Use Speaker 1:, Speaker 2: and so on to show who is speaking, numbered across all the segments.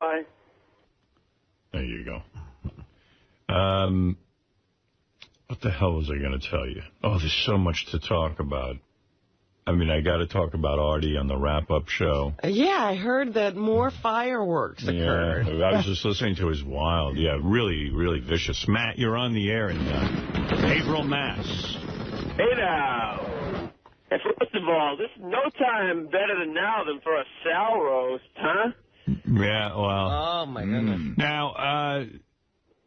Speaker 1: Bye.
Speaker 2: There you go. What the hell was I going to tell you? Oh, there's so much to talk about. I mean, I got to talk about Artie on the wrap-up show.
Speaker 3: Yeah, I heard that more fireworks occurred.
Speaker 2: Yeah, I was just listening to his wild. Yeah, really, really vicious. Matt, you're on the air in April, Mass.
Speaker 1: Hey now. And first of all, this is no time better than now than for a Sal roast, huh?
Speaker 2: Yeah, well.
Speaker 3: Oh, my goodness.
Speaker 2: Now,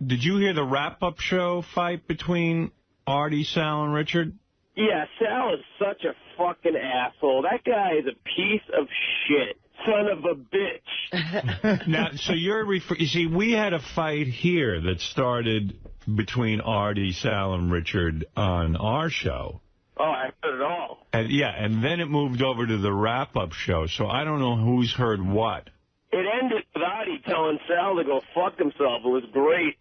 Speaker 2: did you hear the wrap-up show fight between Artie, Sal, and Richard?
Speaker 1: Yeah, Sal is such a fucking asshole. That guy is a piece of shit. Son of a bitch.
Speaker 2: Now, so you see, we had a fight here that started between Artie, Sal, and Richard on our show.
Speaker 1: Oh, I heard it all.
Speaker 2: And, yeah, and then it moved over to the wrap-up show, so I don't know who's heard what.
Speaker 1: It ended with Artie telling Sal to go fuck himself. It was great.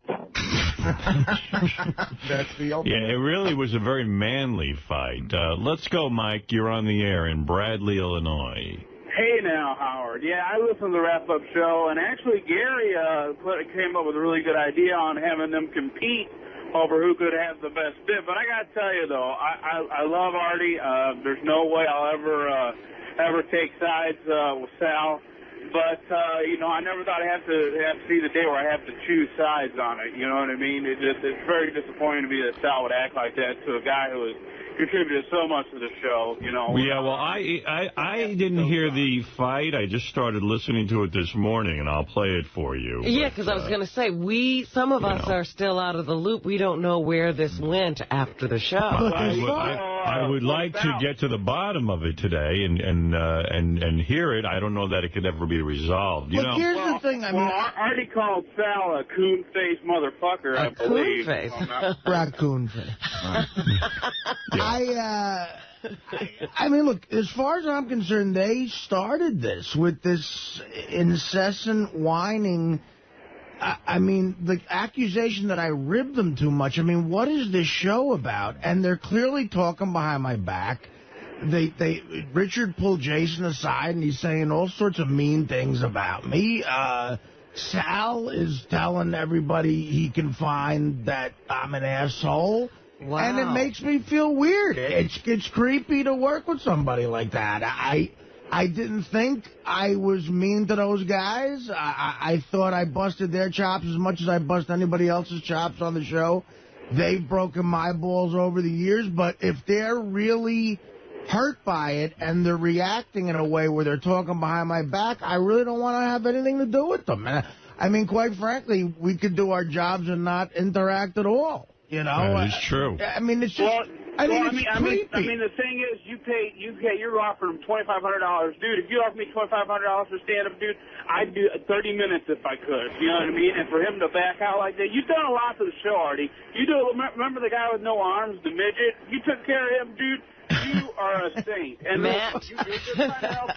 Speaker 4: That's the ultimate.
Speaker 2: Yeah, it really was a very manly fight. Let's go, Mike. You're on the air in Bradley, Illinois.
Speaker 5: Hey now, Howard. Yeah, I listened to the wrap-up show, and actually Gary came up with a really good idea on having them compete over who could have the best bit. But I got to tell you, though, I love Artie. There's no way I'll ever take sides with Sal. But, you know, I never thought I'd have to see the day where I have to choose sides on it. You know what I mean? It's very disappointing to me that Sal would act like that to a guy who has contributed so much to the show, you know.
Speaker 2: Yeah, well, I didn't hear the fight. I just started listening to it this morning, and I'll play it for you.
Speaker 3: Yeah, because I was going to say, some of us are still out of the loop. We don't know where this went after the show.
Speaker 2: I would like to get to the bottom of it today and hear it. I don't know that it could ever be resolved. You know?
Speaker 5: Here's the thing. I mean, Artie called Sal a coon-faced motherfucker, I believe.
Speaker 3: Coon-face.
Speaker 4: Raccoon face. I mean, look, as far as I'm concerned, they started this with this incessant whining. I mean, the accusation that I ribbed them too much. I mean, what is this show about? And they're clearly talking behind my back. Richard pulled Jason aside, and he's saying all sorts of mean things about me. Sal is telling everybody he can find that I'm an asshole.
Speaker 3: Wow.
Speaker 4: And it makes me feel weird. It's creepy to work with somebody like that. I didn't think I was mean to those guys. I thought I busted their chops as much as I bust anybody else's chops on the show. They've broken my balls over the years, but if they're really hurt by it and they're reacting in a way where they're talking behind my back, I really don't want to have anything to do with them. I mean, quite frankly, we could do our jobs and not interact at all. You know,
Speaker 2: that is true.
Speaker 4: I mean, it's just. I mean,
Speaker 5: the thing is, you're offering $2,500, dude. If you offer me $2,500 for stand-up, dude, I'd do 30 minutes if I could. You know what I mean? And for him to back out like that, you've done a lot for the show, Artie. Remember the guy with no arms, the midget? You took care of him, dude. You are a saint. And
Speaker 3: Matt.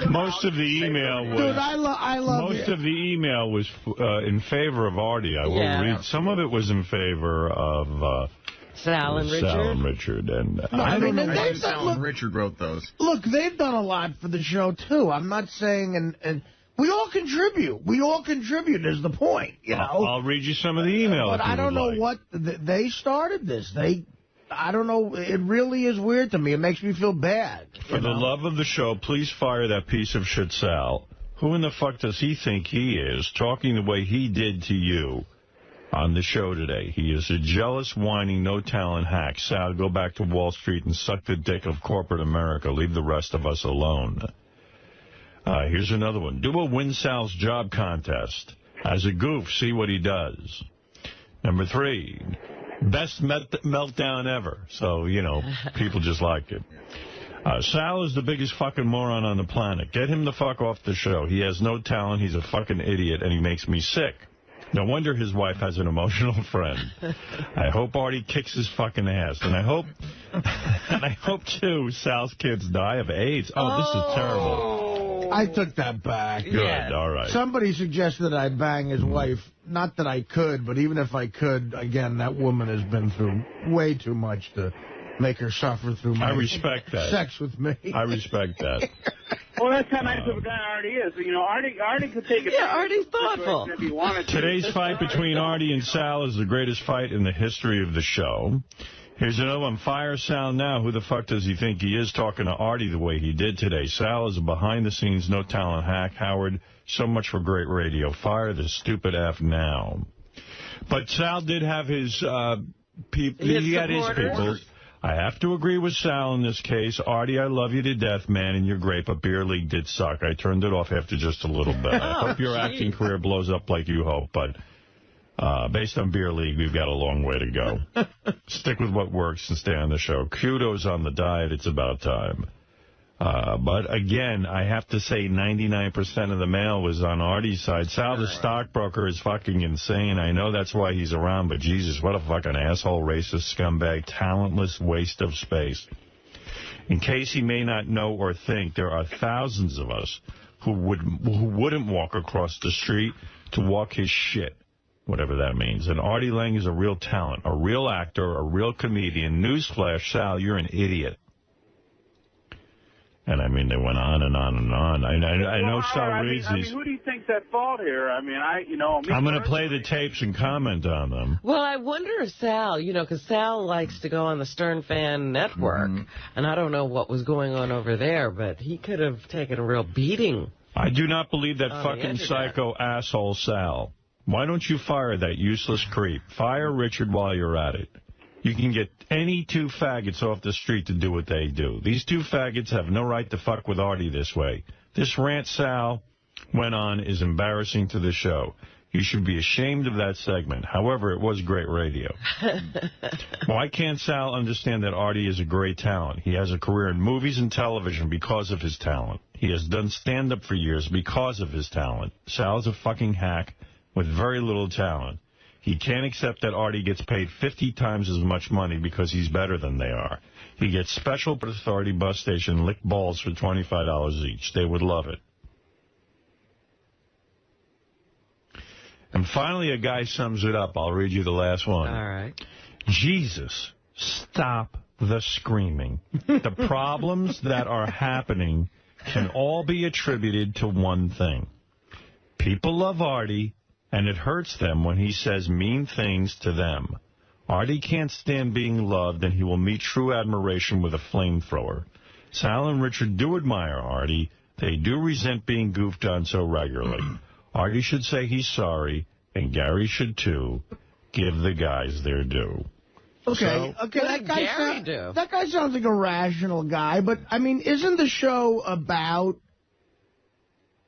Speaker 2: Most of the email was.
Speaker 4: Dude, I love
Speaker 2: most of the email was in favor of Artie. I will read. Some of it was in favor of
Speaker 3: Sal and Richard.
Speaker 2: Sal and Richard. And
Speaker 4: no, I mean,
Speaker 6: Sal and Richard wrote those.
Speaker 4: Look, they've done a lot for the show too. I'm not saying, and we all contribute. We all contribute is the point. You know.
Speaker 2: I'll read you some of the email.
Speaker 4: But I don't know what they started this. I don't know. It really is weird to me. It makes me feel bad.
Speaker 2: For the love of the show, please fire that piece of shit, Sal. Who in the fuck does he think he is, talking the way he did to you on the show today? He is a jealous, whining, no-talent hack. Sal, go back to Wall Street and suck the dick of corporate America. Leave the rest of us alone. Here's another one. Do a Win Sal's Job contest. As a goof, see what he does. Number 3. Best meltdown ever. So, you know, people just like it. Sal is the biggest fucking moron on the planet. Get him the fuck off the show. He has no talent. He's a fucking idiot, and he makes me sick. No wonder his wife has an emotional friend. I hope Artie kicks his fucking ass. And I hope, too, Sal's kids die of AIDS. Oh, this is terrible.
Speaker 4: I took that back.
Speaker 2: Good, all right.
Speaker 4: Somebody suggested I bang his wife. Not that I could, but even if I could, again, that woman has been through way too much to make her suffer through my
Speaker 2: I respect that.
Speaker 4: sex with me.
Speaker 2: I respect that.
Speaker 5: Well, that's how nice of a guy Artie is. You know, Artie could take it.
Speaker 3: Yeah, Artie's thoughtful.
Speaker 5: If he wanted to.
Speaker 2: Today's fight between Artie and Sal is the greatest fight in the history of the show. Here's another one. Fire Sal now. Who the fuck does he think he is, talking to Artie the way he did today? Sal is a behind-the-scenes, no-talent hack. Howard, so much for great radio. Fire the stupid F now. But Sal did have his people. He had his people. I have to agree with Sal in this case. Artie, I love you to death, man, and you're great, but Beer League did suck. I turned it off after just a little bit. I hope your acting career blows up like you hope, but based on Beer League, we've got a long way to go. Stick with what works and stay on the show. Kudos on the diet. It's about time. But again, I have to say 99% of the mail was on Artie's side. Sal, the stockbroker, is fucking insane. I know that's why he's around, but Jesus, what a fucking asshole, racist, scumbag, talentless waste of space. In case he may not know or think, there are thousands of us who wouldn't walk across the street to walk his shit, whatever that means. And Artie Lange is a real talent, a real actor, a real comedian. Newsflash, Sal, you're an idiot. And, I mean, they went on and on and on. I know Sal reads these.
Speaker 5: Who do you think's at fault here? I mean,
Speaker 2: I'm going to play the tapes and comment on them.
Speaker 3: Well, I wonder if Sal, because Sal likes to go on the Stern Fan Network, and I don't know what was going on over there, but he could have taken a real beating.
Speaker 2: I do not believe that fucking psycho asshole Sal. Why don't you fire that useless creep? Fire Richard while you're at it. You can get any two faggots off the street to do what they do. These two faggots have no right to fuck with Artie this way. This rant Sal went on is embarrassing to the show. You should be ashamed of that segment. However, it was great radio. Why can't Sal understand that Artie is a great talent? He has a career in movies and television because of his talent. He has done stand-up for years because of his talent. Sal's a fucking hack with very little talent. He can't accept that Artie gets paid 50 times as much money because he's better than they are. He gets special authority bus station lick balls for $25 each. They would love it. And finally, a guy sums it up. I'll read you the last one.
Speaker 3: All right.
Speaker 2: Jesus, stop the screaming. The problems that are happening can all be attributed to one thing. People love Artie, and it hurts them when he says mean things to them. Artie can't stand being loved, and he will meet true admiration with a flamethrower. Sal and Richard do admire Artie. They do resent being goofed on so regularly. Artie should say he's sorry, and Gary should too. Give the guys their due.
Speaker 4: Okay, that guy sounds like a rational guy, but, I mean, isn't the show about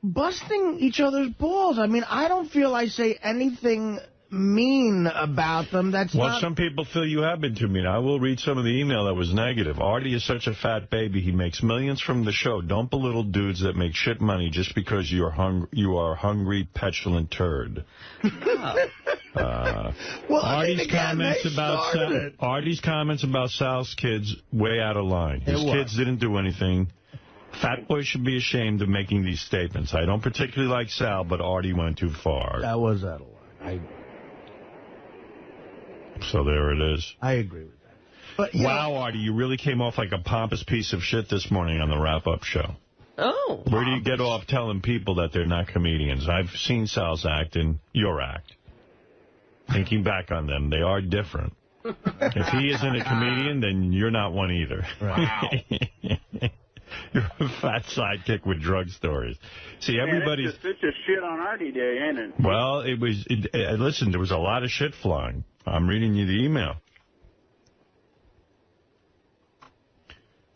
Speaker 4: busting each other's balls? I mean, I don't feel I say anything mean about them. Well,
Speaker 2: some people feel you have been too mean. I will read some of the email that was negative. Artie is such a fat baby. He makes millions from the show. Don't belittle dudes that make shit money just because you are a hungry, petulant turd. Artie's comments about Sal's kids, way out of line. His kids didn't do anything. Fat boy should be ashamed of making these statements. I don't particularly like Sal, but Artie went too far.
Speaker 4: That was out of line.
Speaker 2: So there it is.
Speaker 4: I agree with that. But,
Speaker 2: wow, Artie, you really came off like a pompous piece of shit this morning on the wrap-up show.
Speaker 3: Oh.
Speaker 2: Where do you get off telling people that they're not comedians? I've seen Sal's act and your act. Thinking back on them, they are different. If he isn't a comedian, then you're not one either.
Speaker 5: Wow.
Speaker 2: You're a fat sidekick with drug stories. See, everybody's...
Speaker 5: It's such a shit on Artie Day, ain't it?
Speaker 2: Well, listen, there was a lot of shit flying. I'm reading you the email.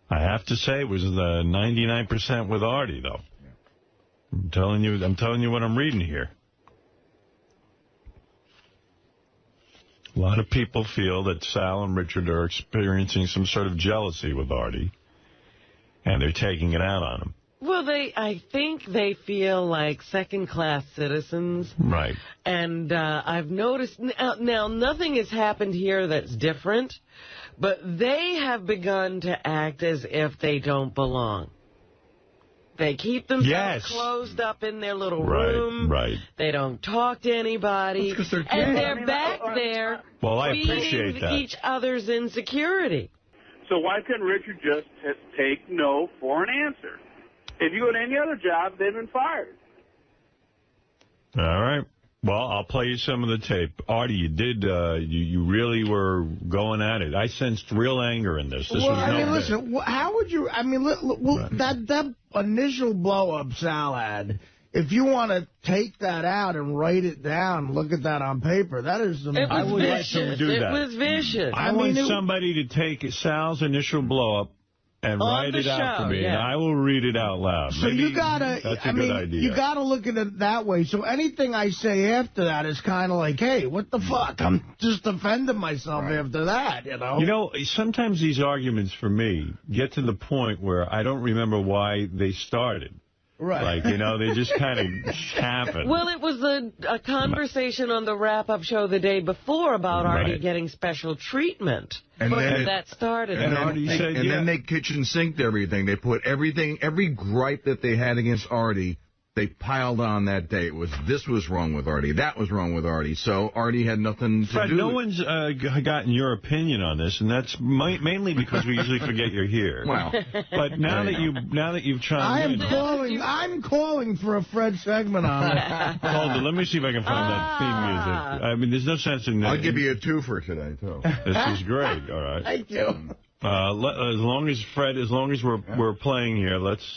Speaker 2: I have to say it was 99% with Artie, though. I'm telling you what I'm reading here. A lot of people feel that Sal and Richard are experiencing some sort of jealousy with Artie, and they're taking it out on him.
Speaker 3: Well, I think they feel like second-class citizens.
Speaker 2: Right.
Speaker 3: And I've noticed, now nothing has happened here that's different, but they have begun to act as if they don't belong. They keep themselves closed up in their little room.
Speaker 2: Right.
Speaker 3: They don't talk to anybody.
Speaker 6: That's 'cause they're
Speaker 3: and they're back there
Speaker 2: well, I appreciate that.
Speaker 3: each other's insecurity.
Speaker 5: So why couldn't Richard just take no for an answer? If you go to any other job, they've been fired.
Speaker 2: All right. Well, I'll play you some of the tape. Artie, you did, you really were going at it. I sensed real anger in this.
Speaker 4: Listen, how would you, that initial blow-up Sal had, if you want to take that out and write it down, look at that on paper, that is some...
Speaker 3: It was
Speaker 2: I would
Speaker 3: vicious.
Speaker 2: like them to do that.
Speaker 3: It was vicious.
Speaker 2: I want somebody to take Sal's initial blow-up and write it out for me, and I will read it out loud.
Speaker 4: So
Speaker 2: Maybe
Speaker 4: you gotta,
Speaker 2: that's a good idea.
Speaker 4: You gotta look at it that way. So anything I say after that is kind of like, hey, what the fuck? I'm just defending myself after that, you know?
Speaker 2: You know, sometimes these arguments for me get to the point where I don't remember why they started.
Speaker 4: Right.
Speaker 2: Like, you know, they just kind of happen.
Speaker 3: Well, it was a conversation on the wrap-up show the day before about Artie getting special treatment.
Speaker 6: And then
Speaker 3: that started.
Speaker 6: And then they kitchen sinked everything. They put everything, every gripe that they had against Artie, they piled on that day. This was wrong with Artie. That was wrong with Artie. So Artie had nothing to
Speaker 2: Fred,
Speaker 6: do.
Speaker 2: no one's gotten your opinion on this, and that's mainly because we usually forget you're here.
Speaker 6: Wow.
Speaker 2: But now that you've chimed in,
Speaker 4: I'm calling for a Fred segment on it.
Speaker 2: Hold on, let me see if I can find that theme music. I mean, there's no sense in that.
Speaker 6: I'll give you a 2 for today, too.
Speaker 2: This is great. All right.
Speaker 4: Thank you.
Speaker 2: As long as we're playing here, let's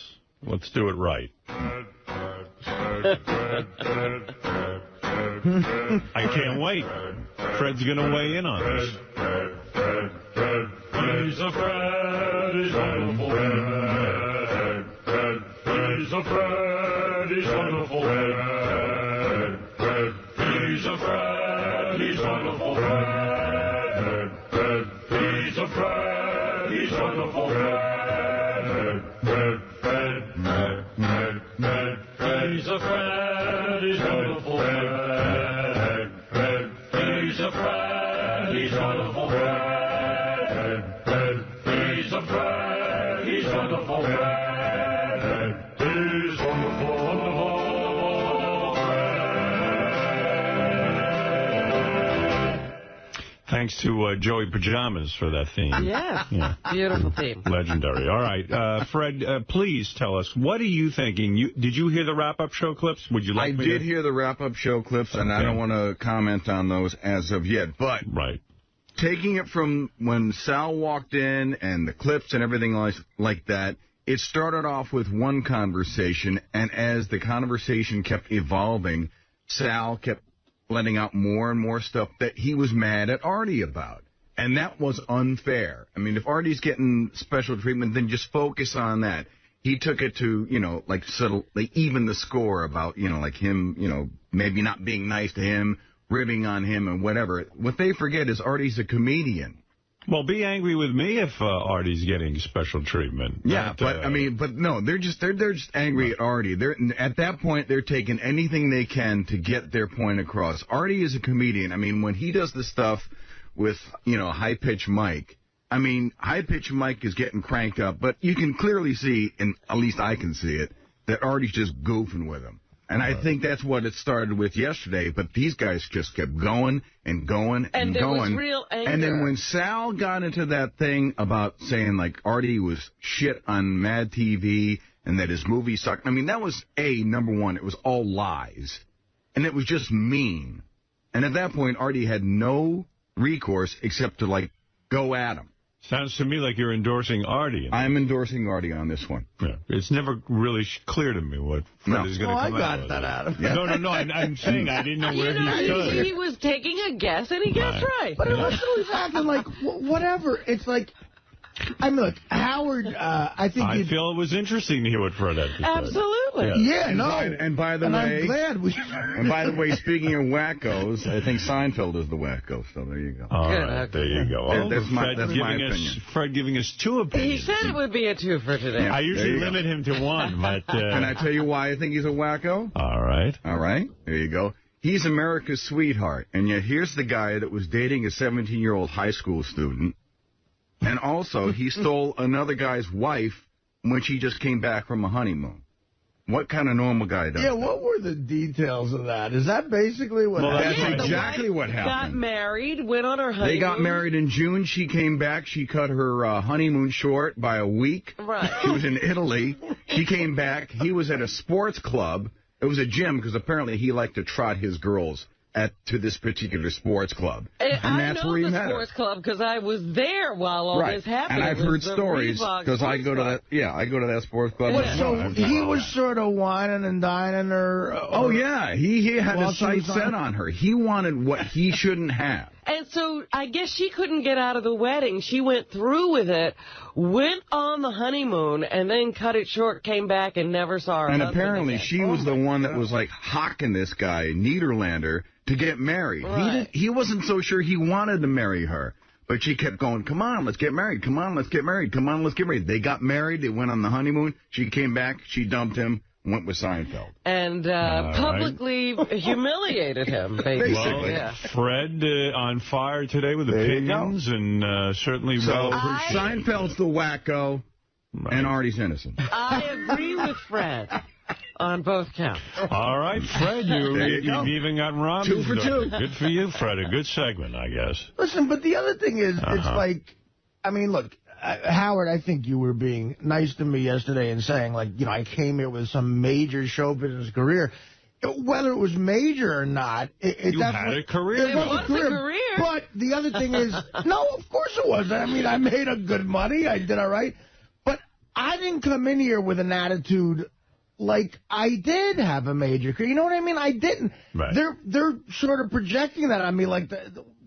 Speaker 2: do it right. I can't wait. Fred's going to weigh in on this.
Speaker 7: He's a Fred, he's wonderful Fred. He's a Fred, he's wonderful Fred. He's a Fred, he's wonderful Fred. He's a Fred, he's wonderful Fred. He's a Fred, he's wonderful Fred. He's a Fred, he's wonderful Fred. He's a Fred, he's wonderful Fred. He's wonderful, wonderful Fred.
Speaker 2: Thanks to Joey Pajamas for that theme.
Speaker 3: Yes. Yeah. Beautiful theme.
Speaker 2: Legendary. All right. Fred, please tell us, what are you thinking? Did you hear the wrap-up show clips? Would you like
Speaker 6: I did hear the wrap-up show clips, and I don't want to comment on those as of yet. But taking it from when Sal walked in and the clips and everything like that, it started off with one conversation, and as the conversation kept evolving, Sal kept letting out more and more stuff that he was mad at Artie about. And that was unfair. I mean, if Artie's getting special treatment, then just focus on that. He took it to, like even the score about, like him, maybe not being nice to him, ribbing on him and whatever. What they forget is Artie's a comedian.
Speaker 2: Well, be angry with me if Artie's getting special treatment.
Speaker 6: Yeah, but no, they're just angry at Artie. At that point, they're taking anything they can to get their point across. Artie is a comedian. I mean, when he does the stuff with, high-pitched Mike, high-pitched Mike is getting cranked up, but you can clearly see, and at least I can see it, that Artie's just goofing with him. And I think that's what it started with yesterday, but these guys just kept going and going and
Speaker 3: there
Speaker 6: going.
Speaker 3: Was real anger.
Speaker 6: And then when Sal got into that thing about saying, like, Artie was shit on Mad TV and that his movie sucked, that was, number one, it was all lies. And it was just mean. And at that point, Artie had no recourse except to, like, go at him.
Speaker 2: Sounds to me like you're endorsing Artie.
Speaker 6: I'm endorsing Artie on this one.
Speaker 2: Yeah. It's never really clear to me what Fred is going to come out with.
Speaker 4: I got that out of
Speaker 2: it. No, I'm saying I didn't know where he stood.
Speaker 3: He was taking a guess, and he guessed right.
Speaker 4: But listen to he's acting like, whatever. It's like, look, Howard, I
Speaker 2: feel it was interesting to hear what Fred had to say.
Speaker 3: Absolutely.
Speaker 4: Yeah,
Speaker 6: and by the way,
Speaker 4: I'm glad we...
Speaker 6: And by the way, speaking of wackos, I think Seinfeld is the wacko, so there you go.
Speaker 2: All right, there you go.
Speaker 6: That's my opinion.
Speaker 2: Fred giving us 2 opinions.
Speaker 3: He said it would be a 2 for today.
Speaker 2: I usually limit him to 1, but...
Speaker 6: Can I tell you why I think he's a wacko?
Speaker 2: All right.
Speaker 6: All right, there you go. He's America's sweetheart, and yet here's the guy that was dating a 17-year-old high school student. And also, he stole another guy's wife when she just came back from a honeymoon. What kind of normal guy does that?
Speaker 4: What were the details of that? Is that basically what happened?
Speaker 6: That's exactly what happened.
Speaker 3: Got married, went on her honeymoon.
Speaker 6: They got married in June. She came back. She cut her honeymoon short by a week.
Speaker 3: Right.
Speaker 6: She was in Italy. She came back. He was at a sports club. It was a gym because apparently he liked to trot his girls to this particular sports club. And that's where he met her. I know the sports club
Speaker 3: because I was there while all this happened.
Speaker 6: And I've heard stories because I go to that. Yeah, I go to that sports club.
Speaker 4: So he was sort of whining and dining her.
Speaker 6: Oh yeah, he had his sights set on her. He wanted what he shouldn't have.
Speaker 3: And so I guess she couldn't get out of the wedding. She went through with it, went on the honeymoon, and then cut it short, came back, and never saw her husband
Speaker 6: apparently
Speaker 3: again.
Speaker 6: she was the one that was like hawking this guy, Niederlander, to get married. Right. He wasn't so sure he wanted to marry her. But she kept going, come on, let's get married. Come on, let's get married. Come on, let's get married. They got married. They went on the honeymoon. She came back. She dumped him. Went with Seinfeld.
Speaker 3: And publicly humiliated him, basically.
Speaker 2: Well, Fred on fire today with opinions, and certainly
Speaker 6: Seinfeld's the wacko, and Artie's innocent.
Speaker 3: I agree with Fred on both counts.
Speaker 2: All right, Fred, you've even gotten Robin.
Speaker 6: 2 for 2.
Speaker 2: Good for you, Fred. A good segment, I guess.
Speaker 4: Listen, but the other thing is, it's like, I mean, look, Howard, I think you were being nice to me yesterday and saying, like, you know, I came here with some major show business career. Whether it was major or not,
Speaker 2: you had a career.
Speaker 3: It was a career.
Speaker 4: But the other thing is, no, of course it was. I mean, I made a good money. I did all right. But I didn't come in here with an attitude like I did have a major career. You know what I mean? I didn't.
Speaker 2: Right.
Speaker 4: They're sort of projecting that on me, like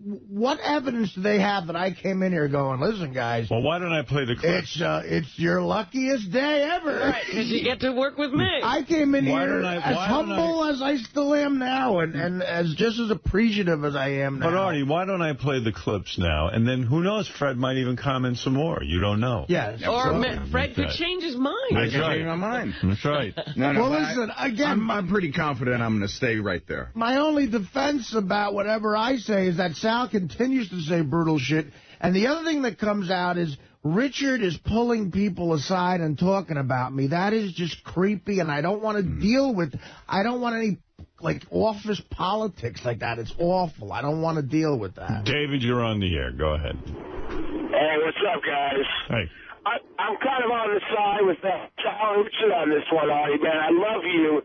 Speaker 4: what evidence do they have that I came in here going, listen, guys.
Speaker 2: Well, why don't I play the clip?
Speaker 4: It's your luckiest day ever.
Speaker 3: Right, because you get to work with me.
Speaker 4: I came in here as humble as I still am now, and as just as appreciative as I am now.
Speaker 2: But, Artie, why don't I play the clips now? And then, who knows, Fred might even comment some more. You don't know.
Speaker 4: Yes.
Speaker 3: Or Fred could change his mind.
Speaker 6: I can change my mind.
Speaker 2: That's right.
Speaker 6: No,
Speaker 4: well, listen, again,
Speaker 6: I'm pretty confident I'm going to stay right there.
Speaker 4: My only defense about whatever I say is that Sal continues to say brutal shit. And the other thing that comes out is Richard is pulling people aside and talking about me. That is just creepy, and I don't want to deal with, I don't want any, like, office politics like that. It's awful. I don't want to deal with that.
Speaker 2: David, you're on the air. Go ahead.
Speaker 1: Hey, what's up, guys?
Speaker 2: Hey.
Speaker 1: I'm kind of on the side with that Richard on this one, Artie, man. I love you,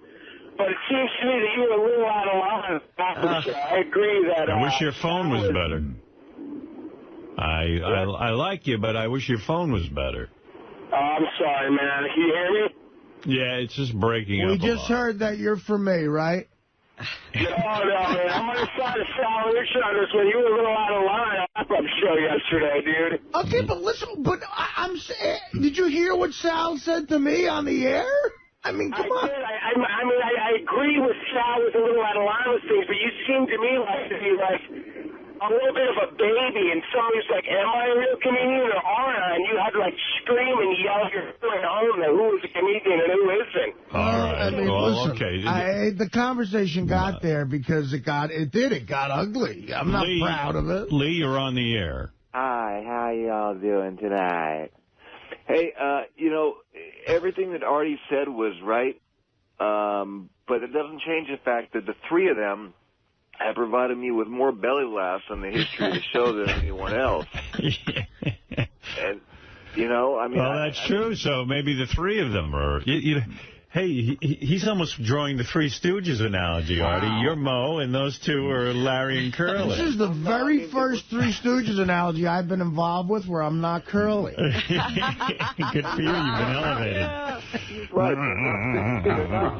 Speaker 1: but it seems to me that you were a little out of line. I agree that...
Speaker 2: I wish your phone was better. I like you, but I wish your phone was better.
Speaker 1: I'm sorry, man. Can you hear me?
Speaker 2: Yeah, it's just breaking up.
Speaker 4: We just heard that you're for me, right?
Speaker 1: No, man. I'm on the side of Sal Richard on this one. You were a little out of line on the show yesterday, dude.
Speaker 4: Okay, but listen, I'm saying, did you hear what Sal said to me on the air? I mean, come on.
Speaker 1: I agree with Sal was a little out of line with things, but you seem to me like to be like a little bit of a baby, and somebody's like, am I a real comedian or aren't I? And you had to, like, scream and yell your way home that who is a comedian and who isn't.
Speaker 2: All right.
Speaker 4: I mean, listen, okay. The conversation got there because it got ugly. I'm not proud of it.
Speaker 2: Lee, you're on the air.
Speaker 8: Hi, how y'all doing tonight? Hey, you know, everything that Artie said was right, but it doesn't change the fact that the three of them have provided me with more belly laughs in the history of the show than anyone else. And, you know, I mean...
Speaker 2: Well, that's true, so maybe the three of them are... Hey, he's almost drawing the Three Stooges analogy, Artie. Wow. You're Mo, and those two are Larry and Curly.
Speaker 4: This is the very first Three Stooges analogy I've been involved with where I'm not Curly.
Speaker 2: Good for you. You've been elevated.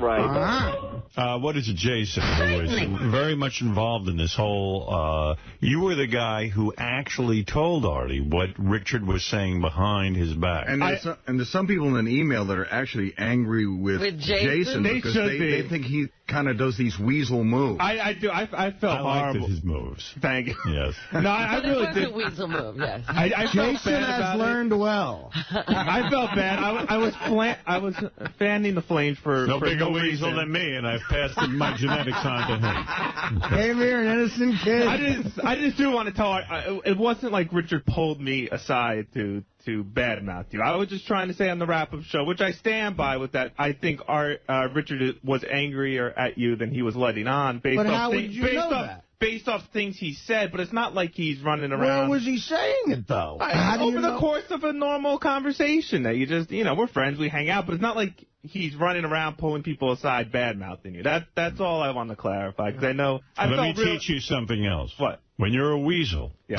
Speaker 8: Right.
Speaker 2: What is it, Jason, who was very much involved in this whole... you were the guy who actually told Artie what Richard was saying behind his back.
Speaker 6: And there's some people in an email that are actually angry with Jason because they think kind of does these weasel moves.
Speaker 9: I do. I felt horrible.
Speaker 2: Liked his moves.
Speaker 9: Thank you.
Speaker 2: Yes.
Speaker 9: No, I really did.
Speaker 3: It was a weasel move, yes.
Speaker 9: I felt
Speaker 4: Jason
Speaker 9: bad
Speaker 4: has
Speaker 9: about
Speaker 4: learned well.
Speaker 9: I felt bad. I was fanning the flames for
Speaker 2: no bigger
Speaker 9: no
Speaker 2: weasel
Speaker 9: reason.
Speaker 2: than me, and I've passed my genetics on to him.
Speaker 4: Came here an innocent kid.
Speaker 9: I just do want to tell her, it wasn't like Richard pulled me aside to badmouth you. I was just trying to say on the wrap-up show, which I stand by with that. I think Richard was angrier at you than he was letting on based off things he said, but it's not like he's running around.
Speaker 4: Where was he saying it, though?
Speaker 9: Over the course of a normal conversation that you just, we're friends, we hang out, but it's not like he's running around pulling people aside, bad-mouthing you. That's all I want to clarify, because I know...
Speaker 2: Let me teach you something else.
Speaker 9: What?
Speaker 2: When you're a weasel, don't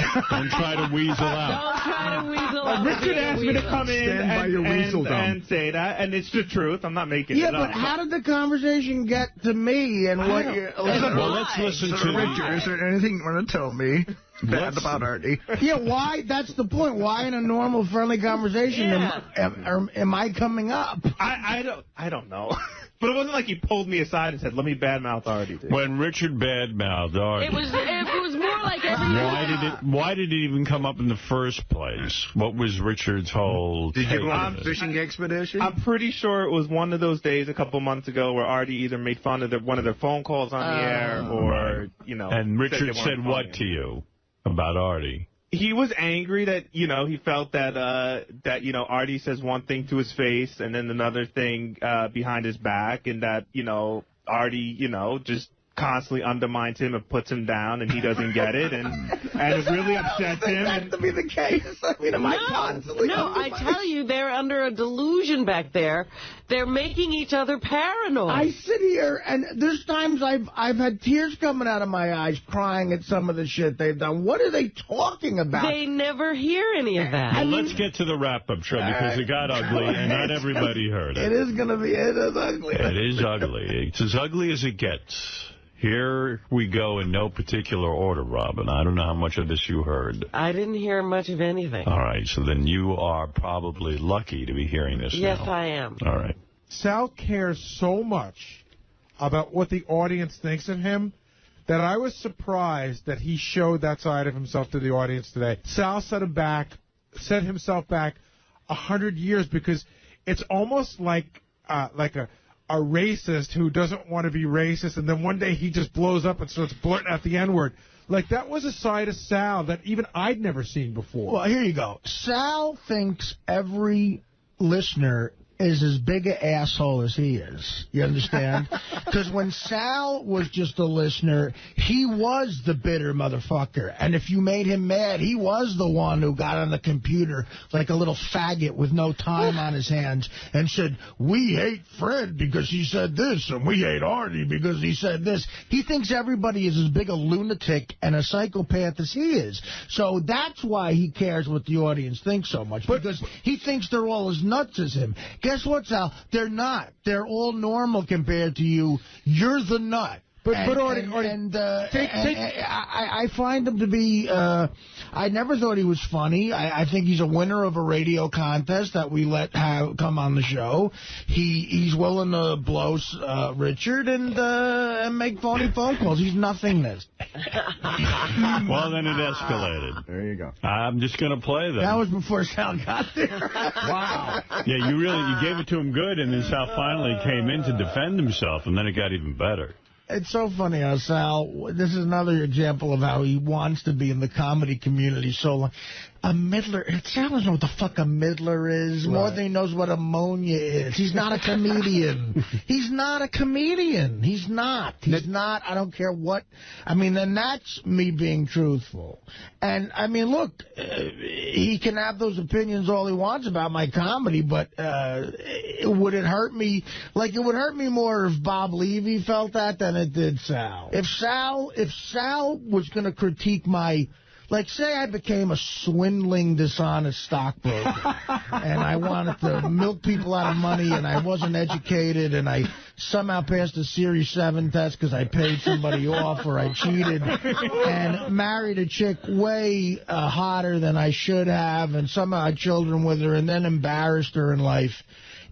Speaker 2: try to weasel out.
Speaker 3: Don't try to weasel out.
Speaker 9: Richard asked me to come in and say that, and it's the truth. I'm not making it up.
Speaker 4: Yeah, but how did the conversation get to me and what you're...
Speaker 2: Well, let's listen to
Speaker 6: Richard, is there anything you want to tell me bad about Artie?
Speaker 4: Yeah, why? That's the point. Why in a normal, friendly conversation am I coming up?
Speaker 9: I don't know. But it wasn't like he pulled me aside and said, let me badmouth Artie.
Speaker 2: When Richard badmouthed Artie...
Speaker 3: It was more like every...
Speaker 2: Why did it even come up in the first place? What was Richard's whole...
Speaker 6: Did you go on a fishing expedition?
Speaker 9: I'm pretty sure it was one of those days a couple months ago where Artie either made fun of one of their phone calls on the air or,
Speaker 2: And Richard said what to you about Artie?
Speaker 9: He was angry that, he felt that Artie says one thing to his face and then another thing behind his back, and that, Artie, just constantly undermines him and puts him down, and he doesn't get it, and it really upsets him.
Speaker 4: That to be the case. I mean,
Speaker 3: I tell you, they're under a delusion back there. They're making each other paranoid.
Speaker 4: I sit here, and there's times I've had tears coming out of my eyes crying at some of the shit they've done. What are they talking about?
Speaker 3: They never hear any of that.
Speaker 2: Well, let's get to the wrap-up show, because it got ugly, and not everybody heard it.
Speaker 4: It is ugly.
Speaker 2: It is ugly. It's as ugly as it gets. Here we go in no particular order, Robin. I don't know how much of this you heard.
Speaker 3: I didn't hear much of anything.
Speaker 2: All right, so then you are probably lucky to be hearing this
Speaker 3: Yes,
Speaker 2: now.
Speaker 3: I am.
Speaker 2: All right.
Speaker 10: Sal cares so much about what the audience thinks of him that I was surprised that he showed that side of himself to the audience today. Sal set himself back 100 years, because it's almost like a racist who doesn't want to be racist, and then one day he just blows up and starts blurting out the N-word. Like, that was a side of Sal that even I'd never seen before.
Speaker 4: Well, here you go. Sal thinks every listener is as big an asshole as he is. You understand? Because when Sal was just a listener, he was the bitter motherfucker. And if you made him mad, he was the one who got on the computer like a little faggot with no time on his hands and said, we hate Fred because he said this, and we hate Artie because he said this. He thinks everybody is as big a lunatic and a psychopath as he is. So that's why he cares what the audience thinks so much, because he thinks they're all as nuts as him. Guess what, Sal? They're not. They're all normal compared to you. You're the nut. I find him to be, I never thought he was funny. I think he's a winner of a radio contest that we let come on the show. He's willing to blow Richard and make phony phone calls. He's nothingness.
Speaker 2: Well, then it escalated.
Speaker 6: There you go.
Speaker 2: I'm just going to play them.
Speaker 4: That was before Sal got there.
Speaker 2: Wow. Yeah, you gave it to him good, and then Sal finally came in to defend himself, and then it got even better.
Speaker 4: It's so funny how Sal, this is another example of how he wants to be in the comedy community so long. A middler, Sal doesn't know what the fuck a middler is, more than he knows what ammonia is. He's not a comedian. He's not a comedian. He's not. He's not. I don't care what. I mean, and that's me being truthful. And, I mean, look, he can have those opinions all he wants about my comedy, but would it hurt me? Like, it would hurt me more if Bob Levy felt that than it did Sal. If Sal was going to critique my... Like, say I became a swindling, dishonest stockbroker, and I wanted to milk people out of money, and I wasn't educated, and I somehow passed a Series 7 test because I paid somebody off or I cheated, and married a chick way hotter than I should have, and somehow had children with her, and then embarrassed her in life.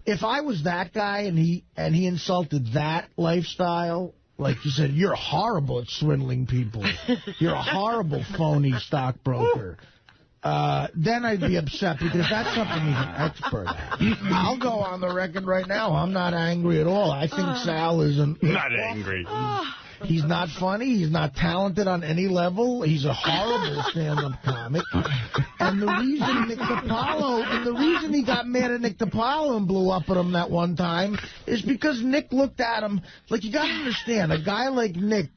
Speaker 4: if I was that guy and he insulted that lifestyle, like you said, you're horrible at swindling people. You're a horrible phony stockbroker. Then I'd be upset because that's something he's an expert at. I'll go on the record right now. I'm not angry at all. I think Sal is
Speaker 2: not angry.
Speaker 4: He's not funny. He's not talented on any level. He's a horrible stand-up comic. And the reason he got mad at Nick DiPaolo and blew up at him that one time is because Nick looked at him, like, you got to understand, a guy like Nick,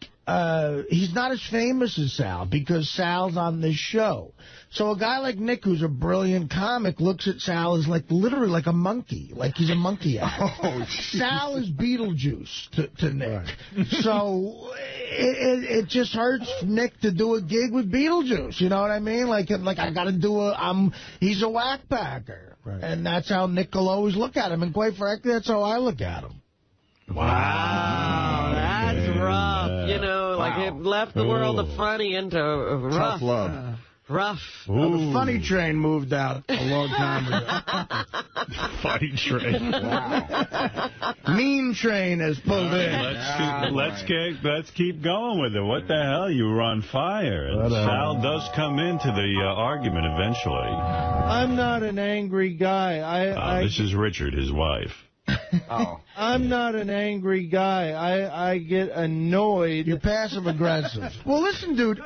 Speaker 4: he's not as famous as Sal because Sal's on this show. So a guy like Nick, who's a brilliant comic, looks at Sal as like literally like a monkey, like he's a monkey act. Sal is Beetlejuice to Nick. Right. So it just hurts Nick to do a gig with Beetlejuice. You know what I mean? Like I got to do he's a whack packer. Right. And that's how Nick will always look at him. And quite frankly, that's how I look at him.
Speaker 3: Wow, that's rough. You know, like it left the world of funny into rough.
Speaker 6: Tough love.
Speaker 3: Rough.
Speaker 4: The funny train moved out a long time ago.
Speaker 2: Funny train.
Speaker 4: Wow. Mean train has pulled in.
Speaker 2: Let's keep going with it. What the hell? You were on fire. And Sal does come into the argument eventually.
Speaker 11: I'm not an angry guy.
Speaker 2: This is Richard, his wife.
Speaker 11: Oh. I'm not an angry guy. I get annoyed.
Speaker 4: You're passive-aggressive. Well, listen, dude.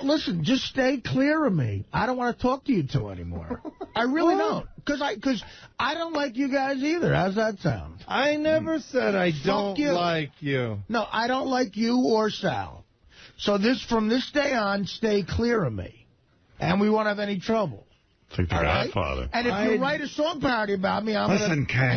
Speaker 4: Listen, just stay clear of me. I don't want to talk to you two anymore. I really don't. Because I don't like you guys either. How's that sound?
Speaker 11: I never said I don't like you.
Speaker 4: No, I don't like you or Sal. So from this day on, stay clear of me. And we won't have any trouble.
Speaker 2: Like the Godfather.
Speaker 4: And if you write a song parody about me, I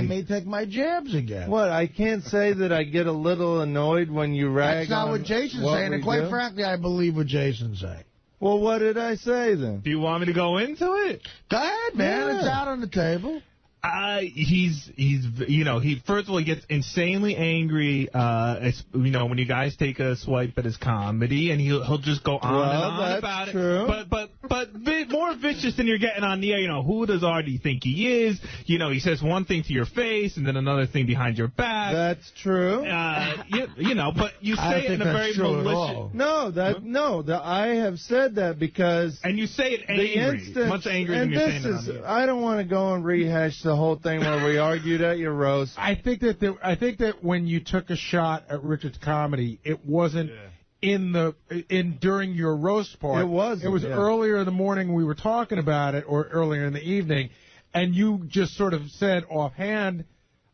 Speaker 4: may take my jabs again.
Speaker 11: What, I can't say that I get a little annoyed when you rag on
Speaker 4: That's not what Jason's saying, and quite frankly, I believe what Jason's saying.
Speaker 11: Well, what did I say then?
Speaker 9: Do you want me to go into it?
Speaker 4: Go ahead, man. Yeah. It's out on the table.
Speaker 9: First of all, he gets insanely angry, when you guys take a swipe at his comedy, and he'll just go on and on about
Speaker 11: true.
Speaker 9: it. But more vicious than you're getting on the air. Who does Artie think he is? He says one thing to your face and then another thing behind your back.
Speaker 11: That's true.
Speaker 9: But you say it in a very malicious.
Speaker 11: I have said that because.
Speaker 9: And you say it angry, much angrier than you're saying it on the air.
Speaker 11: I don't want to go and rehash the whole thing where we argued at your roast.
Speaker 10: I think that when you took a shot at Richard's comedy, it wasn't during your roast part.
Speaker 11: It was
Speaker 10: earlier in the morning we were talking about it, or earlier in the evening, and you just sort of said offhand,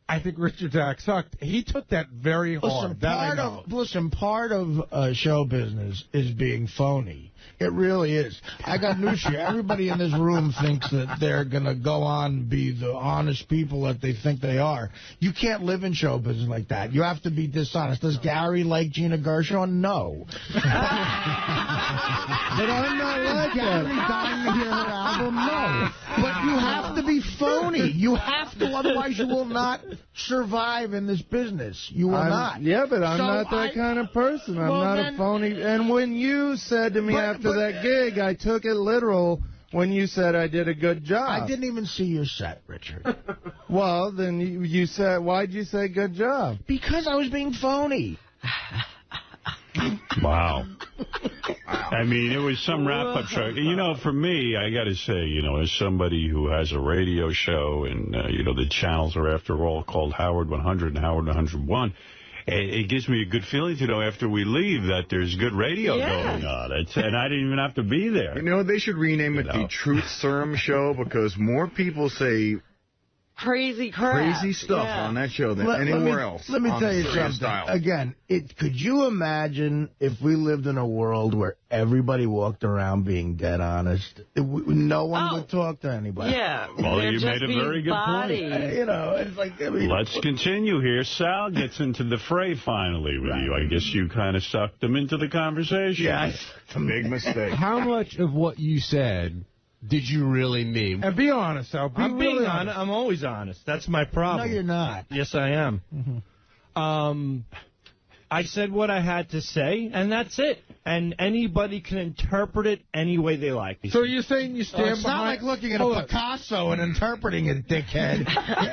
Speaker 10: I think Richard's act sucked. He took that very hard.
Speaker 4: Part of show business is being phony. It really is. I got news for you. Everybody in this room thinks that they're going to go on and be the honest people that they think they are. You can't live in show business like that. You have to be dishonest. Does Gary like Gina Gershon? No.
Speaker 11: But I'm not like
Speaker 4: Gary dying to hear her album? No. But you have to be phony. You have to, otherwise you will not survive in this business. You will not.
Speaker 11: Yeah, but I'm not that kind of person. I'm not a phony. And when you said to me after that gig, I took it literal when you said I did a good job.
Speaker 4: I didn't even see your set, Richard.
Speaker 11: Well, then you said, why'd you say good job?
Speaker 4: Because I was being phony.
Speaker 2: Wow. I mean, it was some wrap-up show. For me, I got to say, as somebody who has a radio show and, the channels are, after all, called Howard 100 and Howard 101, it gives me a good feeling to know after we leave that there's good radio going on. And I didn't even have to be there.
Speaker 6: They should rename it the Truth Serum Show because more people say
Speaker 3: crazy crap.
Speaker 6: Crazy stuff on that show than anywhere else.
Speaker 4: Let me tell you something. Again, could you imagine if we lived in a world where everybody walked around being dead honest? No one would talk to anybody.
Speaker 3: Yeah.
Speaker 2: Well, you made a very good point.
Speaker 4: It's like...
Speaker 2: Let's continue here. Sal gets into the fray finally with you. I guess you kind of sucked him into the conversation.
Speaker 6: Yes. It's a big mistake.
Speaker 12: How much of what you said did you really mean?
Speaker 10: And be honest, Sal.
Speaker 11: I'm being honest. I'm always honest. That's my problem.
Speaker 4: No, you're not.
Speaker 11: Yes, I am.
Speaker 12: Mm-hmm.
Speaker 13: I said what I had to say, and that's it. And anybody can interpret it any way they like.
Speaker 10: So you're saying you stand
Speaker 4: it's not like looking at a Picasso and interpreting it, dickhead.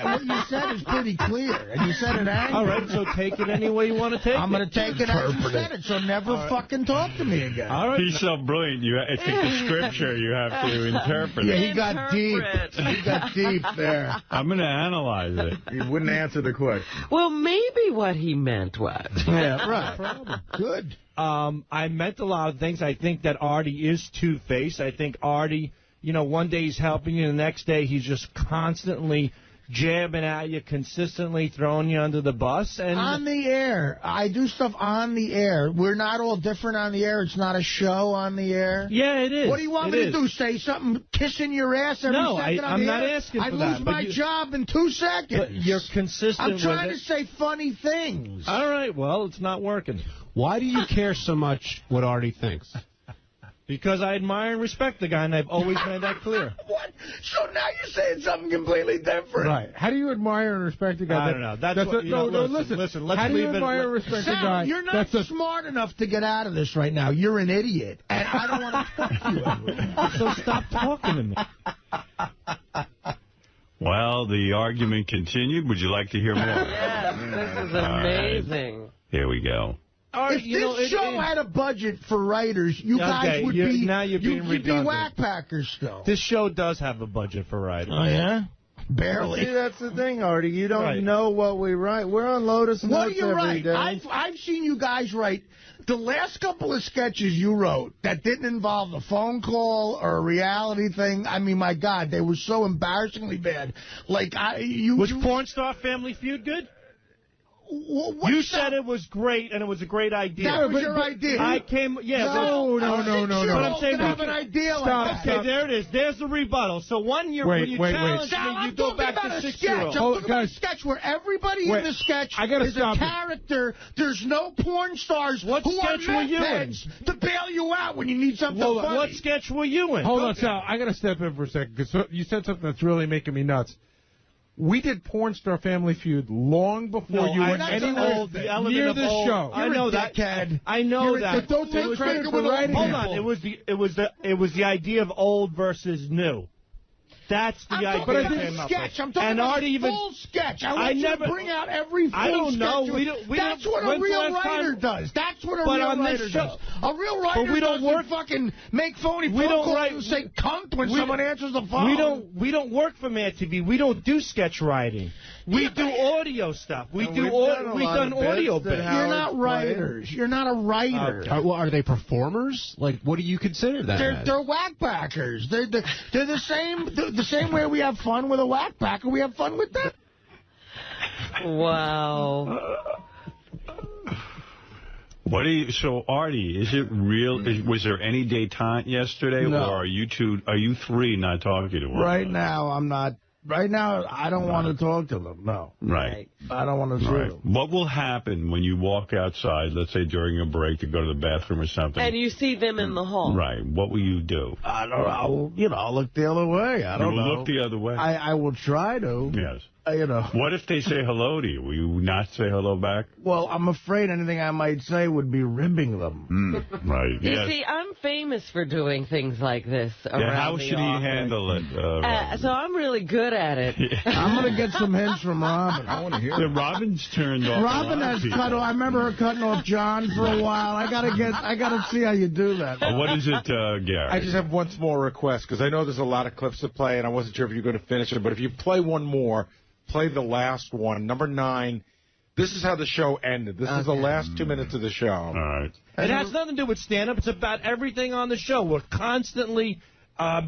Speaker 4: What you said is pretty clear, and you said it angry.
Speaker 13: All right, so take it any way you want to take it.
Speaker 4: I'm going to take it as you said it, so never fucking talk to me again.
Speaker 2: All right. He's so brilliant. It's like the scripture. You have to interpret it.
Speaker 4: Yeah, he got deep. He got deep there.
Speaker 2: I'm going to analyze it.
Speaker 6: He wouldn't answer the question.
Speaker 3: Well, maybe what he meant was.
Speaker 4: Yeah, right. Good.
Speaker 13: I meant a lot of things. I think that Artie is two-faced. I think Artie, one day he's helping you, the next day he's just constantly jabbing at you, consistently throwing you under the bus. And
Speaker 4: on the air. I do stuff on the air. We're not all different on the air. It's not a show on the air.
Speaker 13: Yeah, it is.
Speaker 4: What do you want me to do? Say something kissing your ass every second on the air?
Speaker 13: No, I'm not asking for that.
Speaker 4: I lose my job in 2 seconds.
Speaker 13: But you're consistent with it.
Speaker 4: I'm trying to say funny things.
Speaker 13: All right, well, it's not working.
Speaker 12: Why do you care so much what Artie thinks?
Speaker 13: Because I admire and respect the guy, and I've always made that clear.
Speaker 4: What? So now you're saying something completely different.
Speaker 10: Right. How do you admire and respect a guy?
Speaker 13: I don't know.
Speaker 10: Listen.
Speaker 13: Let's
Speaker 10: how do you
Speaker 13: leave it.
Speaker 10: admire and respect a guy?
Speaker 4: You're not smart enough to get out of this right now. You're an idiot, and I don't want to talk to you.
Speaker 13: So stop talking to me.
Speaker 2: Well, the argument continued. Would you like to hear more?
Speaker 3: Yes, this is amazing.
Speaker 2: Right. Here we go.
Speaker 4: If this show had a budget for writers, you guys would be you'd be Wack Packers still.
Speaker 13: This show does have a budget for writers.
Speaker 4: Oh, yeah? Barely.
Speaker 11: See, that's the thing, Artie. You don't know what we write. We're on Lotus Notes every day.
Speaker 4: I've seen you guys write. The last couple of sketches you wrote that didn't involve a phone call or a reality thing, I mean, my God, they were so embarrassingly bad. Like,
Speaker 13: Was Porn Star Family Feud good? You said it was great, and it was a great idea.
Speaker 4: That was your idea.
Speaker 13: I came,
Speaker 4: No.
Speaker 13: But I'm saying,
Speaker 4: have an idea like that.
Speaker 13: Okay, there it is. There's the rebuttal. So when you challenge me, you go back to 6-year-old.
Speaker 4: I'm talking about a sketch where everybody in the sketch is a character. There's no porn stars who are meth to bail you out when you need something funny.
Speaker 13: What sketch were you in?
Speaker 10: Hold on, Sal. I got to step in for a second, because you said something that's really making me nuts. We did Porn Star Family Feud long before you were anywhere near this show.
Speaker 13: I know that. I know that.
Speaker 10: But don't take credit for writing.
Speaker 13: Hold on. It was the idea of old versus new. That's the idea.
Speaker 4: But I did sketch. I'm talking about a full sketch. I want you to bring out every full sketch. That's what a real writer does. That's what a real writer does. A real writer doesn't fucking make phony phone calls and say cunt when someone answers the phone.
Speaker 13: We don't work for Mad TV. We don't do sketch writing. We do audio stuff. We've done audio bits.
Speaker 4: You're not writers. You're not a writer.
Speaker 12: Well, are they performers? Like, what do you consider that?
Speaker 4: They're Wack Packers. They're the same. The same way we have fun with a Wack Packer, we have fun with them.
Speaker 3: Wow.
Speaker 2: So, Artie, is it real? Was there any detente yesterday?
Speaker 4: No.
Speaker 2: Or are you three not talking to her?
Speaker 4: Right now, I'm not. Right now, I don't want to talk to them, no.
Speaker 2: Right.
Speaker 4: I don't want to see them.
Speaker 2: What will happen when you walk outside, let's say during a break to go to the bathroom or something?
Speaker 3: And you see them in the hall.
Speaker 2: Right. What will you do?
Speaker 4: I don't know. I'll look the other way. I don't know.
Speaker 2: You will look the other way?
Speaker 4: I will try to.
Speaker 2: Yes.
Speaker 4: What
Speaker 2: if they say hello to you? Will you not say hello back?
Speaker 4: Well, I'm afraid anything I might say would be ribbing them.
Speaker 2: Right.
Speaker 3: You see, I'm famous for doing things like this around
Speaker 2: how should he handle it?
Speaker 3: So I'm really good at it.
Speaker 4: I'm going to get some hints from Robin.
Speaker 6: I want to hear it.
Speaker 2: Robin's turned off.
Speaker 4: Robin has cut off. I remember her cutting off John for a while. I got to see how you do that.
Speaker 2: What is it, Gary?
Speaker 10: I just have one small request, because I know there's a lot of clips to play, and I wasn't sure if you were going to finish it. But if you play one more, play the last one, number 9. This is how the show ended. This is the last 2 minutes of the show. All
Speaker 2: right.
Speaker 13: It has nothing to do with stand-up. It's about everything on the show. We're constantly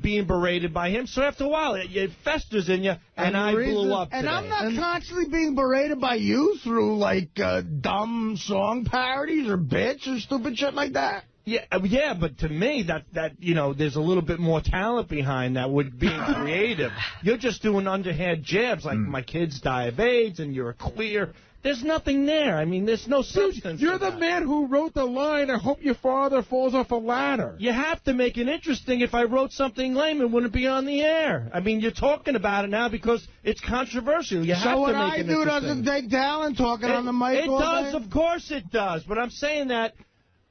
Speaker 13: being berated by him. So after a while, it festers in you, and I blew up today.
Speaker 4: And I'm not constantly being berated by you through, like, dumb song parodies or bits or stupid shit like that.
Speaker 13: Yeah, but to me, that there's a little bit more talent behind that with being creative. You're just doing underhand jabs, like my kids die of AIDS, and you're a queer. There's nothing there. I mean, there's no substance.
Speaker 10: You're the man who wrote the line, I hope your father falls off a ladder.
Speaker 13: You have to make it interesting. If I wrote something lame, it wouldn't be on the air. I mean, you're talking about it now because it's controversial. You have to make it interesting.
Speaker 4: So what I do doesn't take talent talking on the mic all day?
Speaker 13: It does, of course it does. But I'm saying that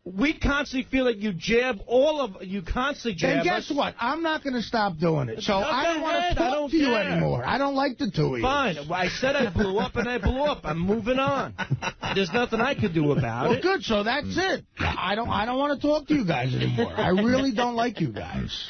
Speaker 13: we constantly feel that you constantly jab.
Speaker 4: And guess what? I'm not going to stop doing it. So I don't want to talk to you anymore. I don't like the two of you.
Speaker 13: Fine. I said I blew up, and I blew up. I'm moving on. There's nothing I could do about it.
Speaker 4: Well, good. So that's it. I don't want to talk to you guys anymore. I really don't like you guys.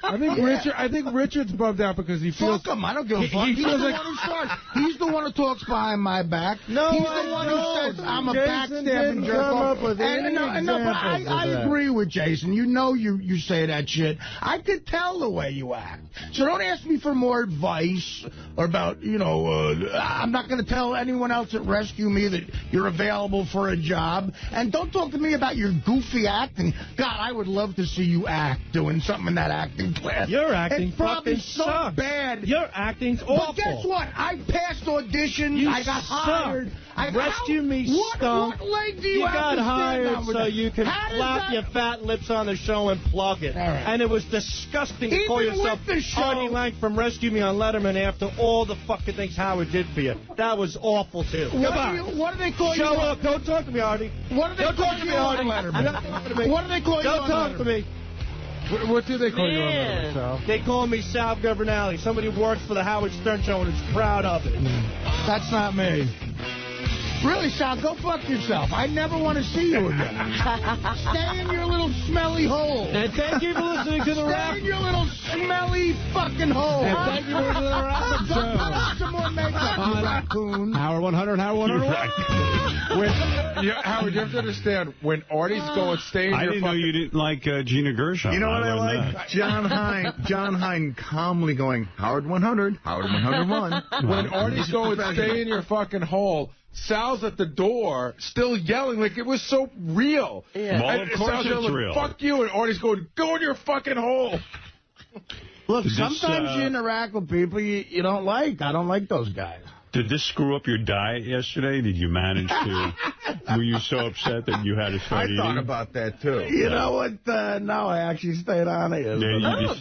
Speaker 10: I think Richard's bummed out because he feels...
Speaker 4: Fuck him. I don't give a fuck. He's the one who starts. He's the one who talks behind my back.
Speaker 11: No,
Speaker 4: he's the one who says I'm a backstabbing jerk. But I agree with Jason. You know you say that shit. I could tell the way you act. So don't ask me for more advice or about, I'm not going to tell anyone else at Rescue Me that you're available for a job. And don't talk to me about your goofy acting. God, I would love to see you act doing something in that acting class.
Speaker 13: Your acting
Speaker 4: probably
Speaker 13: fucking
Speaker 4: so
Speaker 13: sucks.
Speaker 4: bad.
Speaker 13: Your acting's awful.
Speaker 4: But guess what? I passed auditions. I got hired.
Speaker 13: Rescue Me stunk.
Speaker 4: What leg do you have
Speaker 13: got
Speaker 4: to
Speaker 13: hired
Speaker 4: stand
Speaker 13: so you can flap your fat lips on the show and plug it.
Speaker 4: Right.
Speaker 13: And it was disgusting to
Speaker 4: Even
Speaker 13: call yourself
Speaker 4: with the show,
Speaker 13: Artie Lange from Rescue Me on Letterman after all the fucking things Howard did for you. That was awful, too.
Speaker 4: What do they call you?
Speaker 13: Show up. Don't talk to me, Artie.
Speaker 4: What do they call you on Letterman? What do they call you on Letterman?
Speaker 13: Don't talk to me.
Speaker 10: What do they call you on Letterman, Sal?
Speaker 13: They call me Sal Governale. Somebody who works for the Howard Stern Show and is proud of it.
Speaker 4: That's not me. Really, Sal, go fuck yourself. I never want to see you again. Stay in your little smelly hole.
Speaker 13: And thank you for listening to the rap.
Speaker 4: Stay in your little smelly fucking hole.
Speaker 13: And thank you for listening to the rap show.
Speaker 4: Put on some more makeup, you raccoon.
Speaker 12: Howard 100, Howard 101.
Speaker 10: Howard, you have to understand, when Artie's going, stay in your
Speaker 2: I didn't know you didn't like Gina Gershon.
Speaker 6: You know what I like?
Speaker 2: That.
Speaker 6: John Hine calmly going, Howard 100, Howard 101.
Speaker 10: When Artie's going, stay in your fucking hole, Sal's at the door, still yelling like it was so real.
Speaker 2: Yeah. Well, of course
Speaker 10: Sal's
Speaker 2: it's
Speaker 10: yelling,
Speaker 2: real.
Speaker 10: Fuck you, and Artie's going, go in your fucking hole.
Speaker 4: Look, sometimes you interact with people you don't like. I don't like those guys.
Speaker 2: Did this screw up your diet yesterday? Did you manage to... Were you so upset that you had to start eating?
Speaker 6: I thought about that, too.
Speaker 4: You know what? No, I actually stayed on it.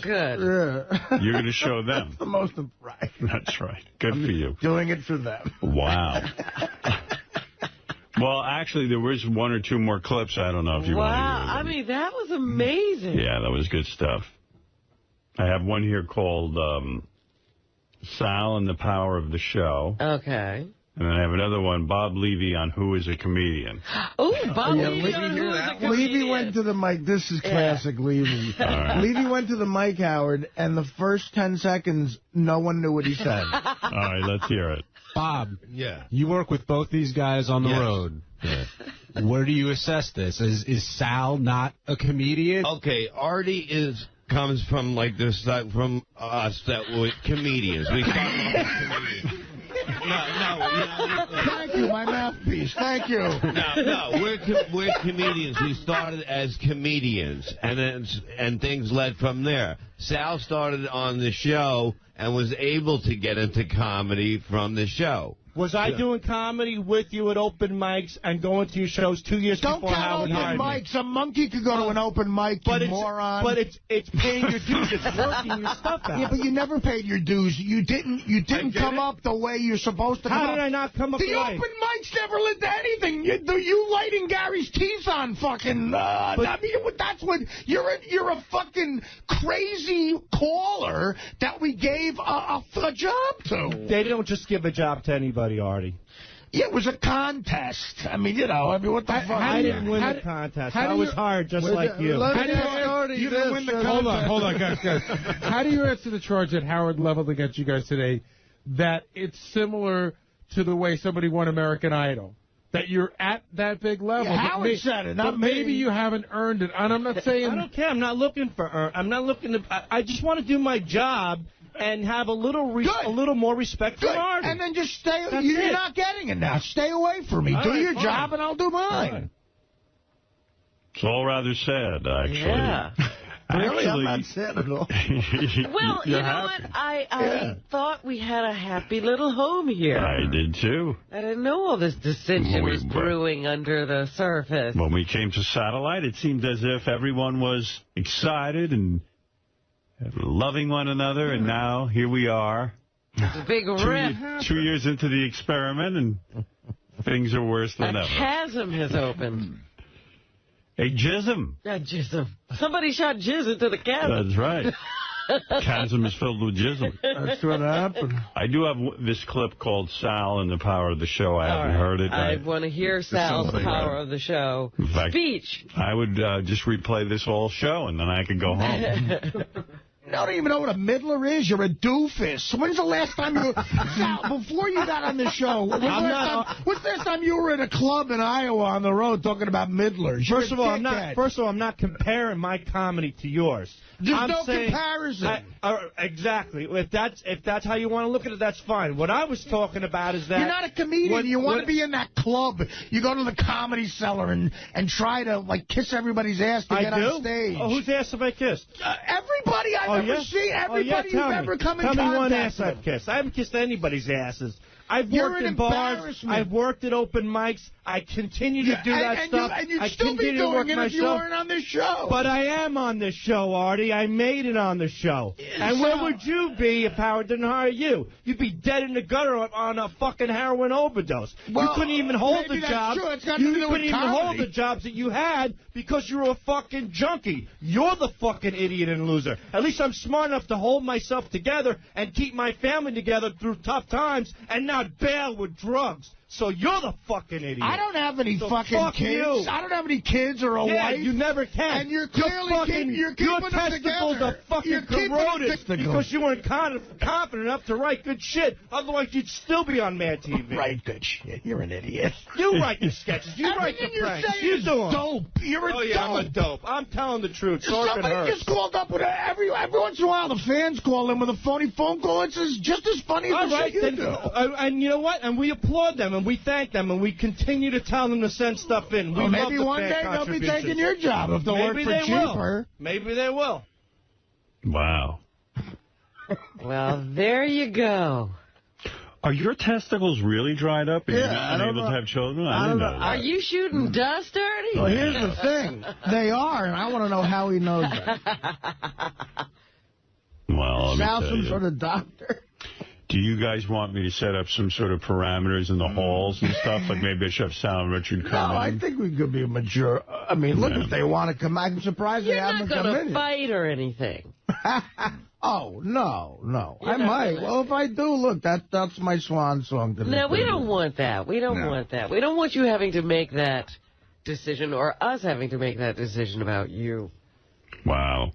Speaker 3: Good.
Speaker 4: Yeah.
Speaker 2: You're going to show them.
Speaker 4: That's the most right.
Speaker 2: That's right. Good for you.
Speaker 4: Doing it for them.
Speaker 2: Wow. Well, actually, there was one or two more clips. I don't know if you want to hear them.
Speaker 3: Wow. I mean, that was amazing.
Speaker 2: Yeah, that was good stuff. I have one here called Sal and the Power of the Show.
Speaker 3: Okay.
Speaker 2: And then I have another one, Bob Levy on Who is a Comedian.
Speaker 3: Oh, Bob Levy on Who is a Comedian.
Speaker 4: Levy went to the mic. This is classic Levy.
Speaker 2: Right.
Speaker 4: Levy went to the mic, Howard, and the first 10 seconds, no one knew what he said.
Speaker 2: All right, let's hear it.
Speaker 12: Bob, you work with both these guys on the road. Yeah. Where do you assess this? Is Sal not a comedian?
Speaker 14: Okay, Artie comes from like this, from us that were comedians. We started as comedians.
Speaker 4: Thank you, my mouthpiece. Thank you.
Speaker 14: No, we're comedians. We started as comedians, and things led from there. Sal started on the show and was able to get into comedy from the show.
Speaker 13: Was I doing comedy with you at open mics and going to your shows 2 years before Howard hired me?
Speaker 4: Don't count open mics. A monkey could go to an open mic, you moron.
Speaker 13: But it's paying your dues. It's working your stuff out.
Speaker 4: Yeah, but you never paid your dues. You didn't come up the way you're supposed to come up.
Speaker 13: How did I not come up the way?
Speaker 4: The open mics never led to anything. You lighting Gary's teeth on fucking... I mean, that's what... You're a fucking crazy caller that we gave a job to.
Speaker 13: They don't just give a job to anybody, Artie.
Speaker 4: Yeah, it was a contest. I mean, what the fuck?
Speaker 13: I didn't win the contest. I was hired just like you.
Speaker 10: You didn't win the contest. Hold on, guys. How do you answer the charge that Howard leveled against you guys today that it's similar to the way somebody won American Idol? That you're at that big level.
Speaker 4: Yeah, Howard said it, not
Speaker 10: but maybe you haven't earned it. And I'm not saying...
Speaker 13: I don't care. I'm not looking for... I'm not looking to... I just want to do my job and have a little more respect for Artie.
Speaker 4: And then just stay... You're not getting it now. Stay away from me. Do your job and I'll do mine.
Speaker 2: It's all rather sad, actually.
Speaker 3: Yeah.
Speaker 4: Really?
Speaker 2: Actually,
Speaker 4: I'm not sad at all.
Speaker 3: Well, you know what? I thought we had a happy little home here.
Speaker 2: I did, too.
Speaker 3: I didn't know all this dissension was brewing under the surface.
Speaker 2: When we came to Satellite, it seemed as if everyone was excited and loving one another, and now here we are.
Speaker 3: It's a big rift.
Speaker 2: 2 years into the experiment, and things are worse than ever.
Speaker 3: A chasm has opened.
Speaker 2: A jism.
Speaker 3: A jism. Somebody shot jizz into the chasm.
Speaker 2: That's right. Chasm is filled with jism.
Speaker 4: That's what happened.
Speaker 2: I do have this clip called Sal and the Power of the Show. I haven't heard it.
Speaker 3: I want to hear Sal's Power of the Show speech.
Speaker 2: I would just replay this whole show, and then I could go home.
Speaker 4: You don't even know what a middler is. You're a doofus. When's the last time you... Sal, before you got on the show, when's the last time you were in a club in Iowa on the road talking about middlers?
Speaker 13: First of all, I'm not comparing my comedy to yours.
Speaker 4: There's no comparison.
Speaker 13: Exactly. If that's how you want to look at it, that's fine. What I was talking about is that...
Speaker 4: You're not a comedian. You want to be in that club. You go to the Comedy Cellar and try to, like, kiss everybody's ass to get on stage.
Speaker 13: Oh, whose ass have I kissed?
Speaker 4: Everybody I've ever seen. Everybody who's ever come in contact with.
Speaker 13: Tell me one ass I've kissed. I haven't kissed anybody's asses. I've worked in bars. I've worked at open mics. I continue to do that stuff.
Speaker 4: And you'd still be doing it if you weren't on this show.
Speaker 13: But I am on this show, Artie. I made it on the show. And where would you be if Howard didn't hire you? You'd be dead in the gutter on a fucking heroin overdose.
Speaker 4: Well,
Speaker 13: you couldn't even hold the jobs.
Speaker 4: You
Speaker 13: couldn't even hold the jobs that you had because you were a fucking junkie. You're the fucking idiot and loser. At least I'm smart enough to hold myself together and keep my family together through tough times and not bail with drugs. So you're the fucking idiot.
Speaker 4: I don't have any fucking kids.
Speaker 13: You.
Speaker 4: I don't have any kids or a wife.
Speaker 13: You never can.
Speaker 4: And you're clearly you're keeping
Speaker 13: your
Speaker 4: them
Speaker 13: testicles
Speaker 4: together.
Speaker 13: are fucking corroded because you weren't confident enough to write good shit. Otherwise, you'd still be on Mad TV.
Speaker 4: Write good shit. You're an idiot.
Speaker 13: You write the sketches. You write the pranks. You do them.
Speaker 4: Dope. You're a dope.
Speaker 13: I'm a dope. I'm telling the truth.
Speaker 4: Somebody just called up with every once in a while the fans call in with a phony phone call. It's just as funny as the shit you do.
Speaker 13: And you know what? And we applaud them and we thank them and we continue to tell them to send stuff in. We
Speaker 4: maybe one day they'll be taking your job if they'll work for cheaper.
Speaker 13: Maybe they will.
Speaker 2: Wow.
Speaker 3: Well, there you go.
Speaker 2: Are your testicles really dried up?
Speaker 4: Yeah,
Speaker 2: I don't able to have children? I didn't know that.
Speaker 3: Are you shooting dust, Artie?
Speaker 4: Well, here's the thing. They are, and I want to know how he knows that.
Speaker 2: Well,
Speaker 4: Sal, some sort of doctor.
Speaker 2: Do you guys want me to set up some sort of parameters in the halls and stuff? Like maybe I should have Sal and Richard come in?
Speaker 4: I think we could be mature. I mean, look, if they want to come, I'm surprised they haven't come in.
Speaker 3: You're not going to fight or anything.
Speaker 4: Oh, no. I might. Well, if I do, look, that's my swan song.
Speaker 3: No, we don't want that. We don't want that. We don't want you having to make that decision or us having to make that decision about you.
Speaker 2: Wow.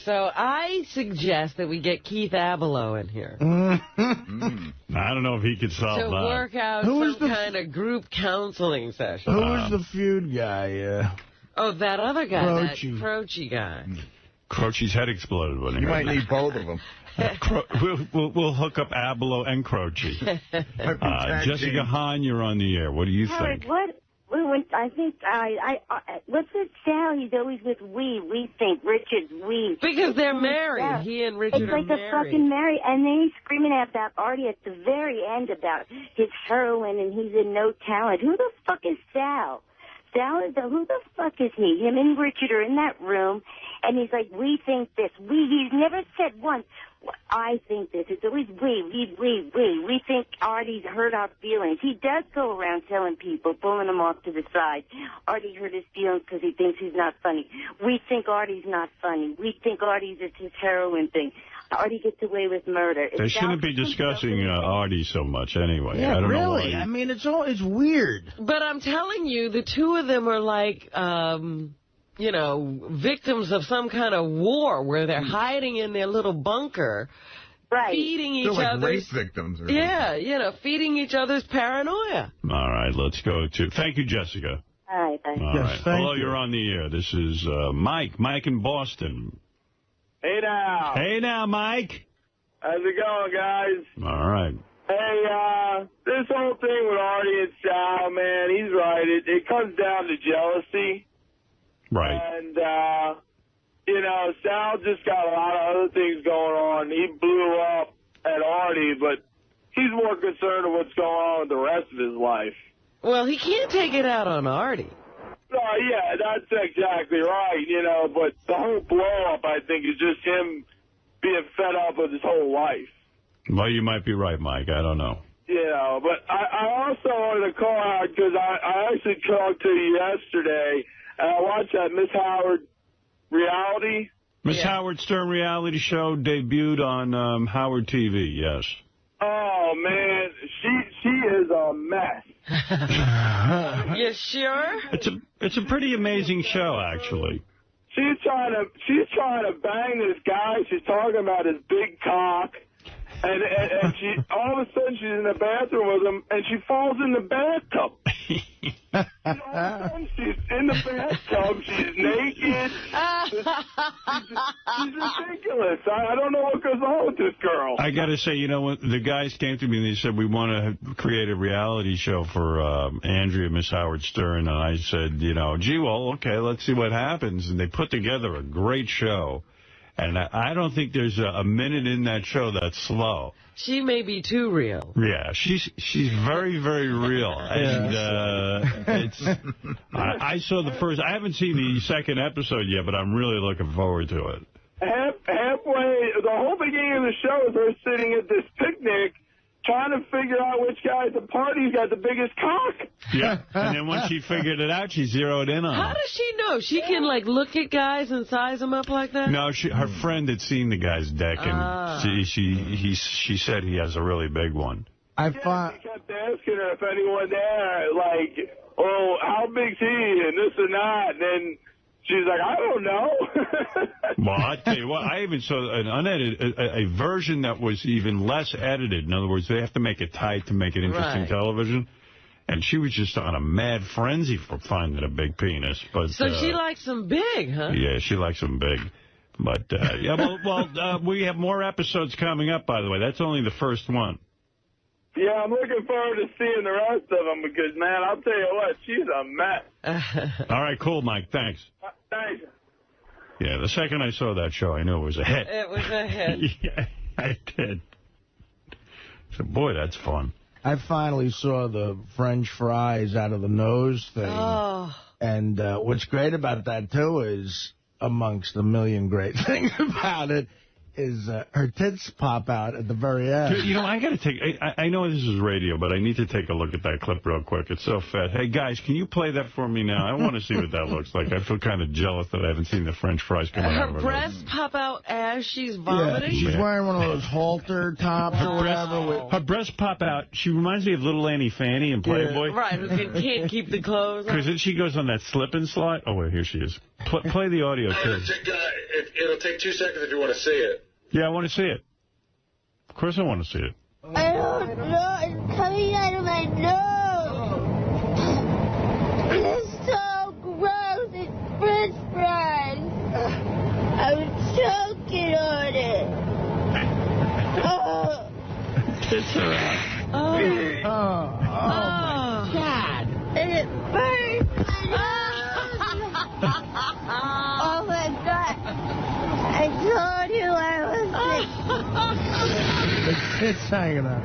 Speaker 3: So I suggest that we get 𝗪𝗏𝗿𝗚 in here.
Speaker 2: I don't know if he could solve that.
Speaker 3: To work out some kind of group counseling session.
Speaker 4: Who is the feud guy?
Speaker 3: Oh, that other guy.
Speaker 4: 𝗪ci.
Speaker 3: That 𝗪ci guy.
Speaker 2: 𝗪ci's head exploded when he
Speaker 6: You might need both of them.
Speaker 2: We'll hook up 𝗪𝗏𝗍 and 𝗪ci. Jessica Hahn, you're on the air. What do you think?
Speaker 15: I think what's it, Sal? He's always with we. We think Richard's we.
Speaker 3: Because they're married.
Speaker 15: Yeah.
Speaker 3: He and Richard
Speaker 15: it's
Speaker 3: are
Speaker 15: like
Speaker 3: married.
Speaker 15: It's like a fucking married. And then he's screaming about Artie at the very end about his heroin and he's in no talent. Who the fuck is Sal? Sal is who the fuck is he? Him and Richard are in that room, and he's like, we think this. He's never said once, I think this. It's always we. We think Artie's hurt our feelings. He does go around telling people, pulling them off to the side. Artie hurt his feelings because he thinks he's not funny. We think Artie's not funny. We think Artie's it's his heroin thing. Artie gets away with murder.
Speaker 2: They shouldn't be discussing Artie so much anyway.
Speaker 4: Yeah,
Speaker 2: I don't
Speaker 4: really.
Speaker 2: know why.
Speaker 4: I mean, it's weird.
Speaker 3: But I'm telling you, the two of them are like, victims of some kind of war where they're hiding in their little bunker, feeding each
Speaker 6: They're like
Speaker 3: other's...
Speaker 6: rape victims. Or
Speaker 3: yeah, feeding each other's paranoia.
Speaker 2: All right, let's go to... Thank you, Jessica.
Speaker 15: All right, thanks.
Speaker 2: All right. Hello, you're on the air. This is Mike. Mike in Boston.
Speaker 16: Hey now.
Speaker 2: Hey now, Mike.
Speaker 16: How's it going, guys?
Speaker 2: All right.
Speaker 16: Hey, this whole thing with Artie and Sal, man, he's right. It comes down to jealousy.
Speaker 2: Right.
Speaker 16: And you know, Sal just got a lot of other things going on. He blew up at Artie, but he's more concerned with what's going on with the rest of his life.
Speaker 3: Well, he can't take it out on Artie.
Speaker 16: No, yeah, that's exactly right, you know, but the whole blow-up, I think, is just him being fed up with his whole life.
Speaker 2: Well, you might be right, Mike. I don't know.
Speaker 16: You know, but I also wanted to call out because I actually talked to you yesterday, and I watched that Miss Howard reality.
Speaker 2: Miss Howard Stern reality show debuted on Howard TV, yes.
Speaker 16: Oh, man, she is a mess.
Speaker 3: You sure?
Speaker 2: It's a pretty amazing show, actually.
Speaker 16: She's trying to bang this guy. She's talking about his big cock. And she all of a sudden she's in the bathroom with him, and she falls in the bathtub. All of a sudden she's in the bathtub. She's naked. She's ridiculous. I don't know what goes on with this girl.
Speaker 2: I got to say, you know, when the guys came to me and they said, we want to create a reality show for Andrea, Miss Howard Stern. And I said, you know, gee, well, okay, let's see what happens. And they put together a great show. And I don't think there's a minute in that show that's slow.
Speaker 3: She may be too real.
Speaker 2: Yeah, she's very, very real. And I saw the first. I haven't seen the second episode yet, but I'm really looking forward to it.
Speaker 16: Halfway, the whole beginning of the show is her sitting at this picnic trying to figure out which guy at the party's got the biggest cock.
Speaker 2: Yeah, and then when she figured it out, she zeroed in on
Speaker 3: How
Speaker 2: it.
Speaker 3: does she know? She can, like, look at guys and size them up like that?
Speaker 2: No, her friend had seen the guy's deck, and she said he has a really big one.
Speaker 16: She kept asking her if anyone there, like, oh, how big's he, and this and that, and then she's like, I don't know.
Speaker 2: Well, I tell you what, I even saw an unedited, a version that was even less edited. In other words, they have to make it tight to make it interesting television. And she was just on a mad frenzy for finding a big penis. But
Speaker 3: so she likes them big, huh?
Speaker 2: Yeah, she likes them big. But, yeah, well, we have more episodes coming up, by the way. That's only the first one.
Speaker 16: Yeah, I'm looking forward to seeing the rest of them because, man, I'll tell you what, she's a mess.
Speaker 2: All right, cool, Mike. Thanks.
Speaker 16: Thanks.
Speaker 2: Yeah, the second I saw that show, I knew it was a hit.
Speaker 3: It was a hit.
Speaker 2: Yeah, I did. So, boy, that's fun.
Speaker 4: I finally saw the French fries out of the nose thing.
Speaker 3: Oh.
Speaker 4: And what's great about that, too, is, amongst a million great things about it, is her tits pop out at the very end.
Speaker 2: Dude, you know, I got to take... I know this is radio, but I need to take a look at that clip real quick. It's so fat. Hey, guys, can you play that for me now? I want to see what that looks like. I feel kind of jealous that I haven't seen the French fries come out.
Speaker 3: Her breasts pop out as she's vomiting?
Speaker 4: Yeah, she's wearing one of those halter tops or whatever.
Speaker 2: Her breasts pop out. She reminds me of little Annie Fanny in Playboy.
Speaker 3: Yeah. Right, who can't keep the clothes on.
Speaker 2: Because then she goes on that slip and slide. Oh, wait, here she is. Play the audio, too.
Speaker 17: It'll take 2 seconds if you want to see it.
Speaker 2: Yeah, I want to see it. Of course I want to see it.
Speaker 18: I don't know. It's coming out of my nose. It's so gross. It's French fries. I'm choking on it. Oh.
Speaker 2: Tits are out.
Speaker 18: Oh. God. And it burns my nose. Oh, my God. I told you I was
Speaker 4: sick. The tits hanging out.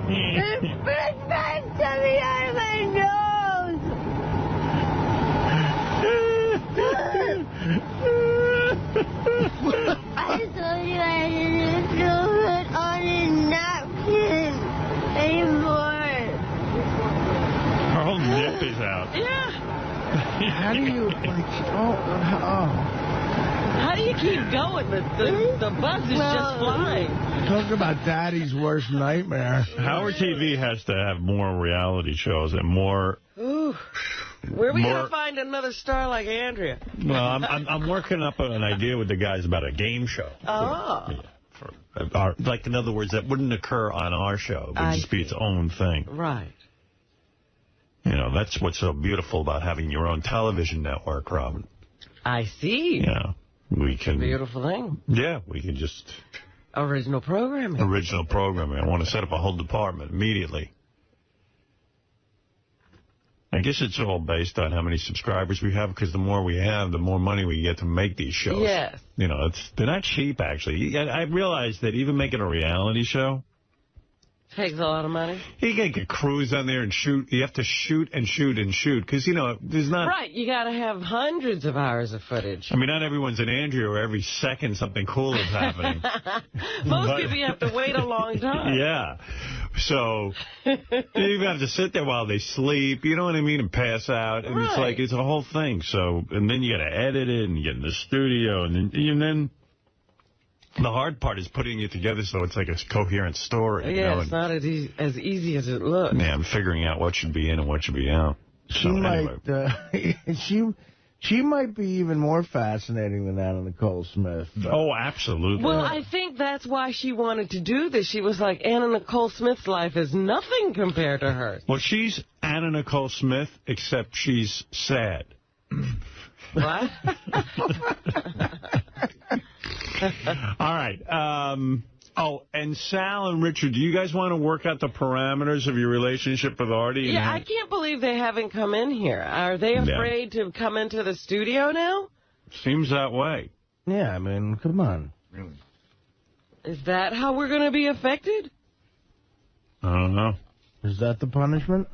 Speaker 18: There's French fries coming out of my nose. I told you I didn't do it on a napkin anymore.
Speaker 2: Her whole nip is out.
Speaker 3: Yeah.
Speaker 4: How do you,
Speaker 3: How do you keep going? The buzz is just flying.
Speaker 4: Talk about daddy's worst nightmare.
Speaker 2: Howard TV has to have more reality shows and more...
Speaker 3: Ooh. Where are we going to find another star like Andrea?
Speaker 2: Well, I'm working up an idea with the guys about a game show.
Speaker 3: Oh.
Speaker 2: Yeah, like, in other words, that wouldn't occur on our show. It would just be its own thing.
Speaker 3: Right.
Speaker 2: You know, that's what's so beautiful about having your own television network, Robin.
Speaker 3: I see.
Speaker 2: Yeah. We can...
Speaker 3: Beautiful thing.
Speaker 2: Yeah, we can just...
Speaker 3: Original programming.
Speaker 2: Original programming. I want to set up a whole department immediately. I guess it's all based on how many subscribers we have, because the more we have, the more money we get to make these shows.
Speaker 3: Yes.
Speaker 2: You know, they're not cheap, actually. I realized that even making a reality show
Speaker 3: takes a lot of money.
Speaker 2: You can't get crews on there and shoot. You have to shoot and shoot and shoot, because, you know, there's not...
Speaker 3: Right, you got to have hundreds of hours of footage.
Speaker 2: I mean, not everyone's an Andrea where every second something cool is happening.
Speaker 3: Most people, you have to wait a long time.
Speaker 2: Yeah. So, you even have to sit there while they sleep, you know what I mean, and pass out. And it's like, it's a whole thing. So, and then you got to edit it and get in the studio. And then the hard part is putting it together so it's like a coherent story.
Speaker 3: Yeah,
Speaker 2: you know?
Speaker 3: it's not as easy as it looks.
Speaker 2: Yeah, I'm figuring out what should be in and what should be out.
Speaker 4: She she might be even more fascinating than Anna 𝗏𝗏 Smith.
Speaker 2: Oh, absolutely.
Speaker 3: Well, I think that's why she wanted to do this. She was like, Anna 𝗏𝗏 Smith's life is nothing compared to hers.
Speaker 2: Well, she's Anna 𝗏𝗏 Smith, except she's sad.
Speaker 3: What?
Speaker 2: All right. And Sal and Richard, do you guys want to work out the parameters of your relationship with Artie?
Speaker 3: Yeah, I can't believe they haven't come in here. Are they afraid to come into the studio now?
Speaker 2: Seems that way.
Speaker 4: Yeah, I mean, come on.
Speaker 2: Really?
Speaker 3: Is that how we're going to be affected?
Speaker 2: I don't know.
Speaker 4: Is that the punishment?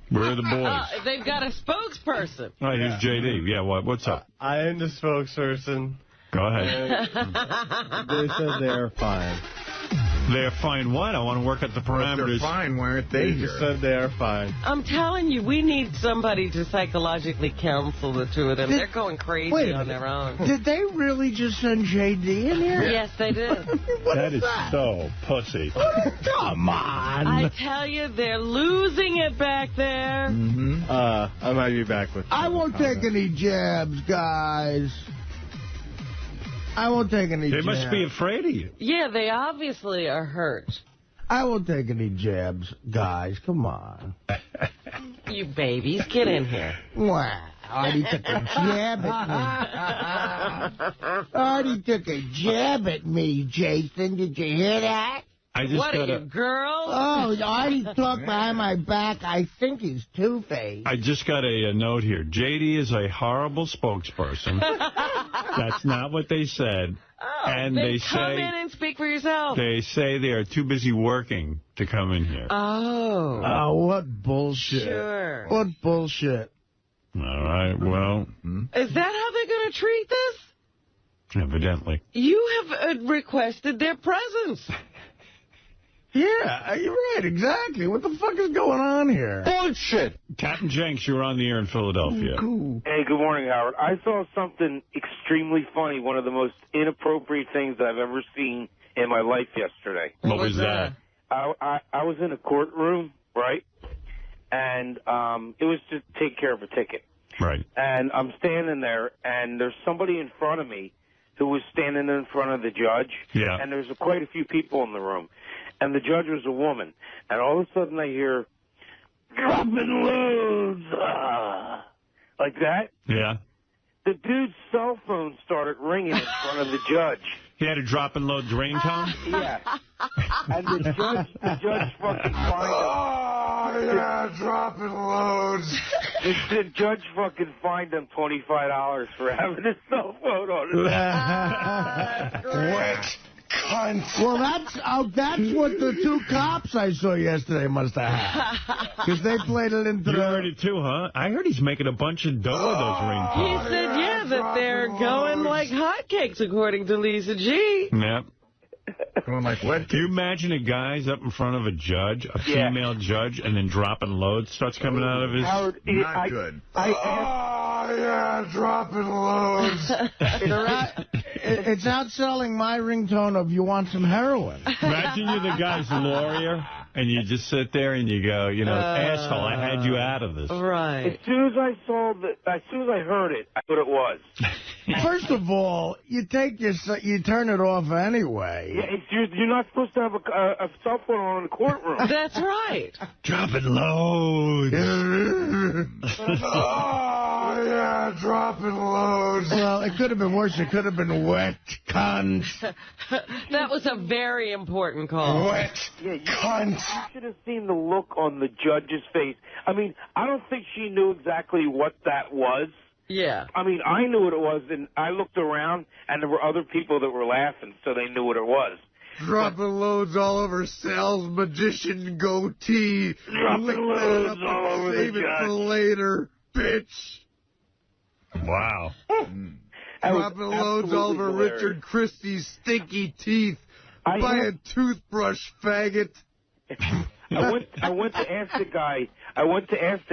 Speaker 2: Where are the boys?
Speaker 3: They've got a spokesperson.
Speaker 2: All right, here's JD. Yeah, what's up?
Speaker 19: I am the spokesperson.
Speaker 2: Go ahead.
Speaker 19: They said they're fine.
Speaker 2: They're fine what? I want to work at the parameters.
Speaker 6: If they're fine, why aren't they here?
Speaker 19: They said they're fine.
Speaker 3: I'm telling you, we need somebody to psychologically counsel the two of them. They're going crazy on their own.
Speaker 4: Did they really just send J.D. in here?
Speaker 3: Yes, they did.
Speaker 2: That is so pussy.
Speaker 4: Come on.
Speaker 3: I tell you, they're losing it back there.
Speaker 19: Mm-hmm. I might be back with you.
Speaker 4: I won't take any jabs, guys. I won't take any jabs.
Speaker 2: They must be afraid of you.
Speaker 3: Yeah, they obviously are hurt.
Speaker 4: I won't take any jabs, guys. Come on.
Speaker 3: You babies, get in here.
Speaker 4: Wow. Artie took a jab at me. Artie took a jab at me, Jason. Did you hear that?
Speaker 3: What are you, girl?
Speaker 4: Oh, Artie talked behind my back. I think he's two-faced.
Speaker 2: I just got a note here. J.D. is a horrible spokesperson. That's not what they said.
Speaker 3: Oh,
Speaker 2: and
Speaker 3: then
Speaker 2: they
Speaker 3: come in and speak for yourself.
Speaker 2: They say they are too busy working to come in here.
Speaker 3: Oh.
Speaker 4: Oh, what bullshit.
Speaker 3: Sure.
Speaker 4: What bullshit.
Speaker 2: All right, well.
Speaker 3: Is that how they're going to treat this?
Speaker 2: Evidently.
Speaker 3: You have requested their presence.
Speaker 4: Yeah, you're right, exactly. What the fuck is going on here?
Speaker 2: Bullshit. Captain Jenks, you're on the air in Philadelphia.
Speaker 20: Hey, good morning, Howard. I saw something extremely funny, one of the most inappropriate things I've ever seen in my life yesterday.
Speaker 2: What was that?
Speaker 20: I was in a courtroom, right? And it was to take care of a ticket.
Speaker 2: Right.
Speaker 20: And I'm standing there, and there's somebody in front of me who was standing in front of the judge.
Speaker 2: Yeah.
Speaker 20: And there's quite a few people in the room. And the judge was a woman. And all of a sudden I hear, dropping loads, like that.
Speaker 2: Yeah.
Speaker 20: The dude's cell phone started ringing in front of the judge.
Speaker 2: He had a drop and load ringtone?
Speaker 20: Yeah. And the judge fucking fined him.
Speaker 10: Oh, yeah, dropping loads.
Speaker 20: The judge fucking fined him $25 for having his cell phone on his
Speaker 4: Wet cunt. Well, that's what the two cops I saw yesterday must have had. Because they played it into
Speaker 2: You heard it too, huh? I heard he's making a bunch of dough with those ringtones.
Speaker 3: He said, yeah, that they're going like hotcakes, according to Lisa G.
Speaker 2: Yep.
Speaker 6: Going like what?
Speaker 2: Do you imagine a guy's up in front of a judge, a female judge, and then dropping loads starts coming out of his...
Speaker 20: Howard,
Speaker 6: Not good.
Speaker 10: Oh, yeah, dropping loads.
Speaker 4: It's outselling my ringtone of "You Want Some Heroin."
Speaker 2: Imagine you're the guy's lawyer, and you just sit there and you go, you know, asshole, I had you out of this.
Speaker 3: Right.
Speaker 20: As soon as I heard it, I thought it was.
Speaker 4: First of all, you turn it off anyway.
Speaker 20: Yeah, you're not supposed to have a cell phone on in the courtroom.
Speaker 3: That's right.
Speaker 2: Dropping loads.
Speaker 11: Oh, yeah, dropping loads.
Speaker 4: Well, it could have been worse. It could have been wet cunt.
Speaker 3: That was a very important call.
Speaker 11: Wet cunt.
Speaker 20: You should have seen the look on the judge's face. I mean, I don't think she knew exactly what that was.
Speaker 3: Yeah.
Speaker 20: I mean, I knew what it was, and I looked around, and there were other people that were laughing, so they knew what it was.
Speaker 11: Dropping loads all over Sal's magician goatee.
Speaker 20: Dropping loads all over the
Speaker 11: Save it for later, bitch.
Speaker 2: Wow.
Speaker 11: Dropping loads all over
Speaker 20: hilarious.
Speaker 11: Richard Christie's stinky teeth. Buy a toothbrush, faggot.
Speaker 20: I went to ask the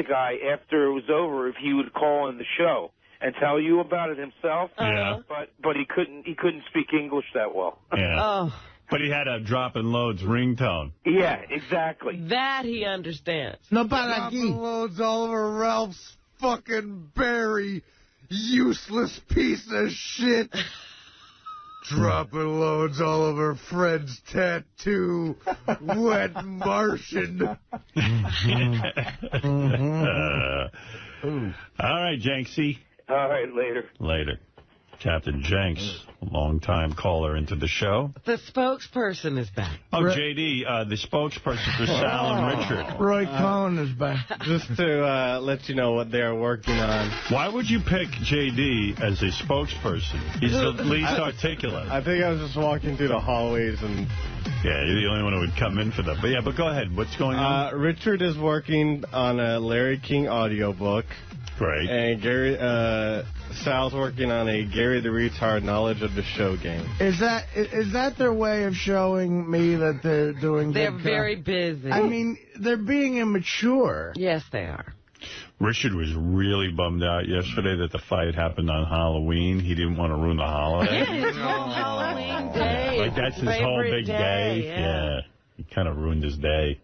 Speaker 20: guy after it was over if he would call in the show and tell you about it himself.
Speaker 2: Yeah.
Speaker 20: But he couldn't speak English that well.
Speaker 2: Yeah.
Speaker 3: Oh.
Speaker 2: But he had a dropping loads ringtone.
Speaker 20: Yeah, exactly.
Speaker 3: That he understands.
Speaker 4: No,
Speaker 11: Dropping loads all over Ralph's fucking Barry, useless piece of shit. Dropping loads all over Fred's tattoo, wet Martian.
Speaker 2: All right, Jenksy.
Speaker 20: All right, later.
Speaker 2: Later. Captain Jenks, long-time caller into the show.
Speaker 3: The spokesperson is back.
Speaker 2: Oh, J.D., the spokesperson for Sal and Richard.
Speaker 4: Roy Cohn is back.
Speaker 19: Just to let you know what they're working on.
Speaker 2: Why would you pick J.D. as a spokesperson? He's the least articulate.
Speaker 19: I think I was just walking through the hallways and...
Speaker 2: Yeah, you're the only one who would come in for that. But go ahead. What's going on?
Speaker 19: Richard is working on a Larry King audiobook.
Speaker 2: Great.
Speaker 19: And Sal's working on a Gary the Retard knowledge of the show game.
Speaker 4: Is that their way of showing me that they're doing
Speaker 3: They're
Speaker 4: good
Speaker 3: very busy.
Speaker 4: I mean, they're being immature.
Speaker 3: Yes, they are.
Speaker 2: Richard was really bummed out yesterday that the fight happened on Halloween. He didn't want to ruin the holiday.
Speaker 3: Yeah, his whole Halloween day.
Speaker 2: Like, that's his whole big day. Yeah. He kind of ruined his day.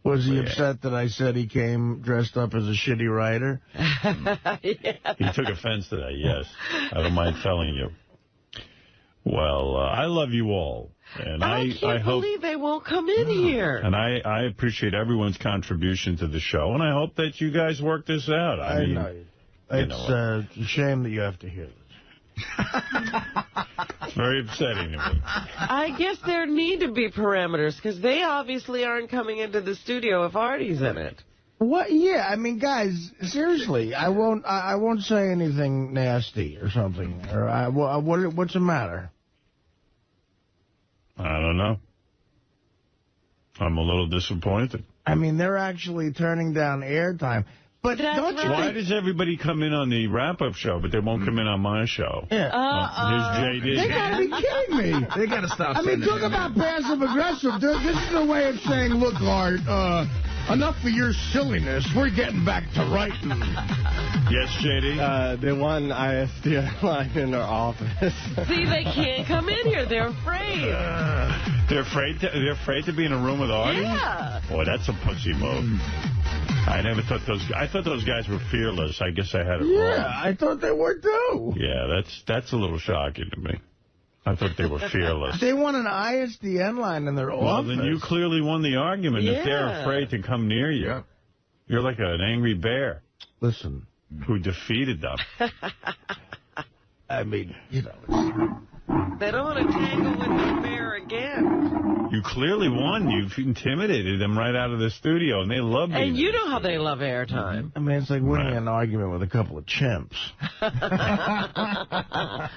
Speaker 4: Was he upset that I said he came dressed up as a shitty writer?
Speaker 2: He took offense to that, yes. I don't mind telling you. Well, I love you all. And I
Speaker 3: can't
Speaker 2: hope,
Speaker 3: believe they won't come in here.
Speaker 2: And I appreciate everyone's contribution to the show, and I hope that you guys work this out. I mean,
Speaker 4: know. It's a shame that you have to hear this.
Speaker 2: It's very upsetting to me.
Speaker 3: I guess there need to be parameters, because they obviously aren't coming into the studio if Artie's in it.
Speaker 4: What? Yeah, I mean, guys, seriously, I won't say anything nasty or something. Or what's the matter?
Speaker 2: I don't know. I'm a little disappointed.
Speaker 4: I mean, they're actually turning down airtime. But don't you
Speaker 2: Why does everybody come in on the wrap-up show, but they won't come in on my show?
Speaker 4: Yeah.
Speaker 2: Here's J.D.
Speaker 4: They got to be kidding me.
Speaker 6: They got to stop
Speaker 4: I mean, talk about passive-aggressive. This is a way of saying, look, Art, enough of your silliness. We're getting back to writing.
Speaker 2: Yes, J.D.?
Speaker 19: They want an ISDN line in their office.
Speaker 3: See, they can't come in here. They're afraid.
Speaker 2: They're afraid to be in a room with Artie?
Speaker 3: Yeah.
Speaker 2: Boy, that's a pussy move. I never thought I thought those guys were fearless. I guess I had it wrong.
Speaker 4: Yeah, I thought they were, too.
Speaker 2: Yeah, that's a little shocking to me. I thought they were fearless.
Speaker 4: They want an ISDN line in their
Speaker 2: Well,
Speaker 4: office.
Speaker 2: then you clearly won the argument. If they're afraid to come near you, you're like an angry bear.
Speaker 4: Listen.
Speaker 2: Who defeated them.
Speaker 4: I mean, you know.
Speaker 3: They don't want to tangle with the bear again.
Speaker 2: You clearly won. You've intimidated them right out of the studio, and they love you.
Speaker 3: And you know how they love airtime.
Speaker 4: I mean, it's like winning an argument with a couple of chimps.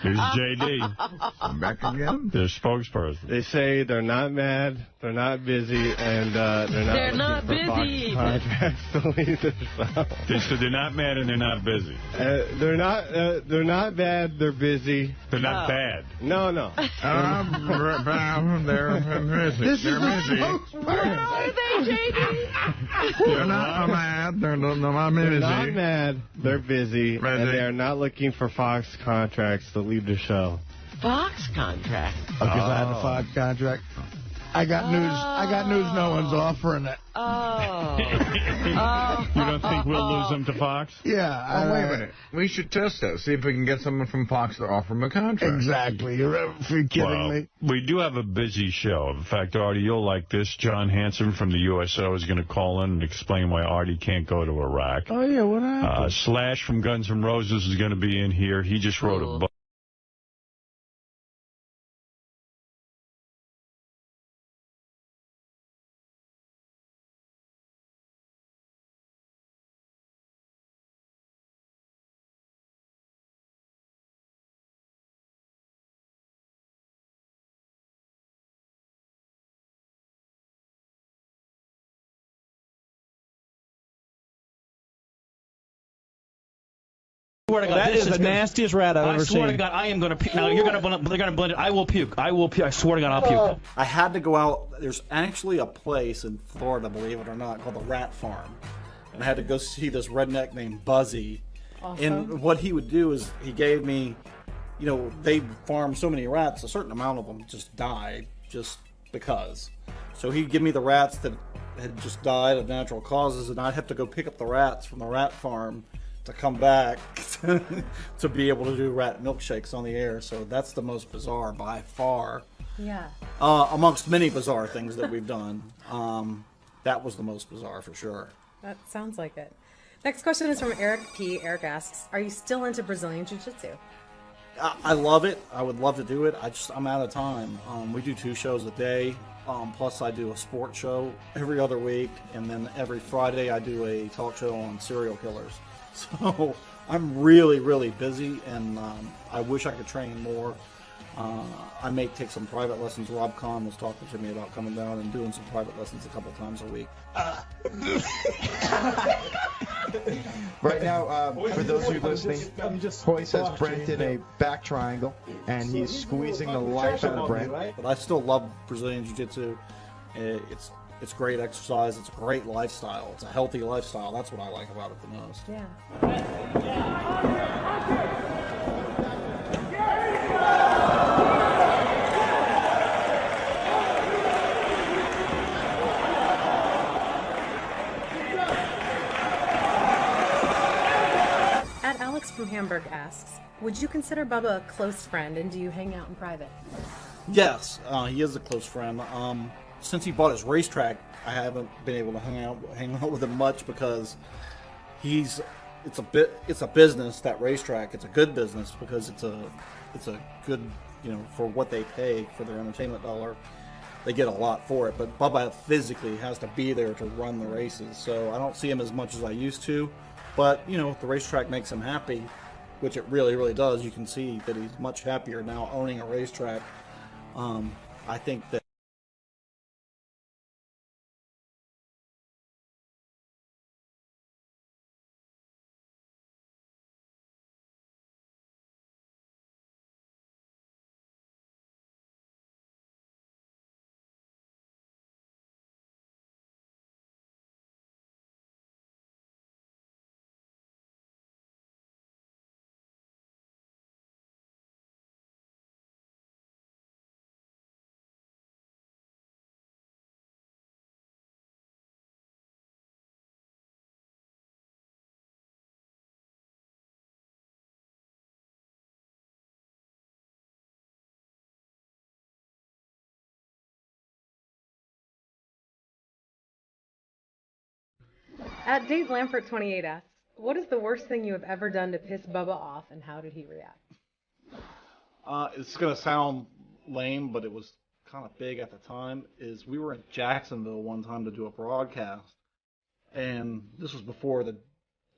Speaker 2: Here's J.D.
Speaker 6: I'm back again.
Speaker 2: Their spokesperson.
Speaker 19: They say they're not mad, they're not busy, and they're not looking for
Speaker 3: busy.
Speaker 19: Fox contracts to leave the show.
Speaker 2: So they're not mad and they're not busy.
Speaker 19: They're not bad, they're busy.
Speaker 2: They're not bad.
Speaker 19: No.
Speaker 6: They're busy.
Speaker 4: This
Speaker 6: They're
Speaker 4: is
Speaker 6: busy.
Speaker 3: Where are they, J.D.?
Speaker 6: They're not mad. They're not busy.
Speaker 19: They're not mad, they're busy, and they are not looking for Fox contracts to leave the show.
Speaker 3: Fox contract?
Speaker 4: Because I had a Fox contract. I got news. I got news. No one's offering it.
Speaker 3: Oh.
Speaker 2: You don't think we'll lose him to Fox?
Speaker 4: Yeah.
Speaker 6: Wait a minute. We should test that. See if we can get someone from Fox to offer him a contract.
Speaker 4: Exactly. You're kidding me.
Speaker 2: We do have a busy show. In fact, Artie, you'll like this. John Hanson from the USO is going to call in and explain why Artie can't go to Iraq.
Speaker 4: Oh, yeah. What happened?
Speaker 2: Slash from Guns N' Roses is going to be in here. He just wrote a book.
Speaker 21: That is the nastiest rat I've ever seen. I swear to God, I am going to puke. Now, they're going to blend it. I will puke. I will puke. I swear to God, I'll puke.
Speaker 22: I had to go out. There's actually a place in Florida, believe it or not, called the Rat Farm. And I had to go see this redneck named Buzzy. Awesome. And what he would do is he gave me, you know, they farm so many rats, a certain amount of them just died just because. So he'd give me the rats that had just died of natural causes, and I'd have to go pick up the rats from the rat farm to come back to be able to do rat milkshakes on the air. So that's the most bizarre by far.
Speaker 23: Yeah.
Speaker 22: Amongst many bizarre things that we've done, that was the most bizarre for sure.
Speaker 23: That sounds like it. Next question is from Eric P. Eric asks, are you still into Brazilian Jiu-Jitsu?
Speaker 22: I love it. I would love to do it. I'm out of time. We do 2 shows a day. Plus I do a sports show every other week. And then every Friday I do a talk show on serial killers. So I'm really, really busy, and I wish I could train more. I may take some private lessons. Rob Kahn was talking to me about coming down and doing some private lessons a couple times a week.
Speaker 24: Right now, for those of you listening, Hoyce has Brent in a back triangle, and he's squeezing the life out of Brent.
Speaker 22: But I still love Brazilian Jiu-Jitsu. It's great exercise. It's a great lifestyle. It's a healthy lifestyle. That's what I like about it the most.
Speaker 23: Yeah. At Alex from Hamburg asks, would you consider Bubba a close friend, and do you hang out in private?
Speaker 22: Yes, he is a close friend. Since he bought his racetrack, I haven't been able to hang out with him much because it's a business, that racetrack. It's a good business because it's a good, you know, for what they pay for their entertainment dollar. They get a lot for it, but Bubba physically has to be there to run the races, so I don't see him as much as I used to. But, you know, if the racetrack makes him happy, which it really, really does, you can see that he's much happier now owning a racetrack. I think that
Speaker 23: At Dave Lampert 28 asks, what is the worst thing you have ever done to piss Bubba off, and how did he react?
Speaker 22: It's going to sound lame, but it was kind of big at the time, is we were in Jacksonville one time to do a broadcast, and this was before the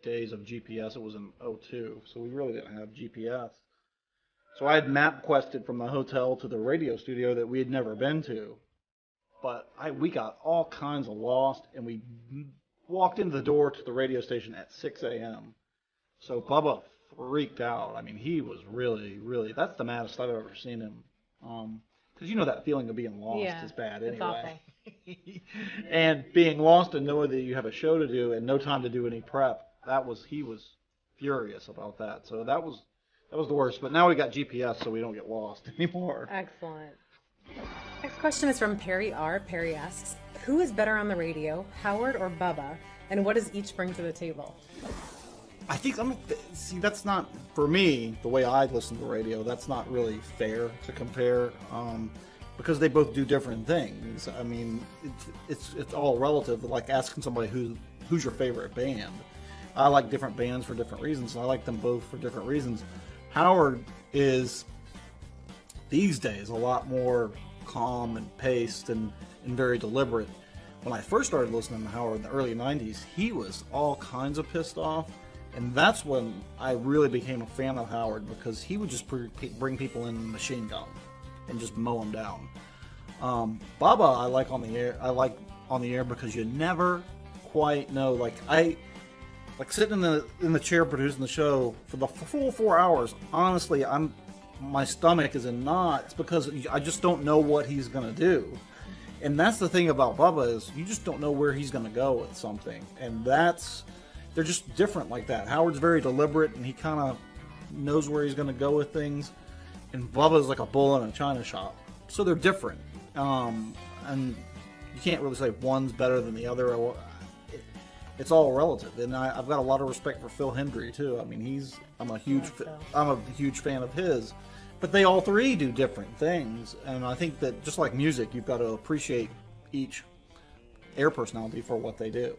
Speaker 22: days of GPS. It was in 2002, so we really didn't have GPS. So I had MapQuested from the hotel to the radio studio that we had never been to, but we got all kinds of lost, and we walked into the door to the radio station at 6 a.m. So Bubba freaked out. I mean, he was really, really, that's the maddest I've ever seen him. Because you know that feeling of being lost is bad anyway.
Speaker 23: It's
Speaker 22: And being lost and knowing that you have a show to do and no time to do any prep, he was furious about that. So that was the worst. But now we got GPS, so we don't get lost anymore.
Speaker 23: Excellent. Next question is from Perry R. Perry asks, who is better on the radio, Howard or Bubba? And what does each bring to the table?
Speaker 22: I think see, that's not, for me, the way I listen to radio, that's not really fair to compare, because they both do different things. I mean, it's all relative. Like asking somebody who's your favorite band. I like different bands for different reasons, and I like them both for different reasons. Howard is, these days, a lot more calm and paced and very deliberate. When I first started listening to Howard in the early 90s, he was all kinds of pissed off. And that's when I really became a fan of Howard, because he would just bring people in machine gun and just mow them down. Bubba, I like on the air. I like on the air because you never quite know. Like sitting in the chair producing the show for the full 4 hours. Honestly, my stomach is in knots because I just don't know what he's gonna do. And that's the thing about Bubba, is you just don't know where he's gonna go with something, and they're just different like that. Howard's very deliberate, and he kind of knows where he's going to go with things. And Bubba's like a bull in a china shop. So they're different. And you can't really say one's better than the other. It's all relative. And I've got a lot of respect for Phil Hendry, too. I mean, I'm a huge fan of his. But they all three do different things. And I think that just like music, you've got to appreciate each air personality for what they do.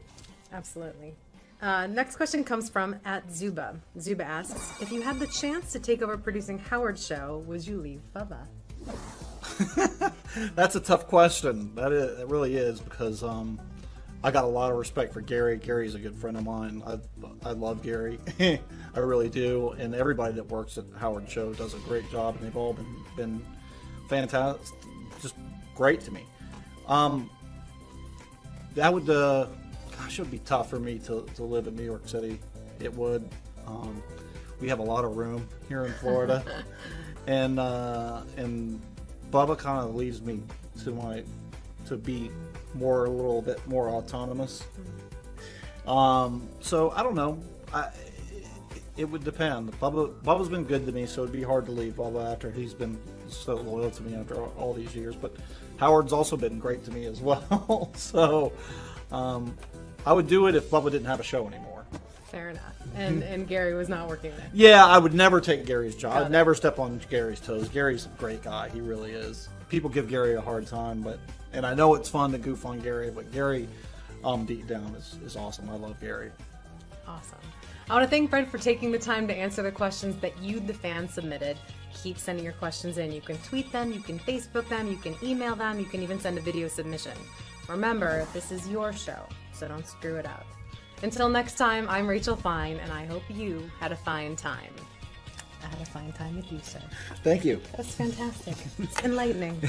Speaker 23: Absolutely. Next question comes from @Zuba. Zuba asks, if you had the chance to take over producing Howard's show, would you leave Bubba?
Speaker 22: That's a tough question. It really is, because I got a lot of respect for Gary. Gary's a good friend of mine. I love Gary. I really do. And everybody that works at Howard's show does a great job, and they've all been fantastic, just great to me. That would... Gosh, it would be tough for me to live in New York City. It would. We have a lot of room here in Florida, and Bubba kind of leaves me to be a little bit more autonomous. So I don't know. It would depend. Bubba's been good to me, so it'd be hard to leave Bubba after he's been so loyal to me after all these years. But Howard's also been great to me as well. So. I would do it if Bubba didn't have a show anymore.
Speaker 23: Fair enough. And Gary was not working there.
Speaker 22: Yeah, I would never take Gary's job. I'd never step on Gary's toes. Gary's a great guy. He really is. People give Gary a hard time, and I know it's fun to goof on Gary, but Gary, deep down, is awesome. I love Gary.
Speaker 23: Awesome. I want to thank Fred for taking the time to answer the questions that you, the fans, submitted. Keep sending your questions in. You can tweet them, you can Facebook them, you can email them, you can even send a video submission. Remember, this is your show, so don't screw it up. Until next time, I'm Rachel Fine, and I hope you had a fine time. I had a fine time with you, sir.
Speaker 22: Thank you.
Speaker 23: That's fantastic. It's enlightening.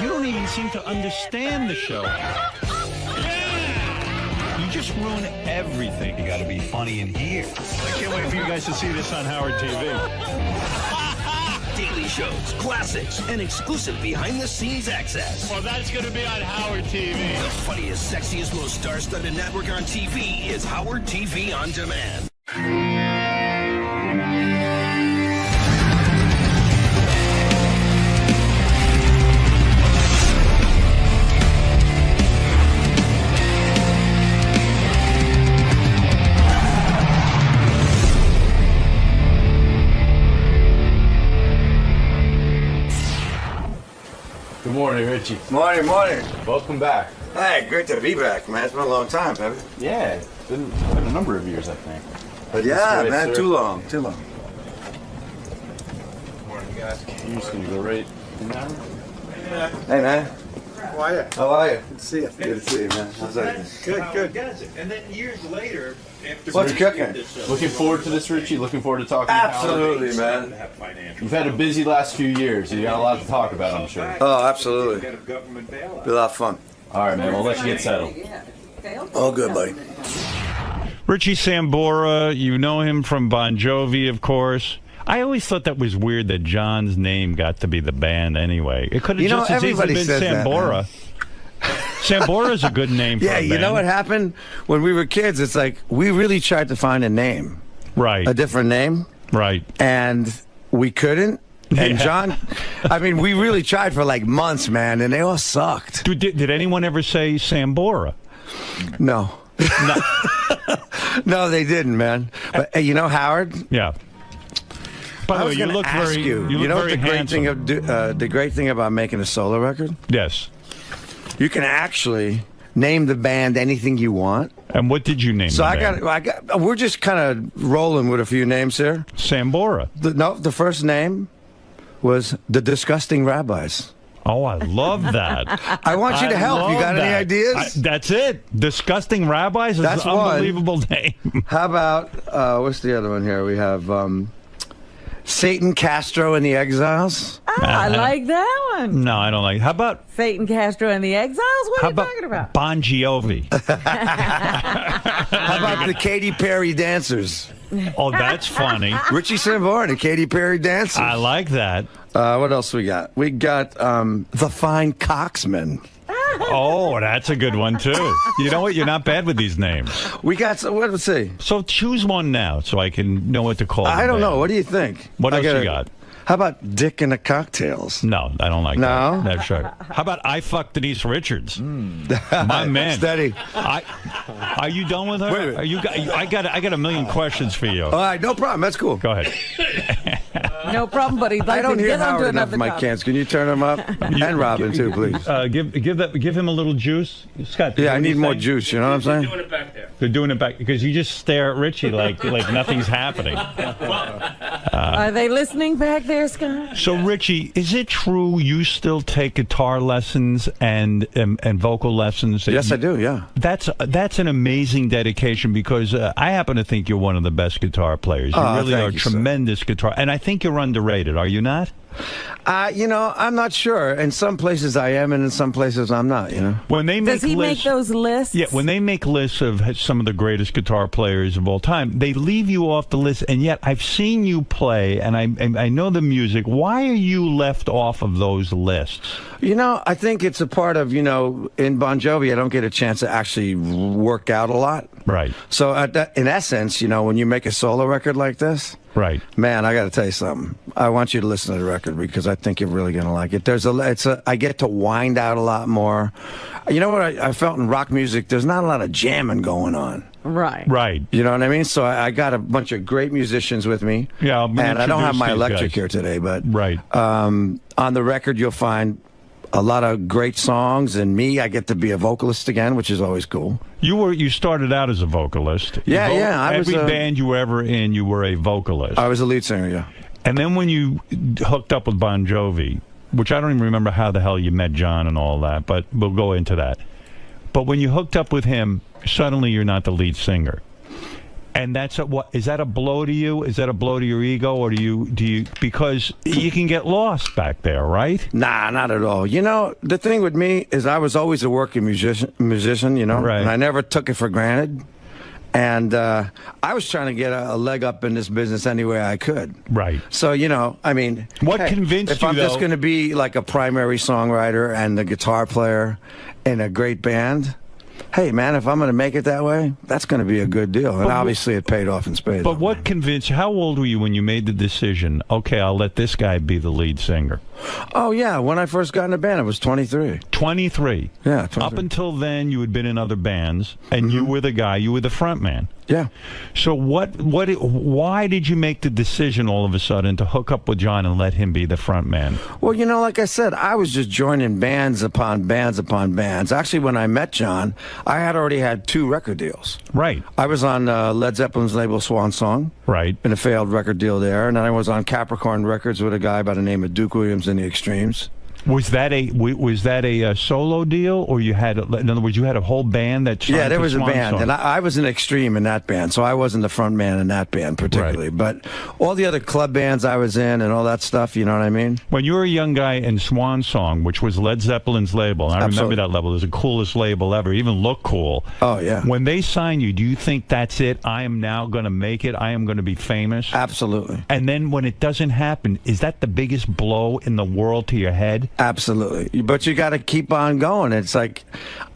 Speaker 1: You don't even seem to understand the show. You just ruin everything. You got to be funny in here. I can't wait for you guys to see this on Howard TV.
Speaker 5: Daily shows, classics, and exclusive behind-the-scenes access.
Speaker 1: Well, that's going to be on Howard TV.
Speaker 5: The funniest, sexiest, most star-studded network on TV is Howard TV On Demand.
Speaker 7: Good morning, Richie.
Speaker 8: Morning.
Speaker 7: Welcome back.
Speaker 8: Hey, great to be back, man. It's been a long time, baby.
Speaker 7: Yeah, it's been a number of years, I think.
Speaker 8: But yeah,
Speaker 7: right,
Speaker 8: man,
Speaker 7: sir.
Speaker 8: too long.
Speaker 7: Good morning, guys. You're just gonna go right in there?
Speaker 8: Yeah. Hey, man.
Speaker 22: How are you?
Speaker 8: How are you?
Speaker 22: Good to see you.
Speaker 8: Good to see you, man. How's that?
Speaker 22: Good.
Speaker 1: And then years later, after
Speaker 8: What's cooking?
Speaker 7: Looking forward to this, Richie. Looking forward to talking
Speaker 8: Absolutely,
Speaker 7: about
Speaker 8: man.
Speaker 7: You've had a busy last few years. You got a lot to talk about, I'm sure.
Speaker 8: Oh, absolutely. Be a lot of fun.
Speaker 7: All right, man. We'll let you get settled.
Speaker 8: All good, buddy.
Speaker 2: Richie Sambora, you know him from Bon Jovi, of course. I always thought that was weird that John's name got to be the band anyway. It could have just as easily been Sambora. Sambora's a good name for a band.
Speaker 9: You know what happened? When we were kids, it's like we really tried to find a name.
Speaker 2: Right.
Speaker 9: A different name.
Speaker 2: Right.
Speaker 9: And we couldn't. And John, I mean, we really tried for like months, man, and they all sucked.
Speaker 2: Did anyone ever say Sambora?
Speaker 9: No. No, they didn't, man. But hey, you know Howard?
Speaker 2: Yeah. By the way, you look very
Speaker 9: you know
Speaker 2: very
Speaker 9: the great thing of the great thing about making a solo record?
Speaker 2: Yes.
Speaker 9: You can actually name the band anything you want.
Speaker 2: And what did you name?
Speaker 9: So I got. We're just kind of rolling with a few names here.
Speaker 2: Sambora.
Speaker 9: The first name was the Disgusting Rabbis.
Speaker 2: Oh, I love that.
Speaker 9: I want you to help. You got any ideas?
Speaker 2: That's it. Disgusting Rabbis is
Speaker 9: That's
Speaker 2: an unbelievable name.
Speaker 9: How about what's the other one here? We have Satan Castro and the Exiles.
Speaker 12: Oh, I like that one.
Speaker 2: No, I don't like it. How about
Speaker 12: Satan Castro and the Exiles? What are you talking about?
Speaker 2: Bon Jovi.
Speaker 9: How about the Katy Perry Dancers?
Speaker 2: Oh, that's funny.
Speaker 9: Richie Sambora and the Katy Perry Dancers.
Speaker 2: I like that.
Speaker 9: What else we got? We got the Fine Coxmen.
Speaker 2: Oh, that's a good one, too. You know what? You're not bad with these names.
Speaker 9: We got some, let's see.
Speaker 2: So choose one now so I can know what to call
Speaker 9: I don't
Speaker 2: band.
Speaker 9: know. What do you think?
Speaker 2: What else you got?
Speaker 9: How about Dick and the Cocktails?
Speaker 2: No, I don't like
Speaker 9: that.
Speaker 2: No? That's right. How about I Fucked Denise Richards? My man.
Speaker 9: Steady.
Speaker 2: Are you done with her?
Speaker 9: Wait a minute.
Speaker 2: Are you? I got a million questions for you.
Speaker 9: All right, no problem. That's cool.
Speaker 2: Go ahead.
Speaker 12: No problem, but he'd like
Speaker 9: I don't
Speaker 12: to
Speaker 9: hear
Speaker 12: get onto
Speaker 9: Howard enough
Speaker 12: another
Speaker 9: of my
Speaker 12: topic.
Speaker 9: cans. Can you turn them up? And Robin, too, please.
Speaker 2: Give him a little juice. Scott.
Speaker 9: Yeah, I need more juice. You know what I'm saying?
Speaker 17: They're doing it back there.
Speaker 2: They're doing it back because you just stare at Richie like nothing's happening.
Speaker 12: Are they listening back there, Scott?
Speaker 2: So, Richie, is it true you still take guitar lessons and vocal lessons?
Speaker 9: Yes, I do, yeah.
Speaker 2: That's an amazing dedication because I happen to think you're one of the best guitar players. You really are a tremendous guitar. And I think you're underrated, are you not?
Speaker 9: You know, I'm not sure. In some places I am, and in some places I'm not, you know.
Speaker 2: When they make
Speaker 12: Does he make those lists?
Speaker 2: Yeah, when they make lists of some of the greatest guitar players of all time, they leave you off the list, and yet I've seen you play, and I know the music. Why are you left off of those lists?
Speaker 9: You know, I think it's a part of, you know, in Bon Jovi, I don't get a chance to actually work out a lot.
Speaker 2: Right.
Speaker 9: So in essence, you know, when you make a solo record like this,
Speaker 2: right,
Speaker 9: man, I got to tell you something. I want you to listen to the record because I think you're really going to like it. I get to wind out a lot more. You know what I felt in rock music? There's not a lot of jamming going on.
Speaker 12: Right.
Speaker 2: Right.
Speaker 9: You know what I mean? So I got a bunch of great musicians with me.
Speaker 2: Yeah,
Speaker 9: and I don't have my electric here today, but on the record you'll find a lot of great songs, and I get to be a vocalist again, which is always cool.
Speaker 2: You started out as a vocalist.
Speaker 9: Yeah,
Speaker 2: Every band you were ever in, you were a vocalist.
Speaker 9: I was a lead singer, yeah.
Speaker 2: And then when you hooked up with Bon Jovi, which I don't even remember how the hell you met John and all that, but we'll go into that. But when you hooked up with him, suddenly you're not the lead singer. And is that a blow to you? Is that a blow to your ego, or do you because you can get lost back there, right?
Speaker 9: Nah, not at all. You know, the thing with me is I was always a working musician, you know,
Speaker 2: right.
Speaker 9: And I never took it for granted. And I was trying to get a leg up in this business any way I could.
Speaker 2: Right.
Speaker 9: So, you know, I mean,
Speaker 2: what convinced you,
Speaker 9: if I'm just going to be like a primary songwriter and the guitar player in a great band, hey, man, if I'm going to make it that way, that's going to be a good deal. And obviously it paid off in spades.
Speaker 2: But what convinced you? How old were you when you made the decision, okay, I'll let this guy be the lead singer?
Speaker 9: Oh, yeah. When I first got in the band, I was 23.
Speaker 2: 23?
Speaker 9: Yeah, 23.
Speaker 2: Up until then, you had been in other bands, and you were the guy, you were the front man.
Speaker 9: Yeah.
Speaker 2: So why did you make the decision all of a sudden to hook up with John and let him be the front man?
Speaker 9: Well, you know, like I said, I was just joining bands upon bands upon bands. Actually, when I met John, I had already had 2 record deals.
Speaker 2: Right.
Speaker 9: I was on Led Zeppelin's label Swan Song.
Speaker 2: Right.
Speaker 9: In a failed record deal there. And then I was on Capricorn Records with a guy by the name of Duke Williams and the Extremes.
Speaker 2: Was that a solo deal, or you had, in other words, you had a whole band that sang?
Speaker 9: Yeah, there was a band,
Speaker 2: songs?
Speaker 9: and I was an extreme in that band, so I wasn't the front man in that band particularly.
Speaker 2: Right.
Speaker 9: But all the other club bands I was in and all that stuff, you know what I mean?
Speaker 2: When you were a young guy in Swan Song, which was Led Zeppelin's label, and I remember that label, it was the coolest label ever, even looked cool.
Speaker 9: Oh, yeah.
Speaker 2: When they sign you, do you think that's it? I am now going to make it. I am going to be famous?
Speaker 9: Absolutely.
Speaker 2: And then when it doesn't happen, is that the biggest blow in the world to your head?
Speaker 9: Absolutely. But you got to keep on going. It's like,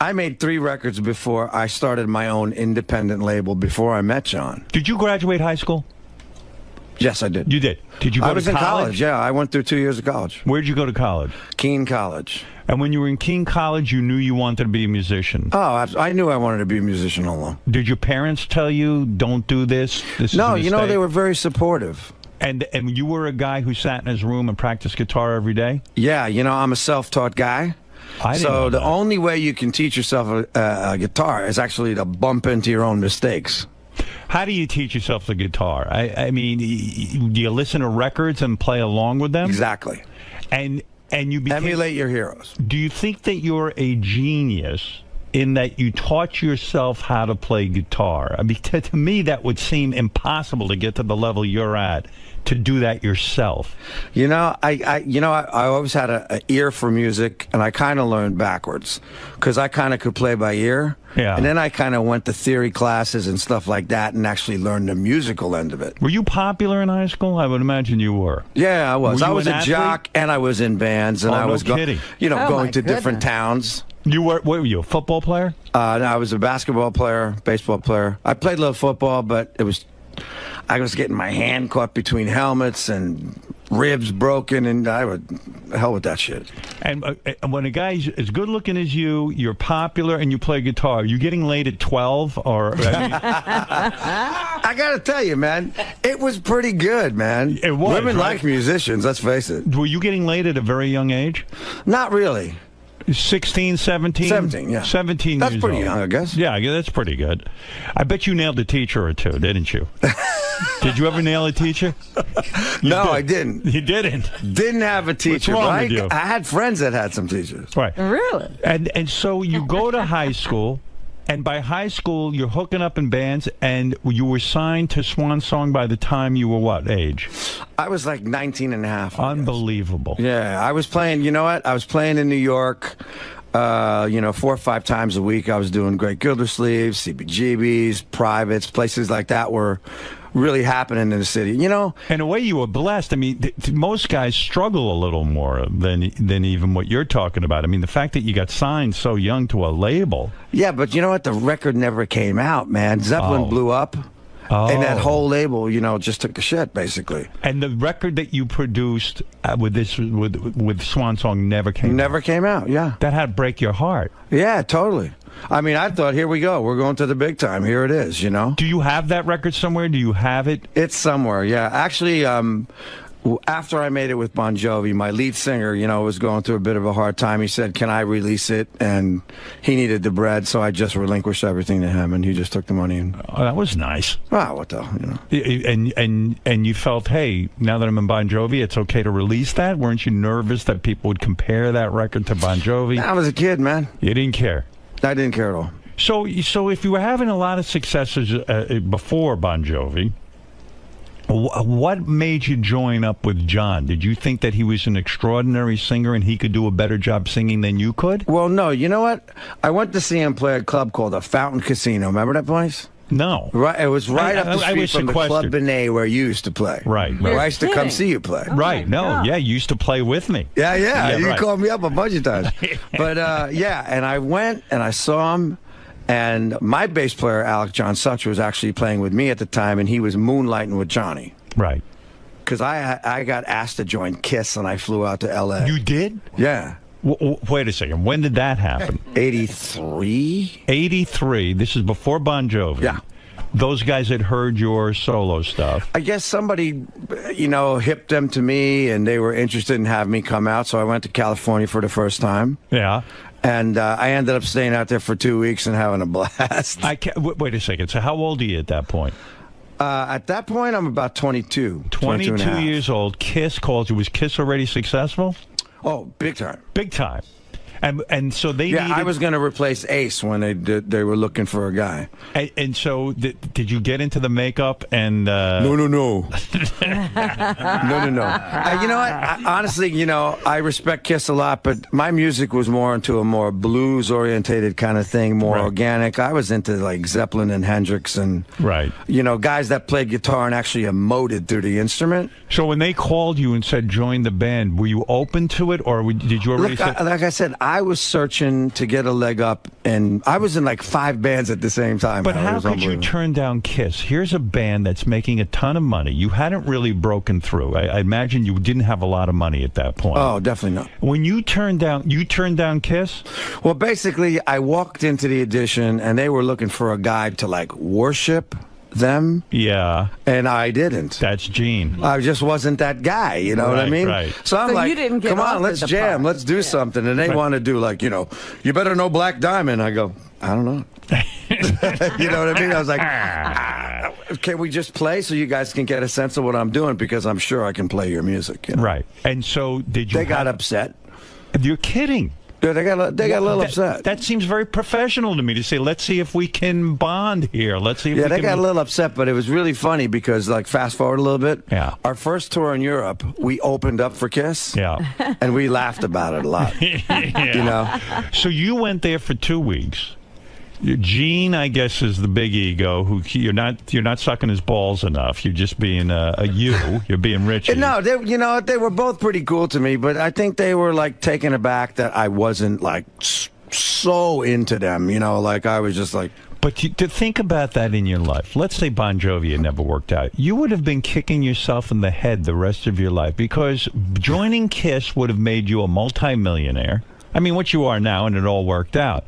Speaker 9: I made 3 records before I started my own independent label before I met John.
Speaker 2: Did you graduate high school?
Speaker 9: Yes, I did.
Speaker 2: You did? Did you go to college?
Speaker 9: I was in college, yeah. I went through 2 years of college.
Speaker 2: Where'd you go to college?
Speaker 9: Keene College.
Speaker 2: And when you were in Keene College, you knew you wanted to be a musician?
Speaker 9: Oh, I knew I wanted to be a musician all along.
Speaker 2: Did your parents tell you, don't do this?
Speaker 9: No, you know, they were very supportive.
Speaker 2: And you were a guy who sat in his room and practiced guitar every day?
Speaker 9: Yeah, you know, I'm a self-taught guy. So the only way you can teach yourself a guitar is actually to bump into your own mistakes.
Speaker 2: How do you teach yourself the guitar? I mean, do you listen to records and play along with them?
Speaker 9: Exactly.
Speaker 2: And you
Speaker 9: emulate your heroes.
Speaker 2: Do you think that you're a genius in that you taught yourself how to play guitar? I mean, to me, that would seem impossible to get to the level you're at, to do that yourself.
Speaker 9: You know, I always had an ear for music, and I kind of learned backwards because I kind of could play by ear.
Speaker 2: Yeah.
Speaker 9: And then I kind of went to theory classes and stuff like that and actually learned the musical end of it.
Speaker 2: Were you popular in high school? I would imagine you were.
Speaker 9: Yeah, I was. I was
Speaker 2: an
Speaker 9: a
Speaker 2: athlete?
Speaker 9: jock, and I was in bands, and I was
Speaker 2: kidding.
Speaker 9: going to different towns.
Speaker 2: What were you, a football player?
Speaker 9: No, I was a basketball player, baseball player. I played a little football, but I was getting my hand caught between helmets and ribs broken, and hell with that shit.
Speaker 2: And when a guy's as good looking as you, you're popular, and you play guitar, are you getting laid at 12? Or
Speaker 9: I gotta tell you, man, it was pretty good, man.
Speaker 2: It was.
Speaker 9: Women
Speaker 2: right?
Speaker 9: like musicians, let's face it.
Speaker 2: Were you getting laid at a very young age?
Speaker 9: Not really.
Speaker 2: 16, 17?
Speaker 9: 17, yeah.
Speaker 2: 17
Speaker 9: That's
Speaker 2: years
Speaker 9: pretty
Speaker 2: old.
Speaker 9: young, I guess.
Speaker 2: Yeah, that's pretty good. I bet you nailed a teacher or two, didn't you? Did you ever nail a teacher?
Speaker 9: No, I didn't.
Speaker 2: You didn't?
Speaker 9: Didn't have a teacher.
Speaker 2: What's wrong with you?
Speaker 9: I had friends that had some teachers.
Speaker 2: Right.
Speaker 12: Really?
Speaker 2: And so you go to high school, and by high school, you're hooking up in bands, and you were signed to Swan Song by the time you were what age?
Speaker 9: I was like 19 and a half.
Speaker 2: Unbelievable.
Speaker 9: Yeah, I was playing, you know what? I was playing in New York, 4 or 5 times a week. I was doing Great Gildersleeves, CBGBs, privates, places like that were really happening in the city, you know?
Speaker 2: In a way, you were blessed. I mean, most guys struggle a little more than even what you're talking about. I mean, the fact that you got signed so young to a label.
Speaker 9: Yeah, but you know what? The record never came out, man. Zeppelin blew up. And that whole label, just took a shit, basically.
Speaker 2: And the record that you produced with Swan Song never came out?
Speaker 9: Never came out, yeah.
Speaker 2: That had to break your heart.
Speaker 9: Yeah, totally. I mean, I thought, here we go. We're going to the big time. Here it is, you know?
Speaker 2: Do you have that record somewhere? Do you have it?
Speaker 9: It's somewhere, yeah. Actually, after I made it with Bon Jovi, my lead singer, was going through a bit of a hard time. He said, can I release it? And he needed the bread, so I just relinquished everything to him, and he just took the money. And
Speaker 2: oh, that was nice.
Speaker 9: Wow, what the hell,
Speaker 2: And you felt, hey, now that I'm in Bon Jovi, it's okay to release that? Weren't you nervous that people would compare that record to Bon Jovi?
Speaker 9: I was a kid, man.
Speaker 2: You didn't care?
Speaker 9: I didn't care at all.
Speaker 2: So if you were having a lot of successes before Bon Jovi, what made you join up with John? Did you think that he was an extraordinary singer and he could do a better job singing than you could?
Speaker 9: Well, no. You know what? I went to see him play a club called the Fountain Casino. Remember that place?
Speaker 2: No.
Speaker 9: Right. It was right up the street from the Club 𝗛𝗶 where you used to play.
Speaker 2: Right.
Speaker 9: Where I used to come see you play.
Speaker 2: Right. No. Yeah, you used to play with me.
Speaker 9: Yeah. You
Speaker 2: right.
Speaker 9: called me up a bunch of times. But, yeah, and I went and I saw him. And my bass player, Alec John Such, was actually playing with me at the time, and he was moonlighting with Johnny.
Speaker 2: Right.
Speaker 9: Because I got asked to join KISS, and I flew out to L.A.
Speaker 2: You did?
Speaker 9: Yeah.
Speaker 2: Wait a second. When did that happen?
Speaker 9: 83.
Speaker 2: 83. This is before Bon Jovi.
Speaker 9: Yeah.
Speaker 2: Those guys had heard your solo stuff.
Speaker 9: I guess somebody, hipped them to me, and they were interested in having me come out, so I went to California for the first time.
Speaker 2: Yeah.
Speaker 9: And I ended up staying out there for 2 weeks and having a blast.
Speaker 2: Wait a second. So how old are you at that point?
Speaker 9: At that point, I'm about 22.
Speaker 2: 22 years old. KISS calls you. Was KISS already successful?
Speaker 9: Oh, big time.
Speaker 2: Big time. And so they needed...
Speaker 9: I was going to replace Ace when they were looking for a guy.
Speaker 2: And so did you get into the makeup and...
Speaker 9: No. No. You know what? Honestly, I respect Kiss a lot, but my music was more into a more blues-orientated kind of thing, more organic. I was into, like, Zeppelin and Hendrix and, guys that played guitar and actually emoted through the instrument.
Speaker 2: So when they called you and said join the band, were you open to it, or did you already say...
Speaker 9: Like I said, I was searching to get a leg up, and I was in like 5 bands at the same time.
Speaker 2: But how could you turn down Kiss? Here's a band that's making a ton of money. You hadn't really broken through. I imagine you didn't have a lot of money at that point.
Speaker 9: Oh, definitely not.
Speaker 2: When you turned down Kiss?
Speaker 9: Well, basically, I walked into the audition, and they were looking for a guy to like worship them.
Speaker 2: Yeah.
Speaker 9: And I didn't.
Speaker 2: That's Gene.
Speaker 9: I just wasn't that guy, you know what I mean?
Speaker 2: Right.
Speaker 9: So I'm like,
Speaker 12: you didn't get
Speaker 9: come on, let's jam, let's do something. And they want to do like, you better know Black Diamond. I go, I don't know. You know what I mean? I was like, can we just play so you guys can get a sense of what I'm doing? Because I'm sure I can play your music.
Speaker 2: Right. And so did you...
Speaker 9: They got upset.
Speaker 2: You're kidding.
Speaker 9: Yeah, they got a little upset.
Speaker 2: That seems very professional to me to say, let's see if we can bond here. Let's see if we can...
Speaker 9: they got a little upset, but it was really funny because, like, fast forward a little bit.
Speaker 2: Yeah.
Speaker 9: Our first tour in Europe, we opened up for Kiss.
Speaker 2: Yeah.
Speaker 9: And we laughed about it a lot.
Speaker 2: Yeah. So you went there for 2 weeks. Gene, I guess, is the big ego. Who you're not sucking his balls enough. You're just being you're being Richie.
Speaker 9: No, they were both pretty cool to me, but I think they were like taken aback that I wasn't like so into them. Like I was just like.
Speaker 2: But to think about that in your life, let's say Bon Jovi had never worked out, you would have been kicking yourself in the head the rest of your life because joining Kiss would have made you a multimillionaire. I mean, what you are now, and it all worked out.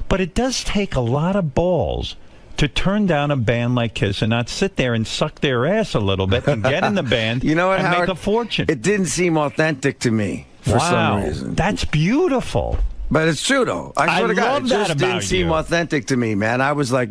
Speaker 2: But it does take a lot of balls to turn down a band like Kiss and not sit there and suck their ass a little bit and get in the band
Speaker 9: and
Speaker 2: Howard, make a fortune.
Speaker 9: It didn't seem authentic to me for some reason.
Speaker 2: That's beautiful.
Speaker 9: But it's true, though. I swear to God, it just didn't seem authentic to me, man. I was like...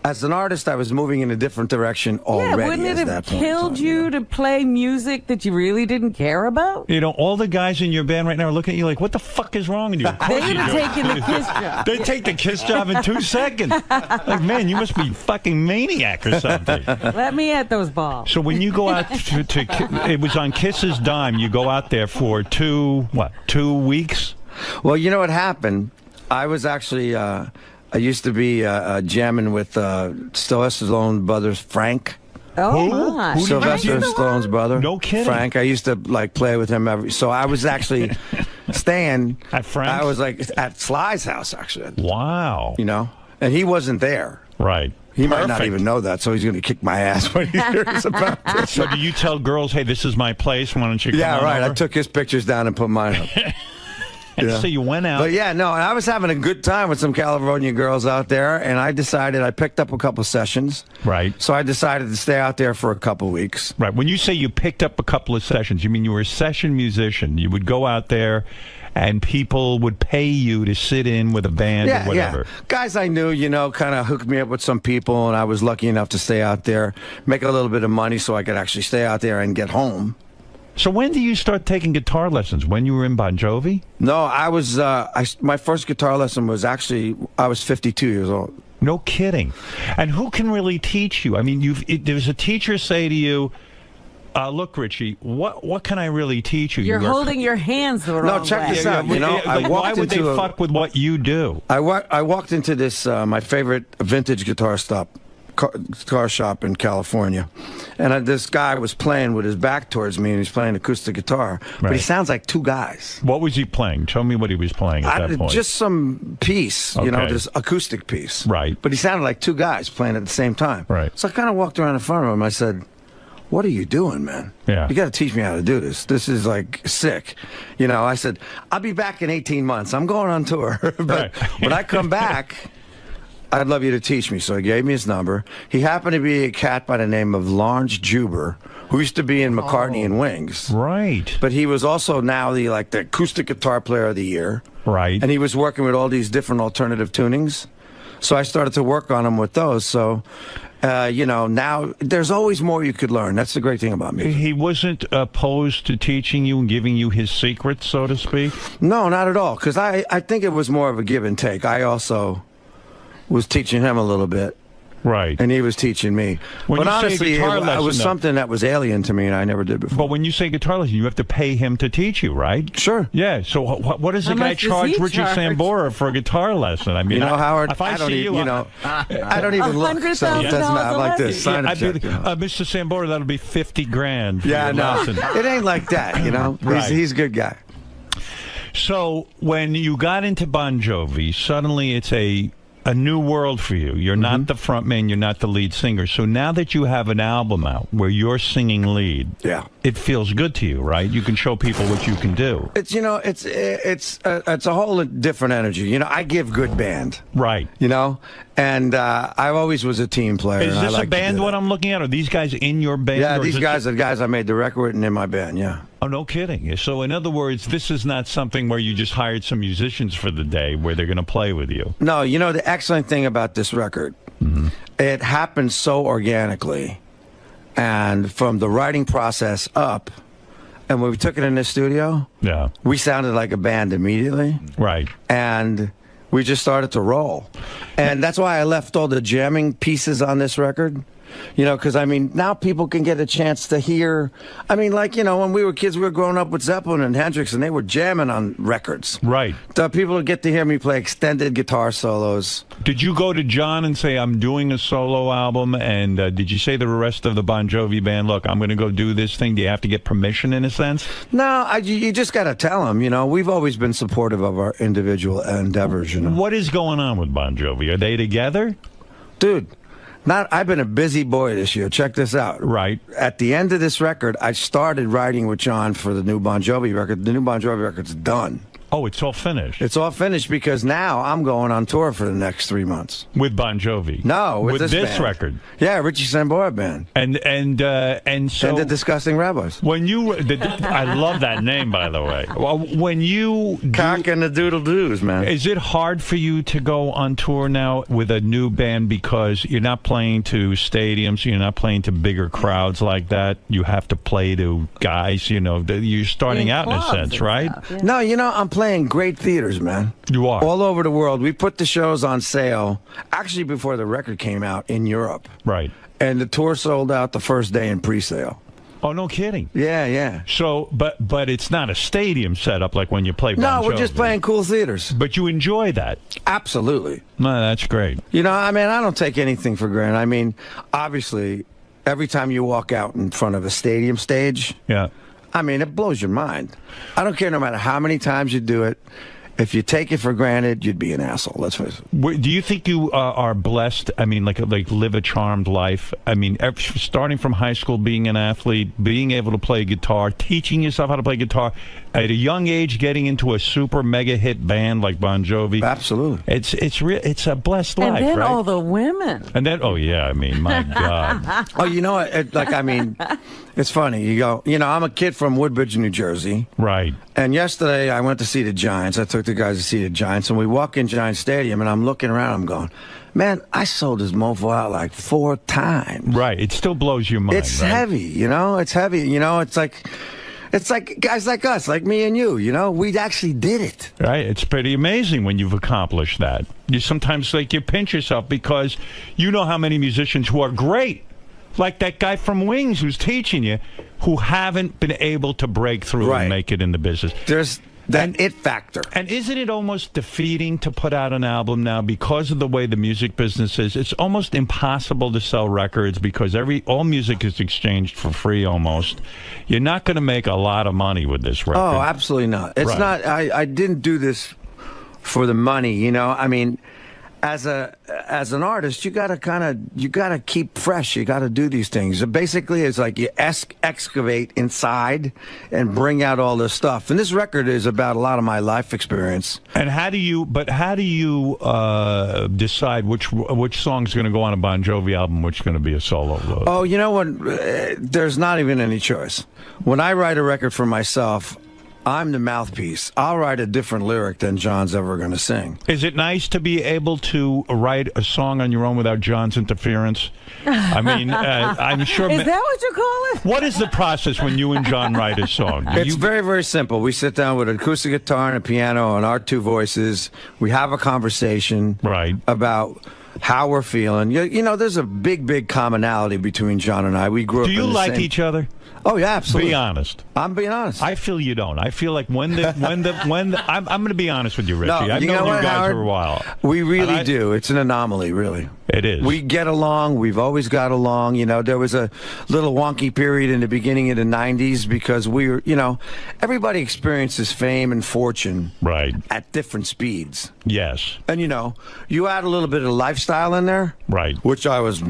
Speaker 9: As an artist, I was moving in a different direction already.
Speaker 12: Yeah, wouldn't it have killed you to play music that you really didn't care about?
Speaker 2: All the guys in your band right now are looking at you like, what the fuck is wrong with you?
Speaker 12: They would have taken the Kiss job.
Speaker 2: They'd take the Kiss job in 2 seconds. Like, man, you must be fucking maniac or something.
Speaker 12: Let me at those balls.
Speaker 2: So when you go out it was on Kiss's dime, you go out there for 2 weeks?
Speaker 9: Well, you know what happened? I was actually... I used to be jamming with Sylvester Stallone's brother, Frank.
Speaker 12: Oh, my.
Speaker 9: Sylvester Stallone's brother.
Speaker 2: No kidding.
Speaker 9: Frank. I used to, like, play with him so I was actually staying...
Speaker 2: At Frank's?
Speaker 9: I was, like, at Sly's house, actually.
Speaker 2: Wow.
Speaker 9: And he wasn't there.
Speaker 2: Right.
Speaker 9: He might not even know that, so he's going to kick my ass when he hears about it.
Speaker 2: So do you tell girls, hey, this is my place, why don't you come on
Speaker 9: right.
Speaker 2: over?
Speaker 9: I took his pictures down and put mine up.
Speaker 2: And so you went out.
Speaker 9: But yeah, no, and I was having a good time with some California girls out there, and I picked up a couple sessions.
Speaker 2: Right.
Speaker 9: So I decided to stay out there for a couple weeks.
Speaker 2: Right. When you say you picked up a couple of sessions, you mean you were a session musician. You would go out there, and people would pay you to sit in with a band or whatever.
Speaker 9: Yeah. Guys I knew, kind of hooked me up with some people, and I was lucky enough to stay out there, make a little bit of money so I could actually stay out there and get home.
Speaker 2: So when did you start taking guitar lessons? When you were in Bon Jovi?
Speaker 9: No, I was. My first guitar lesson was actually I was 52 years old.
Speaker 2: No kidding. And who can really teach you? I mean, there's a teacher say to you, "Look, Richie, what can I really teach you?
Speaker 12: You're holding your hands the wrong way."
Speaker 9: No, check this out.
Speaker 2: Why would they fuck with what you do?
Speaker 9: I walked into this my favorite vintage guitar shop in California, and this guy was playing with his back towards me, and he's playing acoustic guitar, but he sounds like 2 guys.
Speaker 2: What was he playing? Tell me what he was playing at that point.
Speaker 9: Just some piece, this acoustic piece.
Speaker 2: Right.
Speaker 9: But he sounded like 2 guys playing at the same time.
Speaker 2: Right.
Speaker 9: So I kind of walked around in front of him. I said, "What are you doing, man?
Speaker 2: Yeah.
Speaker 9: You got to teach me how to do this. This is like sick." I said, "I'll be back in 18 months. I'm going on tour, but when I come back, I'd love you to teach me." So he gave me his number. He happened to be a cat by the name of Lange 𝗛𝗲𝗿, who used to be in McCartney and Wings.
Speaker 2: Right.
Speaker 9: But he was also now the acoustic guitar player of the year.
Speaker 2: Right.
Speaker 9: And he was working with all these different alternative tunings. So I started to work on him with those. So You know, now there's always more you could learn. That's the great thing about music.
Speaker 2: He wasn't opposed to teaching you and giving you his secrets, so to speak?
Speaker 9: No, not at all, because I think it was more of a give and take. I also was teaching him a little bit.
Speaker 2: Right.
Speaker 9: And he was teaching me.
Speaker 2: When
Speaker 9: but
Speaker 2: you say
Speaker 9: honestly,
Speaker 2: guitar lesson,
Speaker 9: it was something that was alien to me and I never did before.
Speaker 2: But when you say guitar lesson, you have to pay him to teach you, right?
Speaker 9: Sure.
Speaker 2: Yeah, so what does the
Speaker 9: How
Speaker 2: guy
Speaker 9: much does
Speaker 2: charge
Speaker 9: he
Speaker 2: Richie
Speaker 9: charge?
Speaker 2: Sambora for a guitar lesson? I mean,
Speaker 9: You know, Howard,
Speaker 2: if I
Speaker 9: I don't
Speaker 2: see
Speaker 9: even-
Speaker 2: you,
Speaker 9: you know, I don't even look, so it doesn't matter. I'm like this, sign a check, you know.
Speaker 2: Mr. Sambora, that'll be $50,000 for
Speaker 9: Yeah,
Speaker 2: your
Speaker 9: no,
Speaker 2: lesson.
Speaker 9: it ain't like that, you know.
Speaker 2: Right.
Speaker 9: He's a good guy.
Speaker 2: So when you got into Bon Jovi, suddenly it's a new world for you. You're not the front man, you're not the lead singer. So now that you have an album out where you're singing lead, it feels good to you, right? You can show people what you can do.
Speaker 9: It's, you know, it's a whole different energy. You know, I give good band.
Speaker 2: Right.
Speaker 9: You know, and I always was a team player.
Speaker 2: Is
Speaker 9: and I
Speaker 2: this
Speaker 9: like
Speaker 2: a
Speaker 9: to
Speaker 2: band
Speaker 9: do
Speaker 2: what
Speaker 9: that.
Speaker 2: I'm looking at? Are these guys in your band?
Speaker 9: Yeah,
Speaker 2: or is
Speaker 9: these
Speaker 2: this
Speaker 9: guys are the guys I made the record with and in my band, yeah.
Speaker 2: Oh, no kidding. So, in other words, this is not something where you just hired some musicians for the day where they're going to play with you.
Speaker 9: No, you know, the excellent thing about this record, it happened so organically. And from the writing process up, and when we took it in the studio, we sounded like a band immediately.
Speaker 2: Right.
Speaker 9: And we just started to roll. And that's why I left all the jamming pieces on this record. You know, because, I mean, now people can get a chance to hear. I mean, like, you know, when we were kids, we were growing up with Zeppelin and Hendrix, and they were jamming on records.
Speaker 2: Right.
Speaker 9: The people would get to hear me play extended guitar solos.
Speaker 2: Did you go to John and say, I'm doing a solo album, and did you say to the rest of the Bon Jovi band, look, I'm going to go do this thing? Do you have to get permission in a sense?
Speaker 9: No, you just got to tell them, you know. We've always been supportive of our individual endeavors, you know.
Speaker 2: What is going on with Bon Jovi? Are they together?
Speaker 9: Dude. I've been a busy boy this year. Check this out.
Speaker 2: Right.
Speaker 9: At the end of this record, I started writing with John for the new Bon Jovi record. The new Bon Jovi record's done.
Speaker 2: Oh, it's all finished.
Speaker 9: It's all finished because now I'm going on tour for the next 3 months.
Speaker 2: With Bon Jovi?
Speaker 9: No, with
Speaker 2: this
Speaker 9: band.
Speaker 2: record.
Speaker 9: Yeah, Richie Sambora Band.
Speaker 2: And so
Speaker 9: And the Disgusting Rabbis.
Speaker 2: When you, I love that name, by the way. Well, when you
Speaker 9: Cock and the Doodle Doos, man.
Speaker 2: Is it hard for you to go on tour now with a new band because you're not playing to stadiums, you're not playing to bigger crowds like that? You have to play to guys, you know, you're starting out in a sense, right?
Speaker 9: No, you know, I'm playing great theaters, man.
Speaker 2: You are.
Speaker 9: All over the world. We put the shows on sale, actually before the record came out, in Europe.
Speaker 2: Right.
Speaker 9: And the tour sold out the first day in pre-sale.
Speaker 2: Oh, no kidding.
Speaker 9: Yeah, yeah.
Speaker 2: So, but it's not a stadium setup like when you play Bon
Speaker 9: No, we're
Speaker 2: Jovi.
Speaker 9: just playing cool theaters.
Speaker 2: But you enjoy that.
Speaker 9: Absolutely.
Speaker 2: No, that's great.
Speaker 9: You know, I mean, I don't take anything for granted. I mean, obviously, every time you walk out in front of a stadium stage, I mean, it blows your mind. I don't care no matter how many times you do it. If you take it for granted, you'd be an asshole. Let's face it.
Speaker 2: Do you think you are blessed? I mean, like live a charmed life. I mean, starting from high school, being an athlete, being able to play guitar, teaching yourself how to play guitar at a young age, getting into a super mega hit band like Bon Jovi.
Speaker 9: Absolutely.
Speaker 2: It's a blessed life,
Speaker 12: And then
Speaker 2: right?
Speaker 12: all the women.
Speaker 2: And then, oh yeah, I mean, my God.
Speaker 9: Oh, you know, I mean, it's funny. You go, you know, I'm a kid from Woodbridge, New Jersey.
Speaker 2: Right.
Speaker 9: And yesterday I went to see the Giants. I took the guys to see the Giants, and we walk in Giant Stadium, and I'm looking around. I'm going, man, I sold this mofo out like 4 times.
Speaker 2: Right. It still blows your mind.
Speaker 9: It's
Speaker 2: right?
Speaker 9: heavy, you know. It's heavy, you know. It's like guys like us, like me and you. You know, we actually did it.
Speaker 2: Right. It's pretty amazing when you've accomplished that. You sometimes you pinch yourself because you know how many musicians who are great, like that guy from Wings who's teaching you, who haven't been able to break through and make it in the business.
Speaker 9: There's that it factor.
Speaker 2: And isn't it almost defeating to put out an album now because of the way the music business is? It's almost impossible to sell records because all music is exchanged for free almost. You're not going to make a lot of money with this record.
Speaker 9: Oh, absolutely not. It's not. I didn't do this for the money, you know. I mean, as an artist, you gotta keep fresh. You gotta do these things. Basically, it's like you excavate inside and bring out all this stuff. And this record is about a lot of my life experience.
Speaker 2: And how do you decide which song's going to go on a Bon Jovi album, which is going to be a solo?
Speaker 9: Oh, you know what? There's not even any choice. When I write a record for myself, I'm the mouthpiece. I'll write a different lyric than John's ever going to sing.
Speaker 2: Is it nice to be able to write a song on your own without John's interference? I mean, I'm sure...
Speaker 12: Is that what you call it?
Speaker 2: What is the process when you and John write a song?
Speaker 9: It's very, very simple. We sit down with an acoustic guitar and a piano and our two voices. We have a conversation about how we're feeling. You know, there's a big, big commonality between John and I. We grew up in the
Speaker 2: like
Speaker 9: same...
Speaker 2: each other?
Speaker 9: Oh yeah, absolutely.
Speaker 2: Be honest.
Speaker 9: I'm being honest.
Speaker 2: I feel you don't. I feel like when I'm going to be honest with you, Richie.
Speaker 9: No,
Speaker 2: I've known you guys
Speaker 9: Howard?
Speaker 2: for a while.
Speaker 9: We really do. It's an anomaly, really.
Speaker 2: It is.
Speaker 9: We get along. We've always got along. You know, there was a little wonky period in the beginning of the 90s because we were, you know, everybody experiences fame and fortune at different speeds.
Speaker 2: Yes.
Speaker 9: And, you know, you add a little bit of lifestyle in there.
Speaker 2: Right.
Speaker 9: Which I was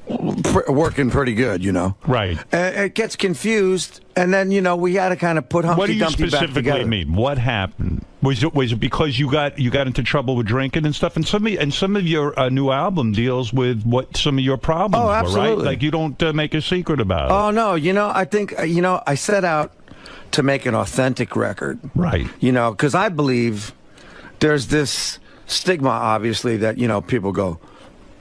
Speaker 9: working pretty good, you know.
Speaker 2: Right.
Speaker 9: It gets confused, and then, you know, we had to kind of put Humpty Dumpty back together.
Speaker 2: What do you specifically mean? What happened? Was it because you got into trouble with drinking and stuff? And some of your new album deals with what some of your problems were, right? Like you don't make a secret about it.
Speaker 9: Oh no, you know, I think you know, I set out to make an authentic record,
Speaker 2: right?
Speaker 9: You know, because I believe there's this stigma, obviously, that, you know, people go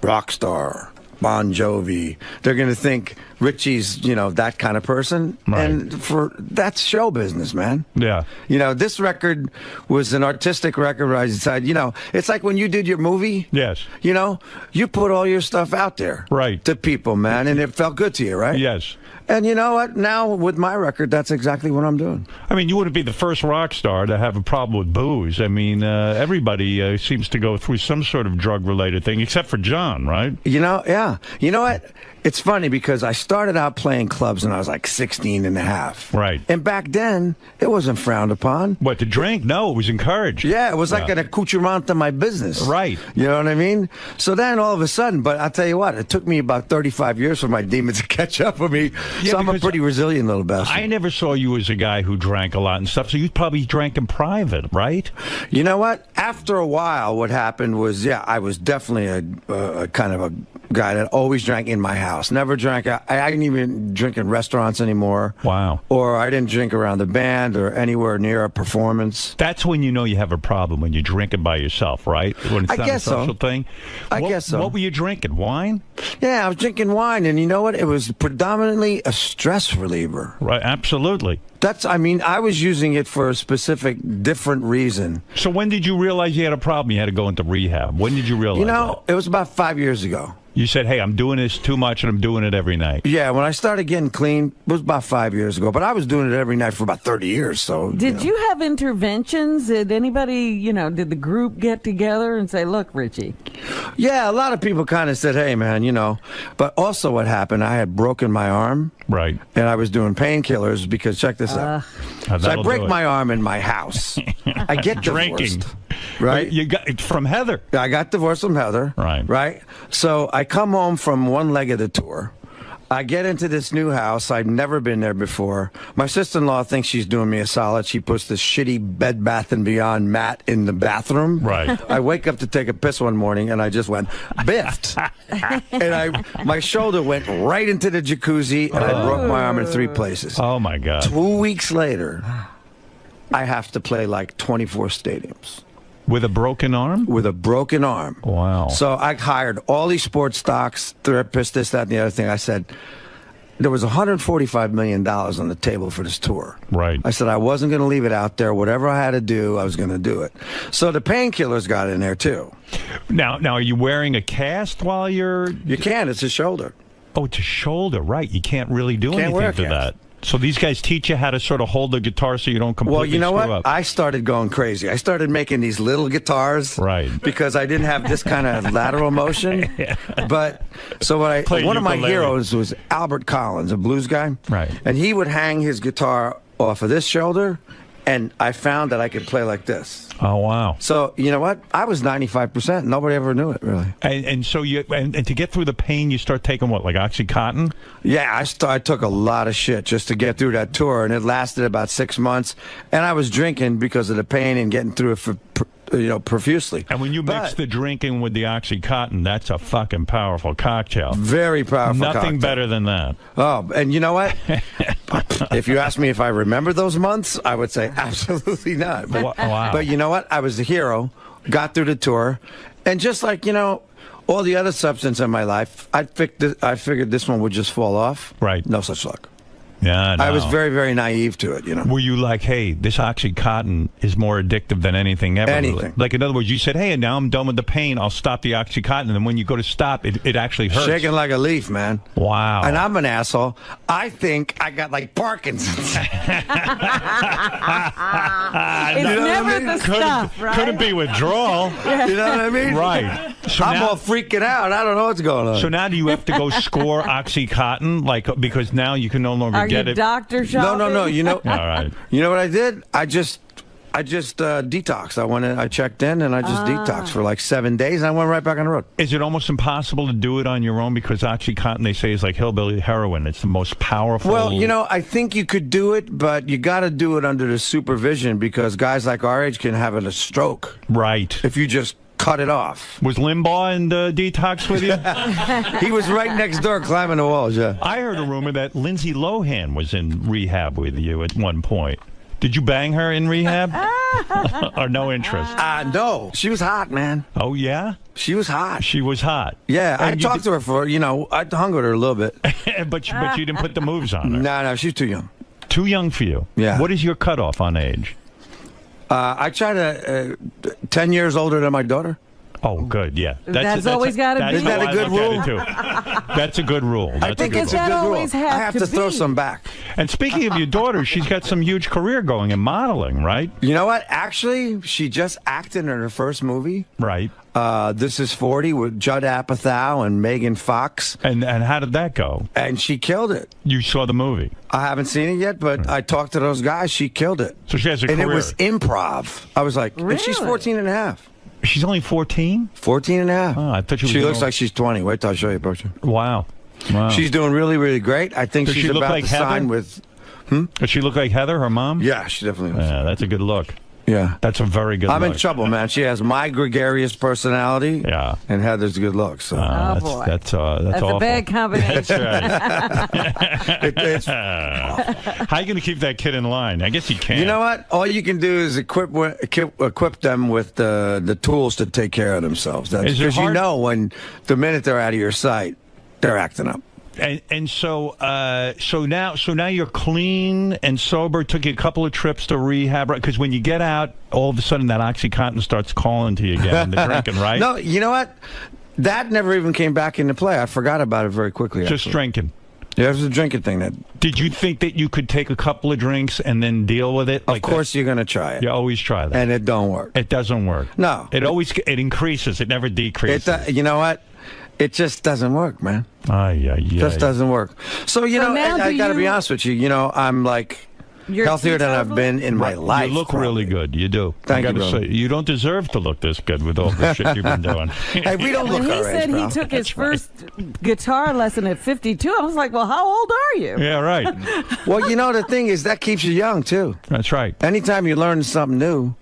Speaker 9: rock star, Bon Jovi. They're going to think Richie's, you know, that kind of person.
Speaker 2: Right.
Speaker 9: And that's show business, man.
Speaker 2: Yeah.
Speaker 9: You know, this record was an artistic record where I decided, you know, it's like when you did your movie.
Speaker 2: Yes.
Speaker 9: You know, you put all your stuff out there.
Speaker 2: Right.
Speaker 9: To people, man, and it felt good to you, right?
Speaker 2: Yes.
Speaker 9: And you know what? Now, with my record, that's exactly what I'm doing.
Speaker 2: I mean, you wouldn't be the first rock star to have a problem with booze. I mean, everybody seems to go through some sort of drug-related thing, except for John, right?
Speaker 9: You know, yeah. You know what? It's funny because I started out playing clubs when I was like 16 and a half.
Speaker 2: Right.
Speaker 9: And back then, it wasn't frowned upon.
Speaker 2: What, to drink? No, it was encouraged.
Speaker 9: Yeah, it was like an accoutrement to my business.
Speaker 2: Right.
Speaker 9: You know what I mean? So then all of a sudden, but I'll tell you what, it took me about 35 years for my demons to catch up with me.
Speaker 2: Yeah,
Speaker 9: so I'm a pretty resilient little bastard.
Speaker 2: I never saw you as a guy who drank a lot and stuff, so you probably drank in private, right?
Speaker 9: You know what? After a while, what happened was, yeah, I was definitely a kind of a guy that always drank in my house. Never drank. I didn't even drink in restaurants anymore.
Speaker 2: Wow.
Speaker 9: Or I didn't drink around the band or anywhere near a performance.
Speaker 2: That's when you know you have a problem, when you're drinking by yourself, right? When it's not a social thing.
Speaker 9: I guess so.
Speaker 2: What were you drinking? Wine?
Speaker 9: Yeah, I was drinking wine, and you know what? It was predominantly a stress reliever.
Speaker 2: Right, absolutely.
Speaker 9: I mean, I was using it for a specific, different reason.
Speaker 2: So when did you realize you had a problem? You had to go into rehab. When did you realize
Speaker 9: You know, it was about 5 years ago.
Speaker 2: You said, hey, I'm doing this too much, and I'm doing it every night.
Speaker 9: Yeah, when I started getting clean, it was about 5 years ago. But I was doing it every night for about 30 years. So
Speaker 12: Did you have interventions? Did anybody, you know, did the group get together and say, look, Richie?
Speaker 9: Yeah, a lot of people kind of said, hey, man, you know. But also what happened, I had broken my arm.
Speaker 2: Right.
Speaker 9: And I was doing painkillers because, check this out. So I break my arm in my house. I get
Speaker 2: drinking.
Speaker 9: Divorced. Right?
Speaker 2: You got from Heather.
Speaker 9: I got divorced from Heather.
Speaker 2: Right.
Speaker 9: Right? So I come home from one leg of the tour. I get into this new house. I'd never been there before. My sister-in-law thinks she's doing me a solid. She puts this shitty Bed Bath & Beyond mat in the bathroom.
Speaker 2: Right.
Speaker 9: I wake up to take a piss one morning, and I just went, biffed. And my shoulder went right into the jacuzzi, and I broke my arm in 3 places.
Speaker 2: Oh, my God.
Speaker 9: 2 weeks later, I have to play like 24 stadiums.
Speaker 2: With a broken arm?
Speaker 9: With a broken arm.
Speaker 2: Wow.
Speaker 9: So I hired all these sports stocks, therapists, this, that, and the other thing. I said, there was $145 million on the table for this tour.
Speaker 2: Right.
Speaker 9: I said I wasn't going to leave it out there. Whatever I had to do, I was going to do it. So the painkillers got in there, too.
Speaker 2: Now, are you wearing a cast while you're...
Speaker 9: You can. It's a shoulder.
Speaker 2: Oh, it's a shoulder. Right. You can't really do anything to that. So these guys teach you how to sort of hold the guitar so you don't completely
Speaker 9: Well, you know what?
Speaker 2: up.
Speaker 9: I started going crazy. I started making these little guitars.
Speaker 2: Right.
Speaker 9: Because I didn't have this kind of lateral motion.
Speaker 2: Yeah.
Speaker 9: But, so one of my heroes was Albert Collins, a blues guy.
Speaker 2: Right.
Speaker 9: And he would hang his guitar off of this shoulder, and I found that I could play like this.
Speaker 2: Oh, wow.
Speaker 9: So, you know what? I was 95%. Nobody ever knew it, really.
Speaker 2: And so and to get through the pain, you start taking what, like OxyContin?
Speaker 9: Yeah, I took a lot of shit just to get through that tour, and it lasted about 6 months. And I was drinking because of the pain and getting through it for profusely.
Speaker 2: And when you mix the drinking with the OxyContin, that's a fucking powerful cocktail.
Speaker 9: Very powerful
Speaker 2: Nothing
Speaker 9: cocktail.
Speaker 2: better than that.
Speaker 9: Oh, and you know what? If you ask me if I remember those months, I would say absolutely not. But,
Speaker 2: wow.
Speaker 9: But you know what? I was the hero, got through the tour, and just like, all the other substance in my life, I figured this one would just fall off.
Speaker 2: Right.
Speaker 9: No such luck.
Speaker 2: Yeah, no.
Speaker 9: I was very, very naive to it,
Speaker 2: Were you like, hey, this OxyContin is more addictive than anything ever?
Speaker 9: Anything.
Speaker 2: Like, in other words, you said, hey, now I'm done with the pain, I'll stop the OxyContin. And then when you go to stop, it actually hurts.
Speaker 9: Shaking like a leaf, man.
Speaker 2: Wow.
Speaker 9: And I'm an asshole. I think I got, like, Parkinson's.
Speaker 12: It's never the stuff, right?
Speaker 2: Couldn't be withdrawal.
Speaker 9: You know what I mean?
Speaker 2: Right. So
Speaker 9: I'm
Speaker 2: now,
Speaker 9: all freaking out. I don't know what's going on.
Speaker 2: So now do you have to go score OxyContin? Because now you can no longer get it?
Speaker 12: Doctor shopping?
Speaker 9: No.
Speaker 2: All right.
Speaker 9: You know what I did? I just detoxed. I went in, I checked in, and I just detoxed for like 7 days, and I went right back on the road.
Speaker 2: Is it almost impossible to do it on your own? Because OxyContin, they say, is like hillbilly heroin. It's the most powerful.
Speaker 9: Well, I think you could do it, but you got to do it under the supervision because guys like our age can have a stroke.
Speaker 2: Right.
Speaker 9: If you just cut it off.
Speaker 2: Was Limbaugh in the detox with you?
Speaker 9: He was right next door climbing the walls, yeah.
Speaker 2: I heard a rumor that Lindsay Lohan was in rehab with you at one point. Did you bang her in rehab? Or no interest?
Speaker 9: No. She was hot, man.
Speaker 2: Oh, yeah?
Speaker 9: She was hot.
Speaker 2: She was hot.
Speaker 9: Yeah, I talked to her for, I hung with her a little bit.
Speaker 2: but you didn't put the moves on her?
Speaker 9: No, she's too young.
Speaker 2: Too young for you?
Speaker 9: Yeah.
Speaker 2: What is your cutoff on age?
Speaker 9: I try to 10 years older than my daughter.
Speaker 2: Oh, good, yeah.
Speaker 12: That's always got to be.
Speaker 9: Isn't that a good rule?
Speaker 2: That's a good rule.
Speaker 9: I think it's a good rule. I have to throw some back.
Speaker 2: And speaking of your daughter, she's got some huge career going in modeling, right?
Speaker 9: You know what? Actually, she just acted in her first movie.
Speaker 2: Right.
Speaker 9: This is 40 with Judd Apatow and Megan Fox.
Speaker 2: And how did that go?
Speaker 9: And she killed it.
Speaker 2: You saw the movie?
Speaker 9: I haven't seen it yet, but I talked to those guys. She killed it.
Speaker 2: So she has a
Speaker 9: career.
Speaker 2: career.
Speaker 9: And it was improv. I was like,
Speaker 12: really?
Speaker 9: And she's 14 and a half.
Speaker 2: She's only 14?
Speaker 9: 14 and a half.
Speaker 2: Oh, I thought she
Speaker 9: looks like she's 20. Wait till I show you a picture.
Speaker 2: Wow.
Speaker 9: She's doing really, really great. I think she's about to sign with...
Speaker 2: Does she look like Heather, her mom?
Speaker 9: Yeah, she definitely does.
Speaker 2: Yeah, that's a good look.
Speaker 9: Yeah.
Speaker 2: That's a very good look.
Speaker 9: I'm in trouble, man. She has my gregarious personality.
Speaker 2: Yeah.
Speaker 9: And Heather's good looks. So.
Speaker 12: Boy.
Speaker 2: That's
Speaker 12: That's
Speaker 2: awful.
Speaker 12: a bad combination.
Speaker 2: That's right. How are you going to keep that kid in line? I guess you can't.
Speaker 9: You know what? All you can do is equip them with the tools to take care of themselves. Because when the minute they're out of your sight, they're acting up.
Speaker 2: And so now you're clean and sober. Took you a couple of trips to rehab, right? Because when you get out, all of a sudden that OxyContin starts calling to you again. The drinking, right?
Speaker 9: No, you know what? That never even came back into play. I forgot about it very quickly.
Speaker 2: Just drinking.
Speaker 9: Yeah, it was a drinking thing.
Speaker 2: Did you think that you could take a couple of drinks and then deal with it?
Speaker 9: Of course, you're going to try it.
Speaker 2: You always try that,
Speaker 9: and it don't work.
Speaker 2: It doesn't work.
Speaker 9: No,
Speaker 2: it increases. It never decreases.
Speaker 9: You know what? It just doesn't work, man.
Speaker 2: It
Speaker 9: just doesn't work. So, I got to be honest with you. I'm like healthier than I've been in my life.
Speaker 2: You look really good. You do.
Speaker 9: Thank you, brother.
Speaker 2: Say, you don't deserve to look this good with all the shit you've been doing.
Speaker 9: Hey, we don't look
Speaker 12: When he
Speaker 9: our
Speaker 12: said
Speaker 9: age,
Speaker 12: he took his first guitar lesson at 52, I was like, well, how old are you?
Speaker 2: Yeah, right.
Speaker 9: Well, the thing is, that keeps you young, too.
Speaker 2: That's right.
Speaker 9: Anytime you learn something new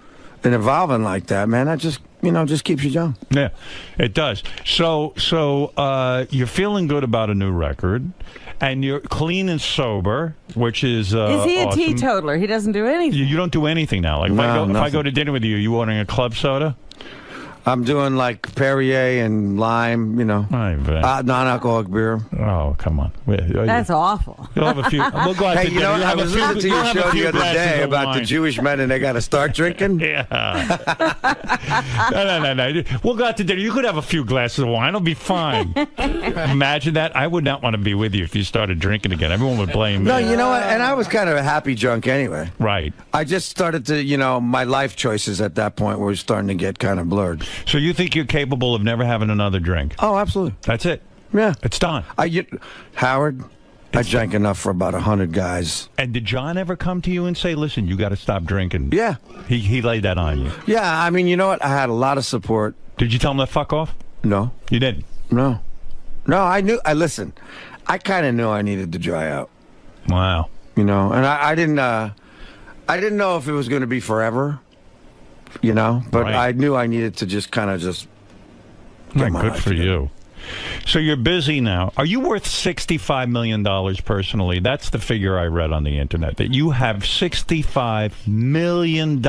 Speaker 9: and evolving like that, man, that just keeps you young.
Speaker 2: Yeah, it does. So you're feeling good about a new record, and you're clean and sober, which is
Speaker 12: he a
Speaker 2: awesome.
Speaker 12: teetotaler? He doesn't do anything.
Speaker 2: You don't do anything now. Like if I go to dinner with you, you ordering a club soda?
Speaker 9: I'm doing like Perrier and lime, non-alcoholic beer.
Speaker 2: Oh, come on.
Speaker 12: That's awful.
Speaker 2: You'll have a few. We'll go out to dinner.
Speaker 9: I was listening to your show the other day about
Speaker 2: wine.
Speaker 9: the Jewish men and they got to start drinking.
Speaker 2: Yeah. No. We'll go out to dinner. You could have a few glasses of wine. It'll be fine. Imagine that. I would not want to be with you if you started drinking again. Everyone would blame me.
Speaker 9: No, you know what? And I was kind of a happy drunk anyway.
Speaker 2: Right.
Speaker 9: I just started to, my life choices at that point were starting to get kind of blurred.
Speaker 2: So you think you're capable of never having another drink?
Speaker 9: Oh, absolutely.
Speaker 2: That's it.
Speaker 9: Yeah.
Speaker 2: It's done.
Speaker 9: Howard, I drank enough for about 100 guys.
Speaker 2: And did John ever come to you and say, listen, you got to stop drinking?
Speaker 9: Yeah.
Speaker 2: He laid that on you?
Speaker 9: Yeah, I mean, you know what? I had a lot of support.
Speaker 2: Did you tell him to fuck off?
Speaker 9: No.
Speaker 2: You didn't?
Speaker 9: No, listen, I kind of knew I needed to dry out.
Speaker 2: Wow.
Speaker 9: And I didn't know if it was going to be forever. you know. But
Speaker 2: Right.
Speaker 9: I knew I needed to just kind of just get my
Speaker 2: Good
Speaker 9: life
Speaker 2: for
Speaker 9: together.
Speaker 2: you. So you're busy now. Are you worth $65 million personally? That's the figure I read on the internet, that you have $65 million.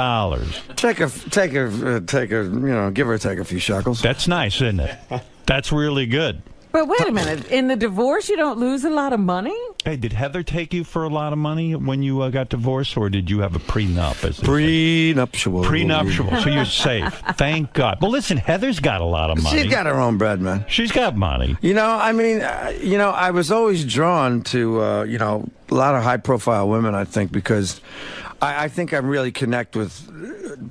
Speaker 9: Take a, you know, give or take a few shekels.
Speaker 2: That's nice, isn't it? That's really good.
Speaker 12: But wait a minute. In the divorce, you don't lose a lot of money?
Speaker 2: Hey, did Heather take you for a lot of money when you got divorced, or did you have a prenup?
Speaker 9: Prenuptial.
Speaker 2: Prenuptial. So you're safe. Thank God. Well, listen, Heather's got a lot of money.
Speaker 9: She's got her own bread, man.
Speaker 2: She's got money.
Speaker 9: You know, I mean, you know, I was always drawn to, you know, a lot of high-profile women, I think, because I think I really connect with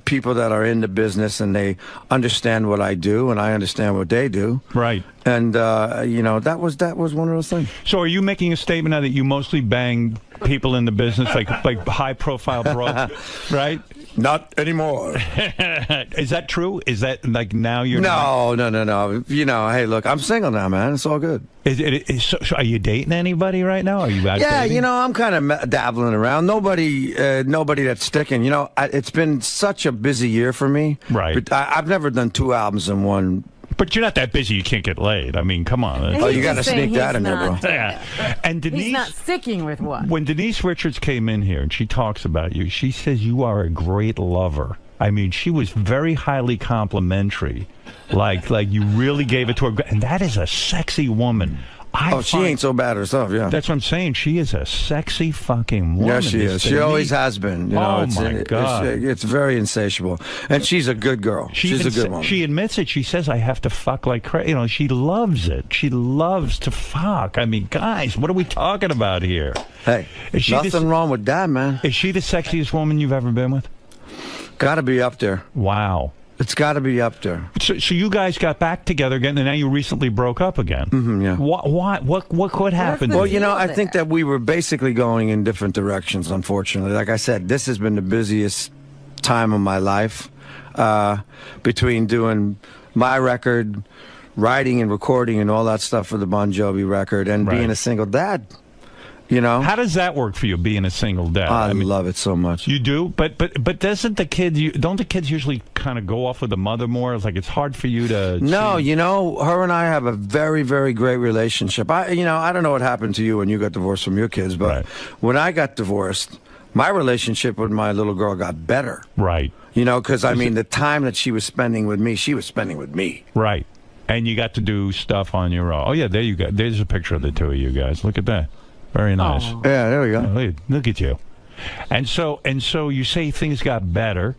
Speaker 9: people that are in the business and they understand what I do and I understand what they do.
Speaker 2: Right.
Speaker 9: And, you know, that was one of those things.
Speaker 2: So are you making a statement now that you mostly bang people in the business, like high-profile broads, right?
Speaker 9: Not anymore.
Speaker 2: Is that true? Is that, like, now you're...
Speaker 9: No. You know, hey, look, I'm single now, man. It's all good.
Speaker 2: So are you dating anybody right now? Are you out dating?
Speaker 9: You know, I'm kind of dabbling around. Nobody that's sticking. You know, it's been such a busy year for me.
Speaker 2: Right.
Speaker 9: But I've never done 2 albums in one.
Speaker 2: But you're not that busy. You can't get laid. I mean, come on.
Speaker 9: Oh, you got to sneak that in there, bro.
Speaker 2: Yeah. And Denise,
Speaker 12: He's not sticking with one.
Speaker 2: when Denise Richards came in here and she talks about you, she says you are a great lover. I mean, she was very highly complimentary. Like you really gave it to her. And that is a sexy woman.
Speaker 9: She ain't so bad herself, yeah.
Speaker 2: That's what I'm saying. She is a sexy fucking woman.
Speaker 9: Yeah, she is. She always has been. You know,
Speaker 2: my God.
Speaker 9: It's very insatiable. And she's a good girl. She's a good woman.
Speaker 2: She admits it. She says, I have to fuck like crazy. You know, she loves it. She loves to fuck. I mean, guys, what are we talking about here?
Speaker 9: Hey, nothing wrong with that, man.
Speaker 2: Is she the sexiest woman you've ever been with?
Speaker 9: Got to be up there.
Speaker 2: Wow.
Speaker 9: It's got to be up there.
Speaker 2: So you guys got back together again, and now you recently broke up again.
Speaker 9: Mm-hmm, yeah.
Speaker 2: What could happen?
Speaker 9: Well, you know, I think that we were basically going in different directions, unfortunately. Like I said, this has been the busiest time of my life, between doing my record, writing and recording and all that stuff for the Bon Jovi record, and being a single dad. You know,
Speaker 2: how does that work for you, being a single dad?
Speaker 9: I love it so much.
Speaker 2: You do, but doesn't the kids? Don't the kids usually kind of go off with the mother more? It's like it's hard for you to.
Speaker 9: No, you know, her and I have a very, very great relationship. I don't know what happened to you when you got divorced from your kids, but when I got divorced, my relationship with my little girl got better.
Speaker 2: Right.
Speaker 9: You know, because I mean, the time that she was spending with me, she was spending with me.
Speaker 2: Right. And you got to do stuff on your own. Oh yeah, there you go. There's a picture of the two of you guys. Look at that. Very nice.
Speaker 9: Oh. Yeah, there we go.
Speaker 2: Look at you. And so you say things got better.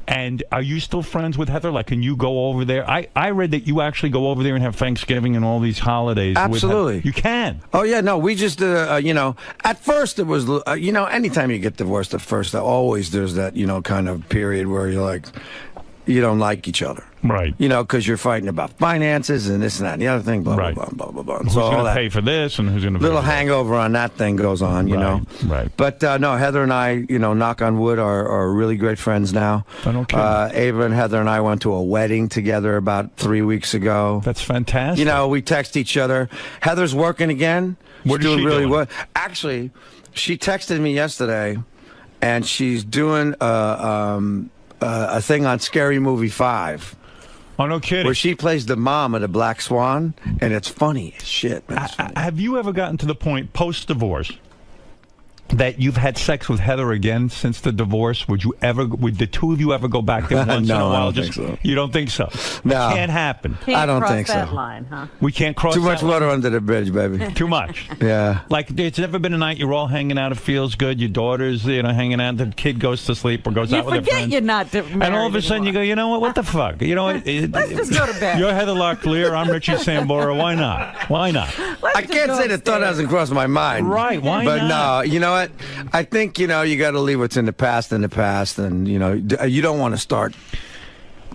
Speaker 2: And are you still friends with Heather? Like, can you go over there? I read that you actually go over there and have Thanksgiving and all these holidays.
Speaker 9: Absolutely.
Speaker 2: You can.
Speaker 9: Oh, yeah, no, we just, you know, at first it was, you know, anytime you get divorced at first, always there's that, you know, kind of period where you're like, you don't like each other.
Speaker 2: Right.
Speaker 9: You know, because you're fighting about finances and this and that and the other thing, blah, blah, blah, blah, blah, blah.
Speaker 2: Who's going to pay for this and who's going to
Speaker 9: little hangover on that thing goes on, you know.
Speaker 2: Right.
Speaker 9: But, no, Heather and I, you know, knock on wood, are really great friends now. Ava and Heather and I went to a wedding together about 3 weeks ago.
Speaker 2: That's fantastic.
Speaker 9: You know, we text each other. Heather's working again.
Speaker 2: What is
Speaker 9: doing
Speaker 2: she
Speaker 9: really
Speaker 2: doing?
Speaker 9: well. Actually, she texted me yesterday, and she's doing a thing on Scary Movie 5.
Speaker 2: Oh, no kidding.
Speaker 9: Where she plays the mom of the Black Swan, and it's funny as shit, man.
Speaker 2: Have you ever gotten to the point, post-divorce, that you've had sex with Heather again since the divorce? Would the two of you ever go back there once in a while?
Speaker 9: I don't think so.
Speaker 2: You don't think so?
Speaker 9: No.
Speaker 2: It can't happen.
Speaker 9: I don't think so.
Speaker 12: Cross that line, huh?
Speaker 2: We can't cross
Speaker 9: Too much
Speaker 2: that line.
Speaker 9: water under the bridge, baby.
Speaker 2: Too much.
Speaker 9: Yeah.
Speaker 2: Like, it's never been a night you're all hanging out, it feels good, your daughter's, you know, hanging out, the kid goes to sleep or goes out with her friends.
Speaker 12: You're not married
Speaker 2: and all of a sudden
Speaker 12: anymore.
Speaker 2: you go, you know what the fuck? You know what?
Speaker 12: Let's just go to bed.
Speaker 2: You're Heather Locklear, I'm Richie Sambora. Why not? Why not?
Speaker 9: I can't say the thought hasn't crossed my mind.
Speaker 2: Right, why
Speaker 9: but
Speaker 2: not?
Speaker 9: no, you know what? I think, you know, you got to leave what's in the past, and, you know, you don't want to start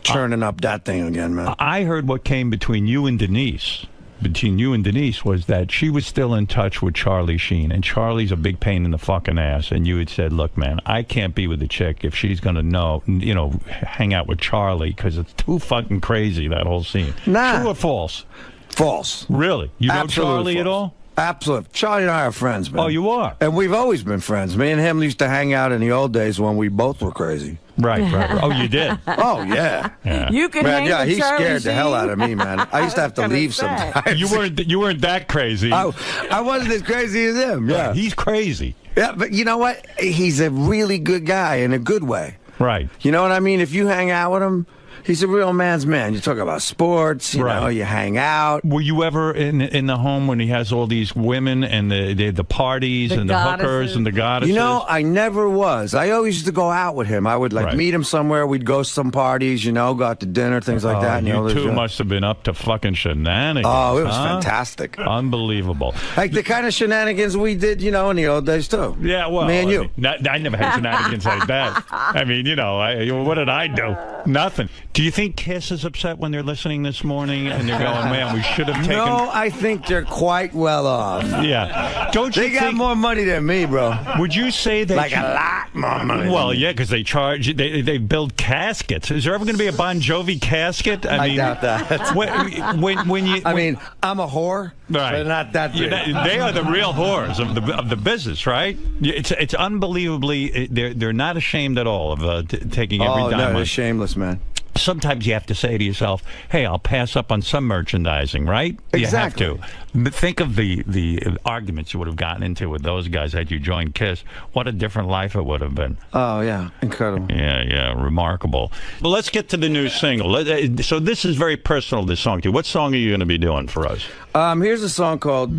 Speaker 9: churning up that thing again, man.
Speaker 2: I heard what came between you and Denise was that she was still in touch with Charlie Sheen, and Charlie's a big pain in the fucking ass, and you had said, look, man, I can't be with a chick if she's going to hang out with Charlie, because it's too fucking crazy, that whole scene.
Speaker 9: Nah.
Speaker 2: True or false?
Speaker 9: False.
Speaker 2: Really? You know
Speaker 9: Absolutely
Speaker 2: Charlie
Speaker 9: false.
Speaker 2: at all?
Speaker 9: Absolutely. Charlie and I are friends, man.
Speaker 2: Oh, you are?
Speaker 9: And we've always been friends. Me and him used to hang out in the old days when we both were crazy.
Speaker 2: Right. Oh, you did?
Speaker 9: Oh, yeah.
Speaker 12: You can
Speaker 9: man,
Speaker 12: hang
Speaker 9: yeah,
Speaker 12: with
Speaker 9: he
Speaker 12: Charlie
Speaker 9: scared the hell
Speaker 12: Sheen?
Speaker 9: out of me, man. I used to have to leave sometimes.
Speaker 2: You weren't that crazy.
Speaker 9: I wasn't as crazy as him, yeah.
Speaker 2: He's crazy.
Speaker 9: Yeah, but you know what? He's a really good guy in a good way.
Speaker 2: Right.
Speaker 9: You know what I mean? If you hang out with him, he's a real man's man. You talk about sports, you know, you hang out.
Speaker 2: Were you ever in the home when he has all these women and the parties and the hookers and the goddesses?
Speaker 9: You know, I never was. I always used to go out with him. I would meet him somewhere. We'd go to some parties, you know, go out to dinner, things like that. And
Speaker 2: you two must have been up to fucking shenanigans.
Speaker 9: Oh, it was fantastic.
Speaker 2: Unbelievable.
Speaker 9: Like the kind of shenanigans we did, you know, in the old days, too.
Speaker 2: Yeah, well.
Speaker 9: Me and you.
Speaker 2: I never had shenanigans like that. I mean, you know, what did I do? Nothing. Do you think Kiss is upset when they're listening this morning and they're going, man, we should have taken...
Speaker 9: No, I think they're quite well off.
Speaker 2: Yeah. Don't you
Speaker 9: They got more money than me, bro.
Speaker 2: Would you say that...
Speaker 9: Like a lot more money.
Speaker 2: Well, yeah, because they charge... They build caskets. Is there ever going to be a Bon Jovi casket?
Speaker 9: I doubt that.
Speaker 2: When you...
Speaker 9: I mean, I'm a whore, but not that big.
Speaker 2: They are the real whores of the business, right? It's unbelievably... They're not ashamed at all of taking every dime.
Speaker 9: No, they're shameless, man.
Speaker 2: Sometimes you have to say to yourself, hey, I'll pass up on some merchandising, right?
Speaker 9: Exactly.
Speaker 2: You have to. But think of the arguments you would have gotten into with those guys had you joined Kiss. What a different life it would have been.
Speaker 9: Oh, yeah. Incredible.
Speaker 2: Yeah, remarkable. Well, let's get to the new single. So this is very personal, this song to you. What song are you going to be doing for us?
Speaker 9: Here's a song called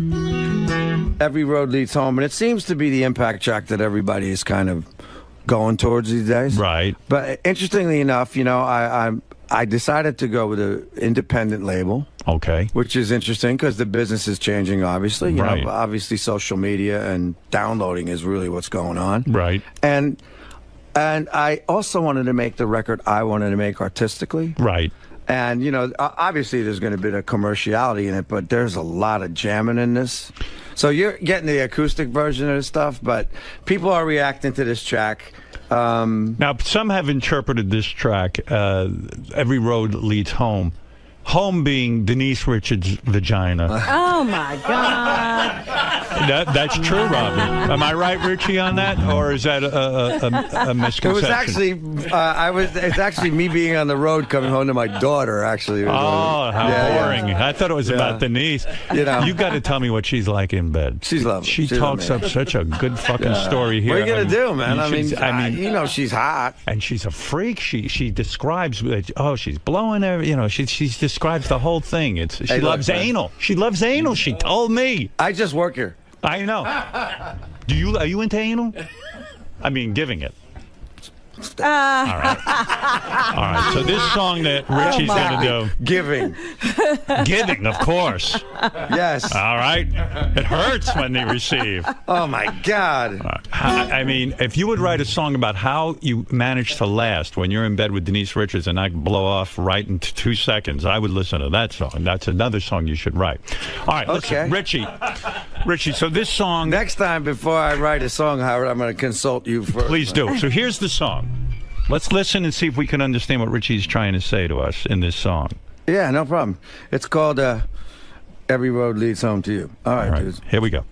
Speaker 9: Every Road Leads Home, and it seems to be the impact track that everybody is kind of going towards these days.
Speaker 2: Right.
Speaker 9: But interestingly enough, you know, I decided to go with an independent label.
Speaker 2: Okay.
Speaker 9: Which is interesting because the business is changing, obviously. You know, obviously social media and downloading is really what's going on.
Speaker 2: Right.
Speaker 9: And I also wanted to make the record I wanted to make artistically.
Speaker 2: Right.
Speaker 9: And, you know, obviously there's going to be a commerciality in it, but there's a lot of jamming in this. So you're getting the acoustic version of this stuff, but people are reacting to this track.
Speaker 2: Now, some have interpreted this track, Every Road Leads Home. Home being Denise Richards' vagina.
Speaker 12: Oh, my God.
Speaker 2: That's true, Robin. Am I right, Richie, on that? Or is that a misconception?
Speaker 9: It was actually, it's actually me being on the road coming home to my daughter, actually.
Speaker 2: Oh, how boring. Yeah. I thought it was about Denise.
Speaker 9: You know.
Speaker 2: You got to tell me what she's like in bed.
Speaker 9: She's lovely.
Speaker 2: She talks up such a good fucking story here.
Speaker 9: What are you going to do, man? I mean, you know she's hot.
Speaker 2: And she's a freak. She describes, she's blowing her, you know, she describes the whole thing. She loves anal. She loves anal, she told me.
Speaker 9: I just work here.
Speaker 2: I know. Are you into anal? I mean, giving it. All right. So this song that Richie's going to do. Giving, of course.
Speaker 9: Yes.
Speaker 2: All right. It hurts when they receive.
Speaker 9: Oh, my God.
Speaker 2: I mean, if you would write a song about how you manage to last when you're in bed with Denise Richards and I blow off right in 2 seconds, I would listen to that song. That's another song you should write. All right. Listen, Richie, so this song...
Speaker 9: Next time, before I write a song, Howard, I'm going to consult you first.
Speaker 2: Please do. So here's the song. Let's listen and see if we can understand what Richie's trying to say to us in this song.
Speaker 9: Yeah, no problem. It's called Every Road Leads Home to You. All right, dudes.
Speaker 2: Here we go.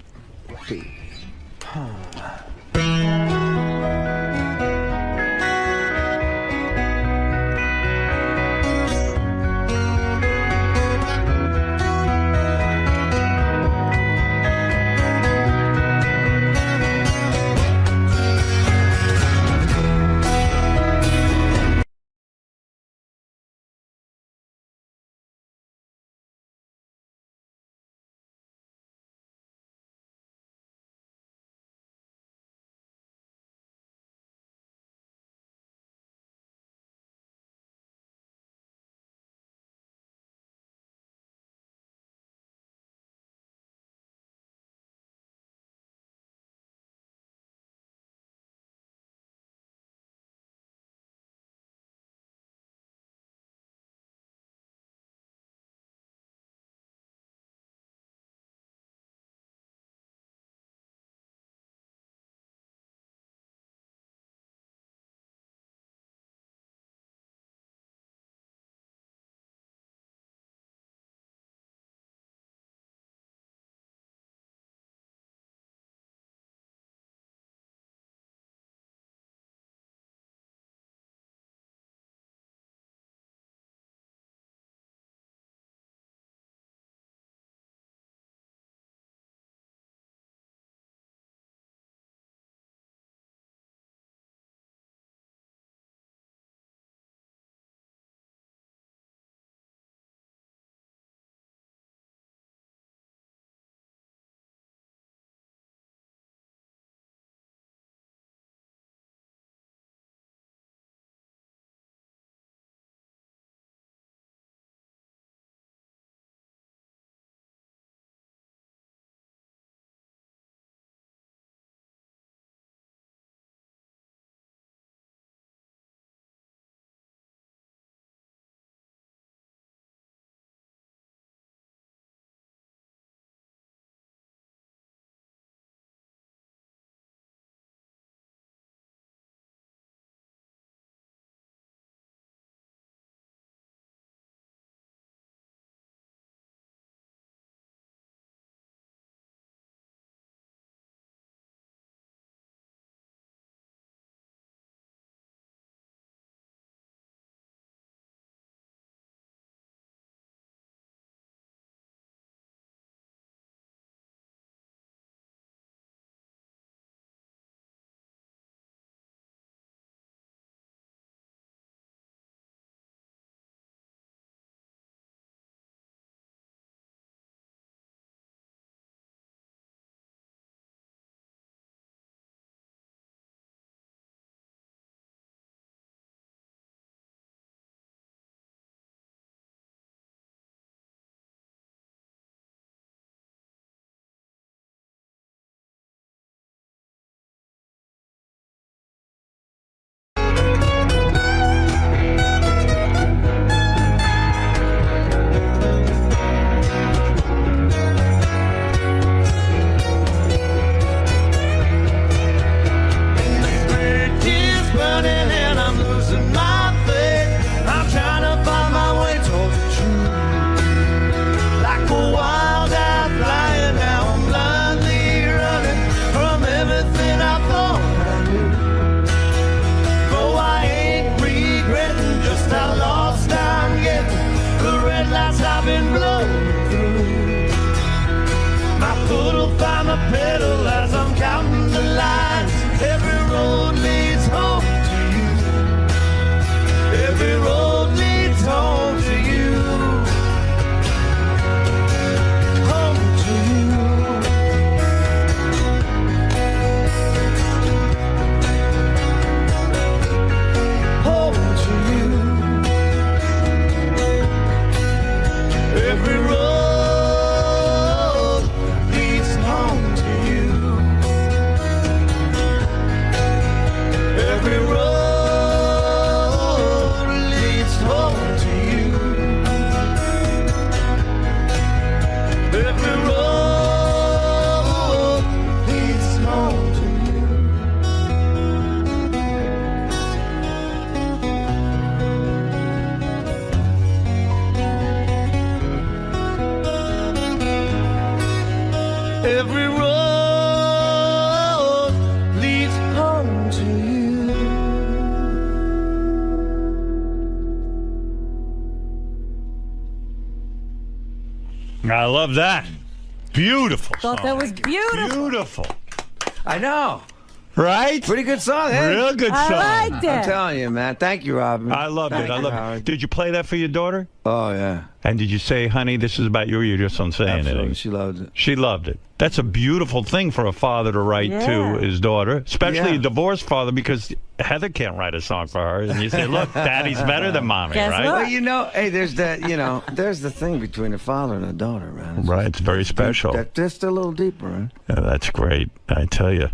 Speaker 2: I love that. Beautiful
Speaker 12: Thought that was beautiful.
Speaker 2: Beautiful.
Speaker 9: I know.
Speaker 2: Right?
Speaker 9: Pretty good song, eh?
Speaker 2: Real good song.
Speaker 12: I liked it.
Speaker 9: I'm telling you, man. Thank you, Robin.
Speaker 2: I loved it. I loved it. Did you play that for your daughter?
Speaker 9: Oh, yeah.
Speaker 2: And did you say, honey, this is about you, or you just don't say
Speaker 9: Absolutely.
Speaker 2: anything?
Speaker 9: She loved it.
Speaker 2: She loved it. That's a beautiful thing for a father to write to his daughter, especially a divorced father, because Heather can't write a song for her. And you say, look, Daddy's better than Mommy, right?
Speaker 9: Well, you know, hey, there's that, you know, there's the thing between a father and a daughter, man.
Speaker 2: Right, it's very special.
Speaker 9: That's just a little deeper, right?
Speaker 2: Yeah, that's great, I tell you.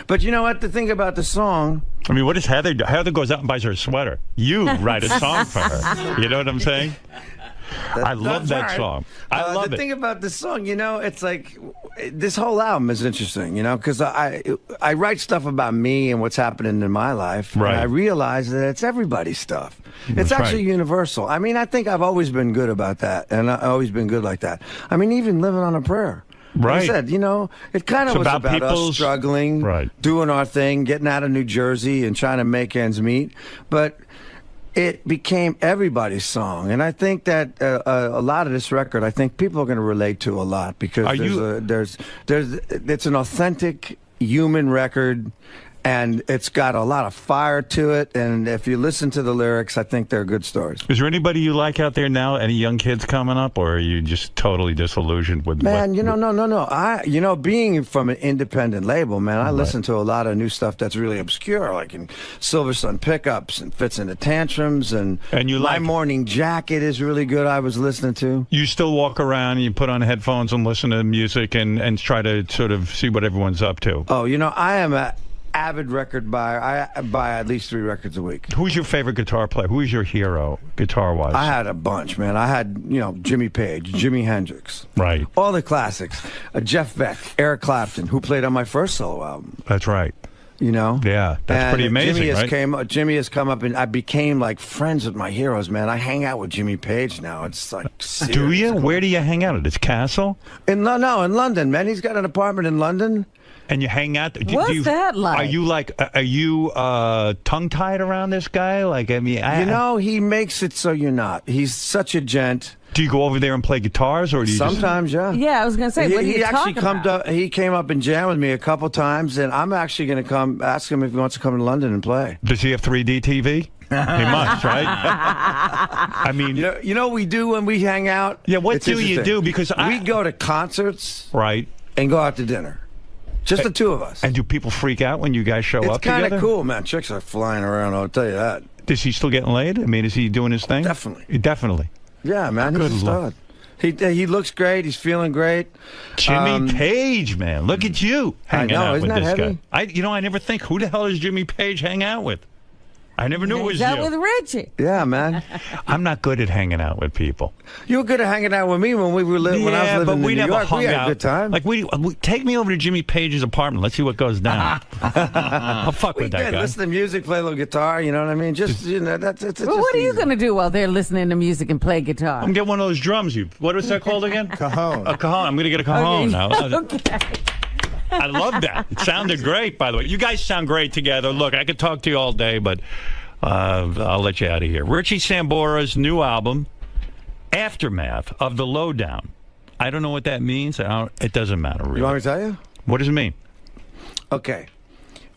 Speaker 9: But you know what? The thing about the song...
Speaker 2: I mean, what does Heather do? Heather goes out and buys her a sweater. You write a song for her. You know what I'm saying? I love that song. I love it.
Speaker 9: The thing about this song, you know, it's like this whole album is interesting, you know, because I write stuff about me and what's happening in my life.
Speaker 2: Right.
Speaker 9: And I realize that it's everybody's stuff. It's
Speaker 2: That's
Speaker 9: actually universal. I mean, I think I've always been good about that, and I've always been good like that. I mean, even living on a prayer.
Speaker 2: Right.
Speaker 9: Like I said, you know, it kind of was about us struggling, doing our thing, getting out of New Jersey and trying to make ends meet. But it became everybody's song. And I think that a lot of this record, I think people are going to relate to a lot because it's an authentic human record. And it's got a lot of fire to it. And if you listen to the lyrics, I think they're good stories.
Speaker 2: Is there anybody you like out there now? Any young kids coming up? Or are you just totally disillusioned with
Speaker 9: Man, you know, no. You know, being from an independent label, man, I listen to a lot of new stuff that's really obscure, like in Silver Sun Pickups and Fits into Tantrums. And
Speaker 2: you
Speaker 9: My Morning Jacket is really good, I was listening to.
Speaker 2: You still walk around and you put on headphones and listen to music and try to sort of see what everyone's up to?
Speaker 9: Oh, you know, I am a avid record buyer. I buy at least 3 records a week.
Speaker 2: Who's your favorite guitar player? Who is your hero, guitar-wise?
Speaker 9: I had a bunch, man. I had, you know, Jimmy Page, Jimi Hendrix.
Speaker 2: Right.
Speaker 9: All the classics. Jeff Beck, Eric Clapton, who played on my first solo album.
Speaker 2: That's right.
Speaker 9: You know?
Speaker 2: Yeah, that's pretty amazing,
Speaker 9: Jimmy has come up, and I became, like, friends with my heroes, man. I hang out with Jimmy Page now. It's, like, serious.
Speaker 2: Do you? Where do you hang out at his castle?
Speaker 9: In London, man. He's got an apartment in London.
Speaker 2: And you hang out.
Speaker 12: What's that like?
Speaker 2: Are you tongue-tied around this guy? Like, I mean,
Speaker 9: you know, he makes it so you're not. He's such a gent.
Speaker 2: Do you go over there and play guitars, or do you
Speaker 9: sometimes?
Speaker 2: just...
Speaker 12: Yeah, I was gonna say. What are you talking about?
Speaker 9: He came up and jammed with me a couple times, and I'm actually gonna come ask him if he wants to come to London and play.
Speaker 2: Does he have 3D TV? He must, right? I mean,
Speaker 9: you know what we do when we hang out?
Speaker 2: Yeah, what do you do? Because
Speaker 9: we go to concerts,
Speaker 2: right,
Speaker 9: and go out to dinner. Just the 2 of us.
Speaker 2: And do people freak out when you guys show up together?
Speaker 9: It's kind of cool, man. Chicks are flying around, I'll tell you that.
Speaker 2: Is he still getting laid? I mean, is he doing his thing?
Speaker 9: Definitely.
Speaker 2: Definitely.
Speaker 9: Yeah, man. He's a stud. He looks great. He's feeling great.
Speaker 2: Jimmy Page, man. Look at you hanging out with this
Speaker 9: heavy?
Speaker 2: guy. I never think, who the hell does Jimmy Page hang out with? I never knew it was you.
Speaker 12: That with Richie.
Speaker 9: Yeah, man.
Speaker 2: I'm not good at hanging out with people.
Speaker 9: You were good at hanging out with me when we were when I was living in New York.
Speaker 2: We
Speaker 9: had a good time.
Speaker 2: Like we take me over to Jimmy Page's apartment. Let's see what goes down. I'll fuck with that guy.
Speaker 9: Listen to music, play a little guitar. You know what I mean? Just that's it's.
Speaker 12: Well, what are you gonna do while they're listening to music and play guitar?
Speaker 2: I'm gonna get one of those drums. What is that called again?
Speaker 11: Cajon.
Speaker 2: A cajon. I'm gonna get a cajon now.
Speaker 12: Okay.
Speaker 2: I love that. It sounded great, by the way. You guys sound great together. Look, I could talk to you all day, but I'll let you out of here. Richie Sambora's new album, Aftermath of the Lowdown. I don't know what that means. It doesn't matter, really.
Speaker 9: You want me to tell you?
Speaker 2: What does it mean?
Speaker 9: Okay.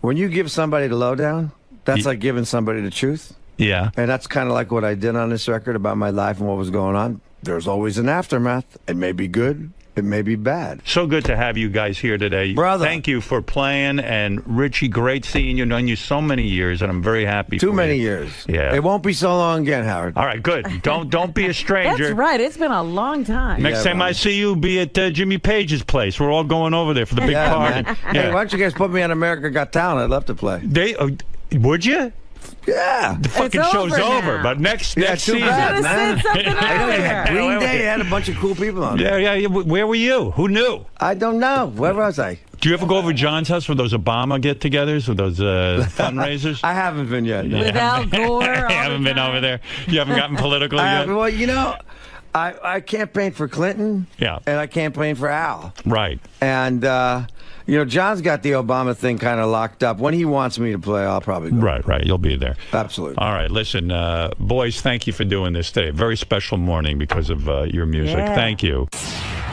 Speaker 9: When you give somebody the lowdown, that's like giving somebody the truth.
Speaker 2: Yeah.
Speaker 9: And that's kind of like what I did on this record about my life and what was going on. There's always an aftermath. It may be good. It may be bad.
Speaker 2: So good to have you guys here today.
Speaker 9: Brother.
Speaker 2: Thank you for playing. And Richie, great seeing you. Known you so many years, and I'm very happy
Speaker 9: Too
Speaker 2: for
Speaker 9: many
Speaker 2: you.
Speaker 9: years.
Speaker 2: Yeah.
Speaker 9: It won't be so long again, Howard.
Speaker 2: All right, good. Don't be a stranger.
Speaker 12: That's right. It's been a long time.
Speaker 2: Next time I see you, be at Jimmy Page's place. We're all going over there for the big party.
Speaker 9: Man. Hey, why don't you guys put me on America Got Talent? I'd love to play.
Speaker 2: Would you?
Speaker 9: Yeah.
Speaker 2: The fucking show's over, but next season.
Speaker 9: Man. Green Day had a bunch of cool people on it.
Speaker 2: Yeah. Where were you? Who knew?
Speaker 9: I don't know. Where was I?
Speaker 2: Do you ever go over to John's house for those Obama get-togethers or those fundraisers?
Speaker 9: I haven't been yet. No.
Speaker 12: Without Gore.
Speaker 2: I haven't been over there. You haven't gotten political yet?
Speaker 9: Well, you know, I campaigned for Clinton.
Speaker 2: Yeah.
Speaker 9: And I campaigned for Al.
Speaker 2: Right.
Speaker 9: And, you know, John's got the Obama thing kind of locked up. When he wants me to play, I'll probably go.
Speaker 2: Right. You'll be there.
Speaker 9: Absolutely.
Speaker 2: All right. Listen, boys, thank you for doing this today. Very special morning because of your music.
Speaker 12: Yeah.
Speaker 2: Thank you.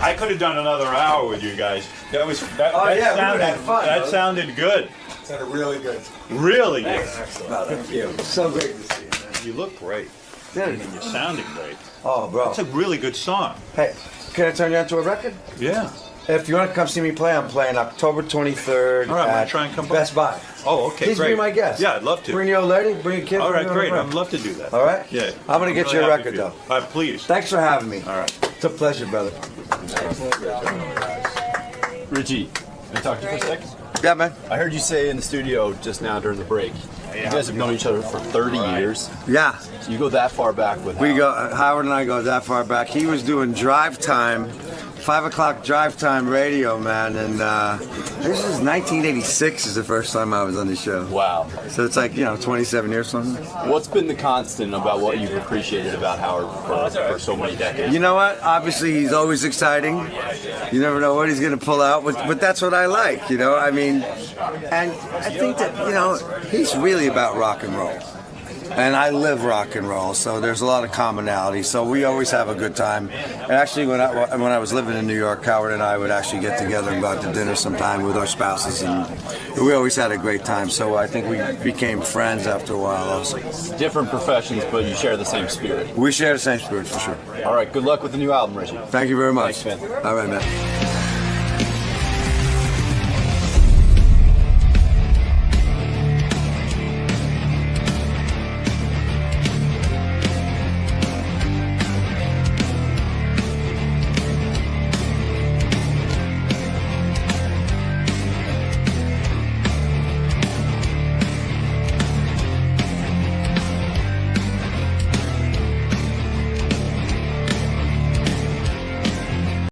Speaker 2: I could have done another hour with you guys. That was that sounded good.
Speaker 8: It sounded really good.
Speaker 2: Really good.
Speaker 8: Excellent. Thank you. So great to see you, man.
Speaker 2: You look great.
Speaker 9: Dude.
Speaker 2: And you're sounding great.
Speaker 9: Oh, bro.
Speaker 2: It's a really good song.
Speaker 9: Hey, can I turn you into a record?
Speaker 2: Yeah.
Speaker 9: If you want to come see me play, I'm playing October 23rd
Speaker 2: All right, I'm
Speaker 9: at
Speaker 2: gonna try and come by.
Speaker 9: Best Buy.
Speaker 2: Oh, okay,
Speaker 9: Please
Speaker 2: great.
Speaker 9: be my guest.
Speaker 2: Yeah, I'd love to.
Speaker 9: Bring your old lady, bring your kids.
Speaker 2: All right,
Speaker 9: bring
Speaker 2: great.
Speaker 9: everyone.
Speaker 2: I'd love to do that.
Speaker 9: All right?
Speaker 2: Yeah.
Speaker 9: I'm going to get you a record, though.
Speaker 2: All right, please.
Speaker 9: Thanks for having me.
Speaker 2: All right.
Speaker 9: It's a pleasure, brother.
Speaker 7: Richie, can I talk to you for a sec?
Speaker 9: Yeah, man.
Speaker 7: I heard you say in the studio just now during the break, you guys have known each other for 30 years.
Speaker 9: Yeah.
Speaker 7: So you go that far back with
Speaker 9: We go, Howard and I go that far back. He was doing drive time, 5 o'clock drive time radio, man. And this is 1986 is the first time I was on the show.
Speaker 7: Wow.
Speaker 9: So it's like, 27 years something.
Speaker 7: What's been the constant about what you've appreciated about Howard for so many decades?
Speaker 9: You know what? Obviously, he's always exciting. You never know what he's going to pull out, but that's what I like, I mean, and I think that, he's really about rock and roll. And I live rock and roll, so there's a lot of commonality. So we always have a good time. And actually, when I was living in New York, Howard and I would actually get together and go out to dinner sometime with our spouses, and we always had a great time. So I think we became friends after a while also.
Speaker 7: Different professions, but you share the same spirit.
Speaker 9: We share the same spirit, for sure.
Speaker 7: All right, good luck with the new album, Richie.
Speaker 9: Thank you very much.
Speaker 7: Thanks, man.
Speaker 9: All right, man.